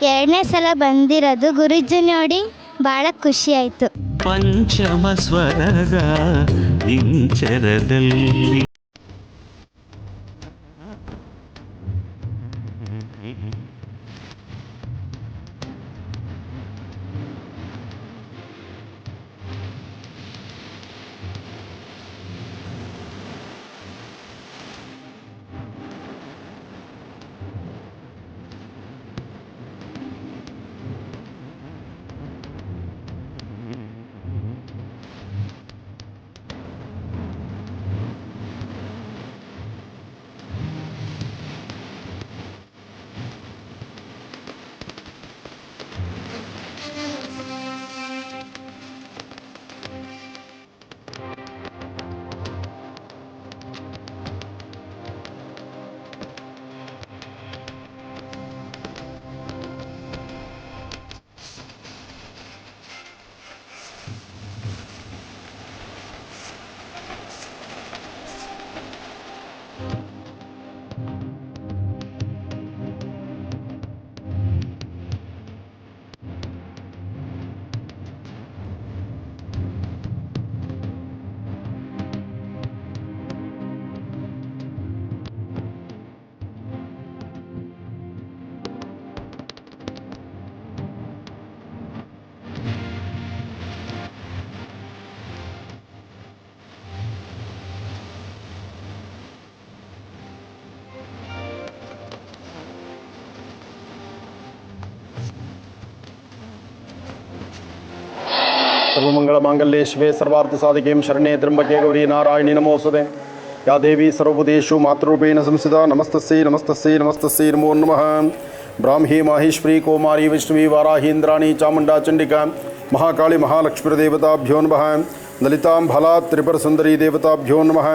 2ನೇ ಸಲ ಬಂದಿರೋದು. ಗುರೂಜಿ ನೋಡಿ ಭಾಳ ಖುಷಿ ಆಯಿತು. ಪಂಚಮ ಸ್ವರದ ಇಂಚರದಲ್ಲಿ ಸರ್ವಮಂಗಳಮಾಂಗಲ್ಯೆ ಶಿವೆ ಸರ್ವಾರ್ಥಸಾಧಿಕೆ ಶರಣ್ಯೆ ತ್ರ್ಯಂಬಕೆ ಗೌರಿ ನಾರಾಯಣಿ ನಮೋಸ್ತುತೆ. ಯಾ ದೇವಿ ಸರ್ವಭೂತೇಷು ಮಾತೃರೂಪೇಣ ಸಂಸ್ಥಿತಾ ನಮಸ್ತಸ್ಯೈ ನಮಸ್ತಸ್ಯೈ ನಮಸ್ತಸ್ಯೈ ನಮೋ ನಮಃ. ಬ್ರಾಹ್ಮೀ ಮಾಹೇಶ್ವರಿ ಕೌಮಾರಿ ವಿಷ್ಣುವಿ ವಾರಾಹಿ ಇಂದ್ರಾಣಿ ಚಾಮುಂಡಾ ಚಂಡಿಕಾ ಮಹಾಕಾಳಿ ಮಹಾಲಕ್ಷ್ಮೀರ್ದೇವತಾಭ್ಯೋ ನಮಃ. ಲಲಿತಾಂ ಫಲಾತ್ ತ್ರಿಪುರ ಸುಂದರಿ ದೇವತಾಭ್ಯೋ ನಮಃ.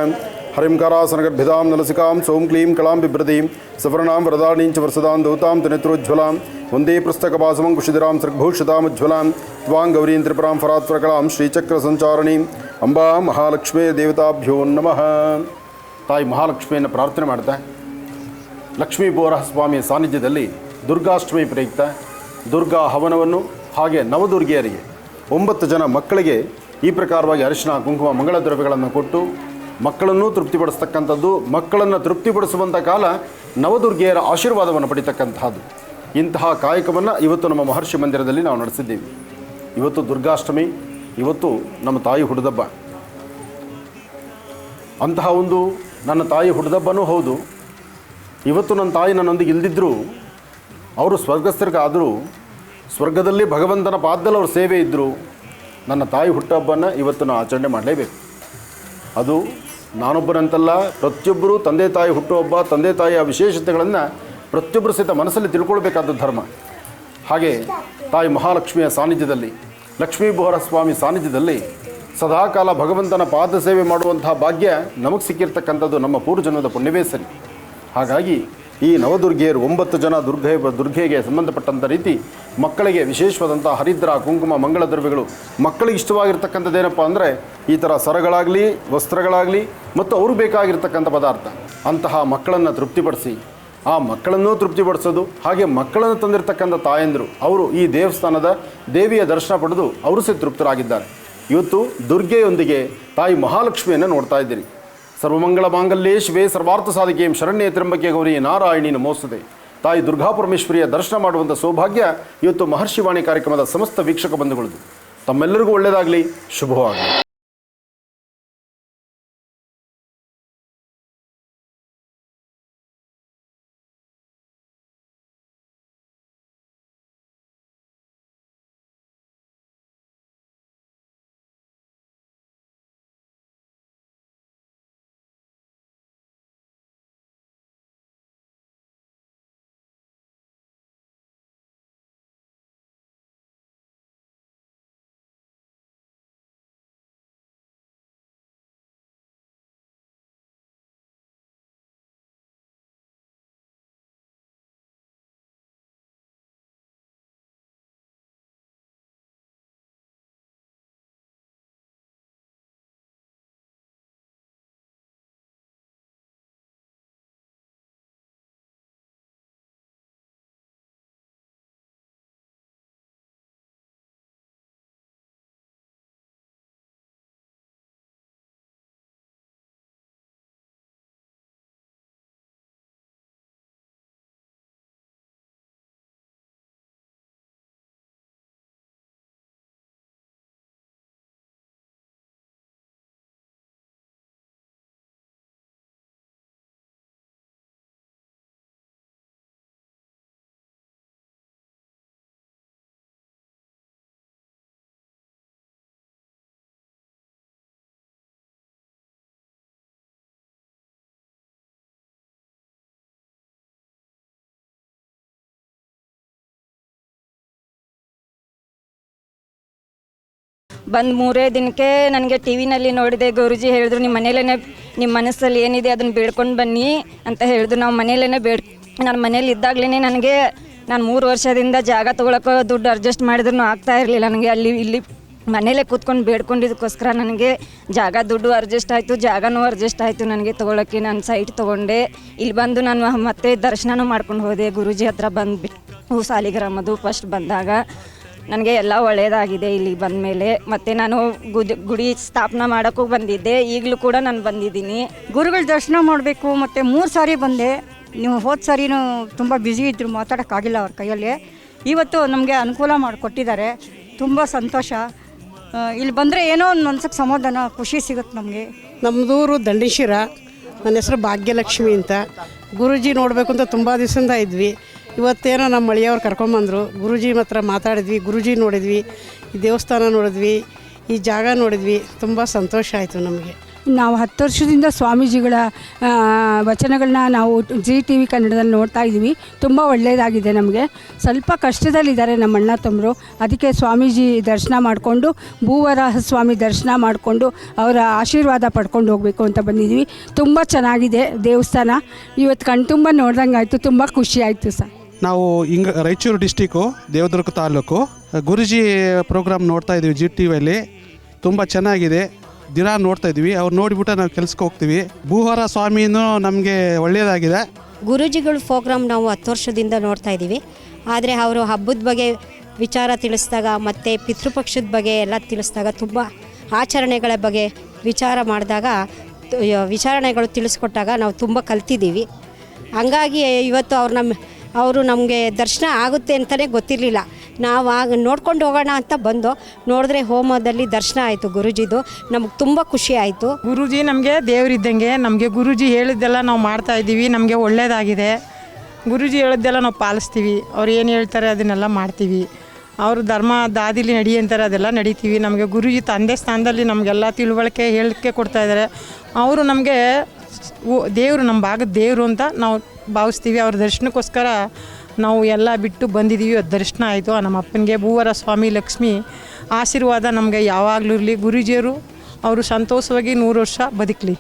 ಹರಿಂಕಾರಾಸನಗರ್ಭಿದಾಂ ನಲಸಿಕಾಂ ಸೋಂ ಕ್ಲೀಂ ಕಲಾಂ ಬಿಭ್ರತೀಂ ಸವರ್ಣಾಂ ವರದಾಣೀಂಚ ವರ್ಷದಾಂ ದೌತಾಂ ತನೇತ್ರೋಜ್ವಲಾಂ ವಂದೇ ಪುಸ್ತಕಪಾಸಮಂ ಕುಶಿಧರಾಂ ಸೃಗ್ಭೂಷಿತಾಮಜ್ವಲಾಂ ತ್ವಾಂ ಗೌರೀಂ ತ್ರಿಪುರಾಂ ಫರಾತ್ವರಕಲಾಂ ಶ್ರೀಚಕ್ರ ಸಂಚಾರಣೀಂ ಅಂಬಾ ಮಹಾಲಕ್ಷ್ಮೀ ದೇವತಾಭ್ಯೋ ನಮಃ. ತಾಯಿ ಮಹಾಲಕ್ಷ್ಮಿಯನ್ನು ಪ್ರಾರ್ಥನೆ ಮಾಡ್ತಾ ಲಕ್ಷ್ಮೀ ಭೂವರಾಹಸ್ವಾಮಿಯ ಸಾನ್ನಿಧ್ಯದಲ್ಲಿ ದುರ್ಗಾಷ್ಟಮಿ ಪ್ರಯುಕ್ತ ದುರ್ಗಾ ಹವನವನ್ನು ಹಾಗೆ ನವದುರ್ಗಿಯರಿಗೆ 9 ಜನ ಮಕ್ಕಳಿಗೆ ಈ ಪ್ರಕಾರವಾಗಿ ಅರಿಶಿನ ಕುಂಕುಮ ಮಂಗಳ ದ್ರವ್ಯಗಳನ್ನು ಕೊಟ್ಟು ಮಕ್ಕಳನ್ನು ತೃಪ್ತಿಪಡಿಸ್ತಕ್ಕಂಥದ್ದು, ಮಕ್ಕಳನ್ನು ತೃಪ್ತಿಪಡಿಸುವಂಥ ಕಾಲ ನವದುರ್ಗಿಯರ ಆಶೀರ್ವಾದವನ್ನು ಪಡಿತಕ್ಕಂತಹದ್ದು. ಇಂತಹ ಕಾಯಕವನ್ನು ಇವತ್ತು ನಮ್ಮ ಮಹರ್ಷಿ ಮಂದಿರದಲ್ಲಿ ನಾವು ನಡೆಸಿದ್ದೀವಿ. ಇವತ್ತು ದುರ್ಗಾಷ್ಟಮಿ, ಇವತ್ತು ನಮ್ಮ ತಾಯಿ ಹುಡುದಬ್ಬ. ಅಂತಹ ಒಂದು ನನ್ನ ತಾಯಿ ಹುಡುದಬ್ಬನೂ ಹೌದು. ಇವತ್ತು ನನ್ನ ತಾಯಿ ನನ್ನೊಂದಿಗೆ ಇಲ್ದಿದ್ದರೂ, ಅವರು ಸ್ವರ್ಗಸ್ಥರಿಗಾದರೂ ಸ್ವರ್ಗದಲ್ಲಿ ಭಗವಂತನ ಪಾದದಲ್ಲಿ ಅವ್ರ ಸೇವೆ ಇದ್ದರು. ನನ್ನ ತಾಯಿ ಹುಟ್ಟುಹಬ್ಬನ ಇವತ್ತು ನಾವು ಆಚರಣೆ ಮಾಡಲೇಬೇಕು. ಅದು ನಾನೊಬ್ಬರಂತಲ್ಲ, ಪ್ರತಿಯೊಬ್ಬರೂ ತಂದೆ ತಾಯಿ ಹುಟ್ಟುಹಬ್ಬ, ತಂದೆ ತಾಯಿಯ ವಿಶೇಷತೆಗಳನ್ನು ಪ್ರತಿಯೊಬ್ಬರು ಸಹಿತ ಮನಸ್ಸಲ್ಲಿ ತಿಳ್ಕೊಳ್ಬೇಕಾದ ಧರ್ಮ. ಹಾಗೆ ತಾಯಿ ಮಹಾಲಕ್ಷ್ಮಿಯ ಸಾನ್ನಿಧ್ಯದಲ್ಲಿ, ಲಕ್ಷ್ಮೀ ಭೂವರಾಹಸ್ವಾಮಿ ಸಾನ್ನಿಧ್ಯದಲ್ಲಿ ಸದಾಕಾಲ ಭಗವಂತನ ಪಾದ ಸೇವೆ ಮಾಡುವಂತಹ ಭಾಗ್ಯ ನಮಗೆ ಸಿಕ್ಕಿರ್ತಕ್ಕಂಥದ್ದು ನಮ್ಮ ಪೂರ್ವಜನ್ಮದ ಪುಣ್ಯವೇ ಸರಿ. ಹಾಗಾಗಿ ಈ ನವದುರ್ಗೆಯರು 9 ಜನ ದುರ್ಗೆಗೆ ಸಂಬಂಧಪಟ್ಟಂಥ ರೀತಿ ಮಕ್ಕಳಿಗೆ ವಿಶೇಷವಾದಂಥ ಹರಿದ್ರ ಕುಂಕುಮ ಮಂಗಳ ದ್ರವ್ಯಗಳು ಮಕ್ಕಳಿಗೆ ಇಷ್ಟವಾಗಿರ್ತಕ್ಕಂಥದ್ದೇನಪ್ಪ ಅಂದರೆ ಈ ಥರ ಸರಗಳಾಗಲಿ ವಸ್ತ್ರಗಳಾಗಲಿ ಮತ್ತು ಅವ್ರಿಗೆ ಬೇಕಾಗಿರ್ತಕ್ಕಂಥ ಪದಾರ್ಥ ಅಂತಹ ಮಕ್ಕಳನ್ನು ತೃಪ್ತಿಪಡಿಸಿ ಆ ಮಕ್ಕಳನ್ನೂ ತೃಪ್ತಿಪಡಿಸೋದು, ಹಾಗೆ ಮಕ್ಕಳನ್ನು ತಂದಿರತಕ್ಕಂಥ ತಾಯಂದರು ಅವರು ಈ ದೇವಸ್ಥಾನದ ದೇವಿಯ ದರ್ಶನ ಪಡೆದು ಅವರು ಸಹ ತೃಪ್ತರಾಗಿದ್ದಾರೆ. ಇವತ್ತು ದುರ್ಗೆಯೊಂದಿಗೆ ತಾಯಿ ಮಹಾಲಕ್ಷ್ಮಿಯನ್ನು ನೋಡ್ತಾ ಇದ್ದೀರಿ. ಸರ್ವಮಂಗಳ ಮಾಂಗಲ್ಯೇ ಶಿವೆ ಸರ್ವಾರ್ಥ ಸಾಧಿಕೆಯಂ ಶರಣ್ಯೇ ತ್ರ್ಯಂಬಕೆ ಗೌರಿ ನಾರಾಯಣಿ ನಮೋಸ್ತುತೆ. ತಾಯಿ ದುರ್ಗಾಪರಮೇಶ್ವರಿಯ ದರ್ಶನ ಮಾಡುವಂಥ ಸೌಭಾಗ್ಯ ಇವತ್ತು ಮಹರ್ಷಿವಾಣಿ ಕಾರ್ಯಕ್ರಮದ ಸಮಸ್ತ ವೀಕ್ಷಕ ಬಂಧುಗಳದು. ತಮ್ಮೆಲ್ಲರಿಗೂ ಒಳ್ಳೆಯದಾಗಲಿ, ಶುಭವಾಗಲಿ. ಬಂದು 3 ದಿನಕ್ಕೆ ನನಗೆ ಟಿ ವಿನಲ್ಲಿ ನೋಡಿದೆ, ಗುರೂಜಿ ಹೇಳಿದ್ರು ನಿಮ್ಮ ಮನೇಲೇ ನಿಮ್ಮ ಮನಸ್ಸಲ್ಲಿ ಏನಿದೆ ಅದನ್ನು ಬೇಡ್ಕೊಂಡು ಬನ್ನಿ ಅಂತ ಹೇಳಿದ್ರು. ನಾವು ಮನೇಲೇ ನಾನು ಮನೇಲಿ ಇದ್ದಾಗಲೇ ನನಗೆ ನಾನು 3 ವರ್ಷದಿಂದ ಜಾಗ ತೊಗೊಳಕ್ಕೆ ದುಡ್ಡು ಅಡ್ಜಸ್ಟ್ ಮಾಡಿದ್ರು ಆಗ್ತಾ ಇರಲಿಲ್ಲ ನನಗೆ. ಅಲ್ಲಿ ಇಲ್ಲಿ ಮನೇಲೇ ಕೂತ್ಕೊಂಡು ಬೇಡ್ಕೊಂಡಿದ್ದಕ್ಕೋಸ್ಕರ ನನಗೆ ಜಾಗ ದುಡ್ಡು ಅಡ್ಜಸ್ಟ್ ಆಯಿತು, ಜಾಗನೂ ಅಡ್ಜಸ್ಟ್ ಆಯಿತು ನನಗೆ ತೊಗೊಳಕ್ಕೆ. ನಾನು ಸೈಟ್ ತೊಗೊಂಡೆ, ಇಲ್ಲಿ ಬಂದು ನಾನು ಮತ್ತೆ ದರ್ಶನನೂ ಮಾಡ್ಕೊಂಡು ಹೋದೆ. ಗುರೂಜಿ ಹತ್ರ ಬಂದುಬಿಟ್ಟು ಸಾಲಿಗ್ರಾಮದು ಫಸ್ಟ್ ಬಂದಾಗ ನನಗೆ ಎಲ್ಲ ಒಳ್ಳೆಯದಾಗಿದೆ ಇಲ್ಲಿ ಬಂದ ಮೇಲೆ. ಮತ್ತು ನಾನು ಗುಡಿ ಸ್ಥಾಪನಾ ಮಾಡೋಕ್ಕೂ ಬಂದಿದ್ದೆ, ಈಗಲೂ ಕೂಡ ನಾನು ಬಂದಿದ್ದೀನಿ. ಗುರುಗಳ ದರ್ಶನ ಮಾಡಬೇಕು. ಮತ್ತು 3 ಸಾರಿ ಬಂದೆ. ನೀವು ಹೋದ ಸಾರಿನೂ ತುಂಬ ಬ್ಯುಸಿ ಇದ್ದರು, ಮಾತಾಡೋಕ್ಕಾಗಿಲ್ಲ ಅವ್ರ ಕೈಯಲ್ಲಿ. ಇವತ್ತು ನಮಗೆ ಅನುಕೂಲ ಮಾಡಿಕೊಟ್ಟಿದ್ದಾರೆ, ತುಂಬ ಸಂತೋಷ. ಇಲ್ಲಿ ಬಂದರೆ ಏನೋ ಒಂದು ಮನ್ಸಿಗೆ ಸಮಾಧಾನ, ಖುಷಿ ಸಿಗುತ್ತೆ ನಮಗೆ. ನಮ್ಮದೂರು ದಂಡೇಶ್ವರ, ನನ್ನ ಹೆಸರು ಭಾಗ್ಯಲಕ್ಷ್ಮಿ ಅಂತ. ಗುರೂಜಿ ನೋಡಬೇಕು ಅಂತ ತುಂಬ ದಿವಸದಿಂದ ಇದ್ವಿ. ಇವತ್ತೇನೋ ನಮ್ಮ ಮಳೆಯವ್ರು ಕರ್ಕೊಂಬಂದರು, ಗುರೂಜಿ ಹತ್ರ ಮಾತಾಡಿದ್ವಿ, ಗುರೂಜಿ ನೋಡಿದ್ವಿ, ಈ ದೇವಸ್ಥಾನ ನೋಡಿದ್ವಿ, ಈ ಜಾಗ ನೋಡಿದ್ವಿ. ತುಂಬ ಸಂತೋಷ ಆಯಿತು ನಮಗೆ. ನಾವು 10 ವರ್ಷದಿಂದ ಸ್ವಾಮೀಜಿಗಳ ವಚನಗಳನ್ನ ನಾವು ZTV ಕನ್ನಡದಲ್ಲಿ ನೋಡ್ತಾ ಇದ್ದೀವಿ. ತುಂಬ ಒಳ್ಳೆಯದಾಗಿದೆ ನಮಗೆ. ಸ್ವಲ್ಪ ಕಷ್ಟದಲ್ಲಿದ್ದಾರೆ ನಮ್ಮ ಅಣ್ಣ ತಮ್ಮರು, ಅದಕ್ಕೆ ಸ್ವಾಮೀಜಿ ದರ್ಶನ ಮಾಡಿಕೊಂಡು ಭೂವರಾಹ ಸ್ವಾಮಿ ದರ್ಶನ ಮಾಡಿಕೊಂಡು ಅವರ ಆಶೀರ್ವಾದ ಪಡ್ಕೊಂಡು ಹೋಗಬೇಕು ಅಂತ ಬಂದಿದ್ದೀವಿ. ತುಂಬ ಚೆನ್ನಾಗಿದೆ ದೇವಸ್ಥಾನ. ಇವತ್ತು ಕಣ್ತುಂಬ ನೋಡ್ದಂಗೆ ಆಯಿತು, ತುಂಬ ಖುಷಿ ಆಯಿತು ಸರ್. ನಾವು ರಾಯಚೂರು ಡಿಸ್ಟಿಕ್ಕು ದೇವದುರ್ಗ ತಾಲೂಕು ಗುರೂಜಿ ಪ್ರೋಗ್ರಾಮ್ ನೋಡ್ತಾ ಇದ್ದೀವಿ ZTVಯಲ್ಲಿ. ತುಂಬ ಚೆನ್ನಾಗಿದೆ, ದಿನ ನೋಡ್ತಾ ಇದ್ವಿ. ಅವ್ರು ನೋಡಿಬಿಟ್ಟು ನಾವು ಕೆಲಸಕ್ಕೆ ಹೋಗ್ತೀವಿ. ಭೂವರ ಸ್ವಾಮಿನೂ ನಮಗೆ ಒಳ್ಳೆಯದಾಗಿದೆ. ಗುರೂಜಿಗಳ ಪ್ರೋಗ್ರಾಮ್ ನಾವು 10 ವರ್ಷದಿಂದ ನೋಡ್ತಾ ಇದ್ದೀವಿ. ಆದರೆ ಅವರು ಹಬ್ಬದ ಬಗ್ಗೆ ವಿಚಾರ ತಿಳಿಸಿದಾಗ ಮತ್ತು ಪಿತೃಪಕ್ಷದ ಬಗ್ಗೆ ಎಲ್ಲ ತಿಳಿಸಿದಾಗ, ತುಂಬ ಆಚರಣೆಗಳ ಬಗ್ಗೆ ವಿಚಾರ ಮಾಡಿದಾಗ, ವಿಚಾರಣೆಗಳು ತಿಳಿಸ್ಕೊಟ್ಟಾಗ ನಾವು ತುಂಬ ಕಲ್ತಿದ್ದೀವಿ. ಹಂಗಾಗಿ ಇವತ್ತು ಅವರು ನಮಗೆ ದರ್ಶನ ಆಗುತ್ತೆ ಅಂತಲೇ ಗೊತ್ತಿರಲಿಲ್ಲ. ನಾವು ಆಗ ನೋಡ್ಕೊಂಡು ಹೋಗೋಣ ಅಂತ ಬಂದು ನೋಡಿದ್ರೆ ಹೋಮದಲ್ಲಿ ದರ್ಶನ ಆಯಿತು ಗುರೂಜಿದು. ನಮಗೆ ತುಂಬ ಖುಷಿ ಆಯಿತು. ಗುರೂಜಿ ನಮಗೆ ದೇವರಿದ್ದಂಗೆ. ನಮಗೆ ಗುರೂಜಿ ಹೇಳಿದ್ದೆಲ್ಲ ನಾವು ಮಾಡ್ತಾ ಇದ್ದೀವಿ, ನಮಗೆ ಒಳ್ಳೆಯದಾಗಿದೆ. ಗುರೂಜಿ ಹೇಳಿದ್ದೆಲ್ಲ ನಾವು ಪಾಲಿಸ್ತೀವಿ, ಅವ್ರು ಏನು ಹೇಳ್ತಾರೆ ಅದನ್ನೆಲ್ಲ ಮಾಡ್ತೀವಿ. ಅವರು ಧರ್ಮ ದಾದಿಲಿ ನಡಿ ಅಂತಾರೆ ಅದೆಲ್ಲ ನಡೀತೀವಿ. ನಮಗೆ ಗುರೂಜಿ ತಂದೆ ಸ್ಥಾನದಲ್ಲಿ ನಮಗೆಲ್ಲ ತಿಳುವಳಿಕೆ ಹೇಳಿಕೆ ಕೊಡ್ತಾಯಿದ್ದಾರೆ. ಅವರು ನಮಗೆ ದೇವರು, ನಮ್ಮ ಭಾಗದ ದೇವರು ಅಂತ ನಾವು ಭಾವಿಸ್ತೀವಿ. ಅವ್ರ ದರ್ಶನಕ್ಕೋಸ್ಕರ ನಾವು ಎಲ್ಲ ಬಿಟ್ಟು ಬಂದಿದ್ದೀವಿ. ದರ್ಶನ ಆಯಿತು. ನಮ್ಮ ಅಪ್ಪನಿಗೆ ಭೂವರ ಸ್ವಾಮಿ ಲಕ್ಷ್ಮಿ ಆಶೀರ್ವಾದ ನಮಗೆ ಯಾವಾಗಲೂ ಇರಲಿ. ಗುರೂಜಿಯವರು ಅವರು ಸಂತೋಷವಾಗಿ 100 ವರ್ಷ ಬದುಕಲಿ.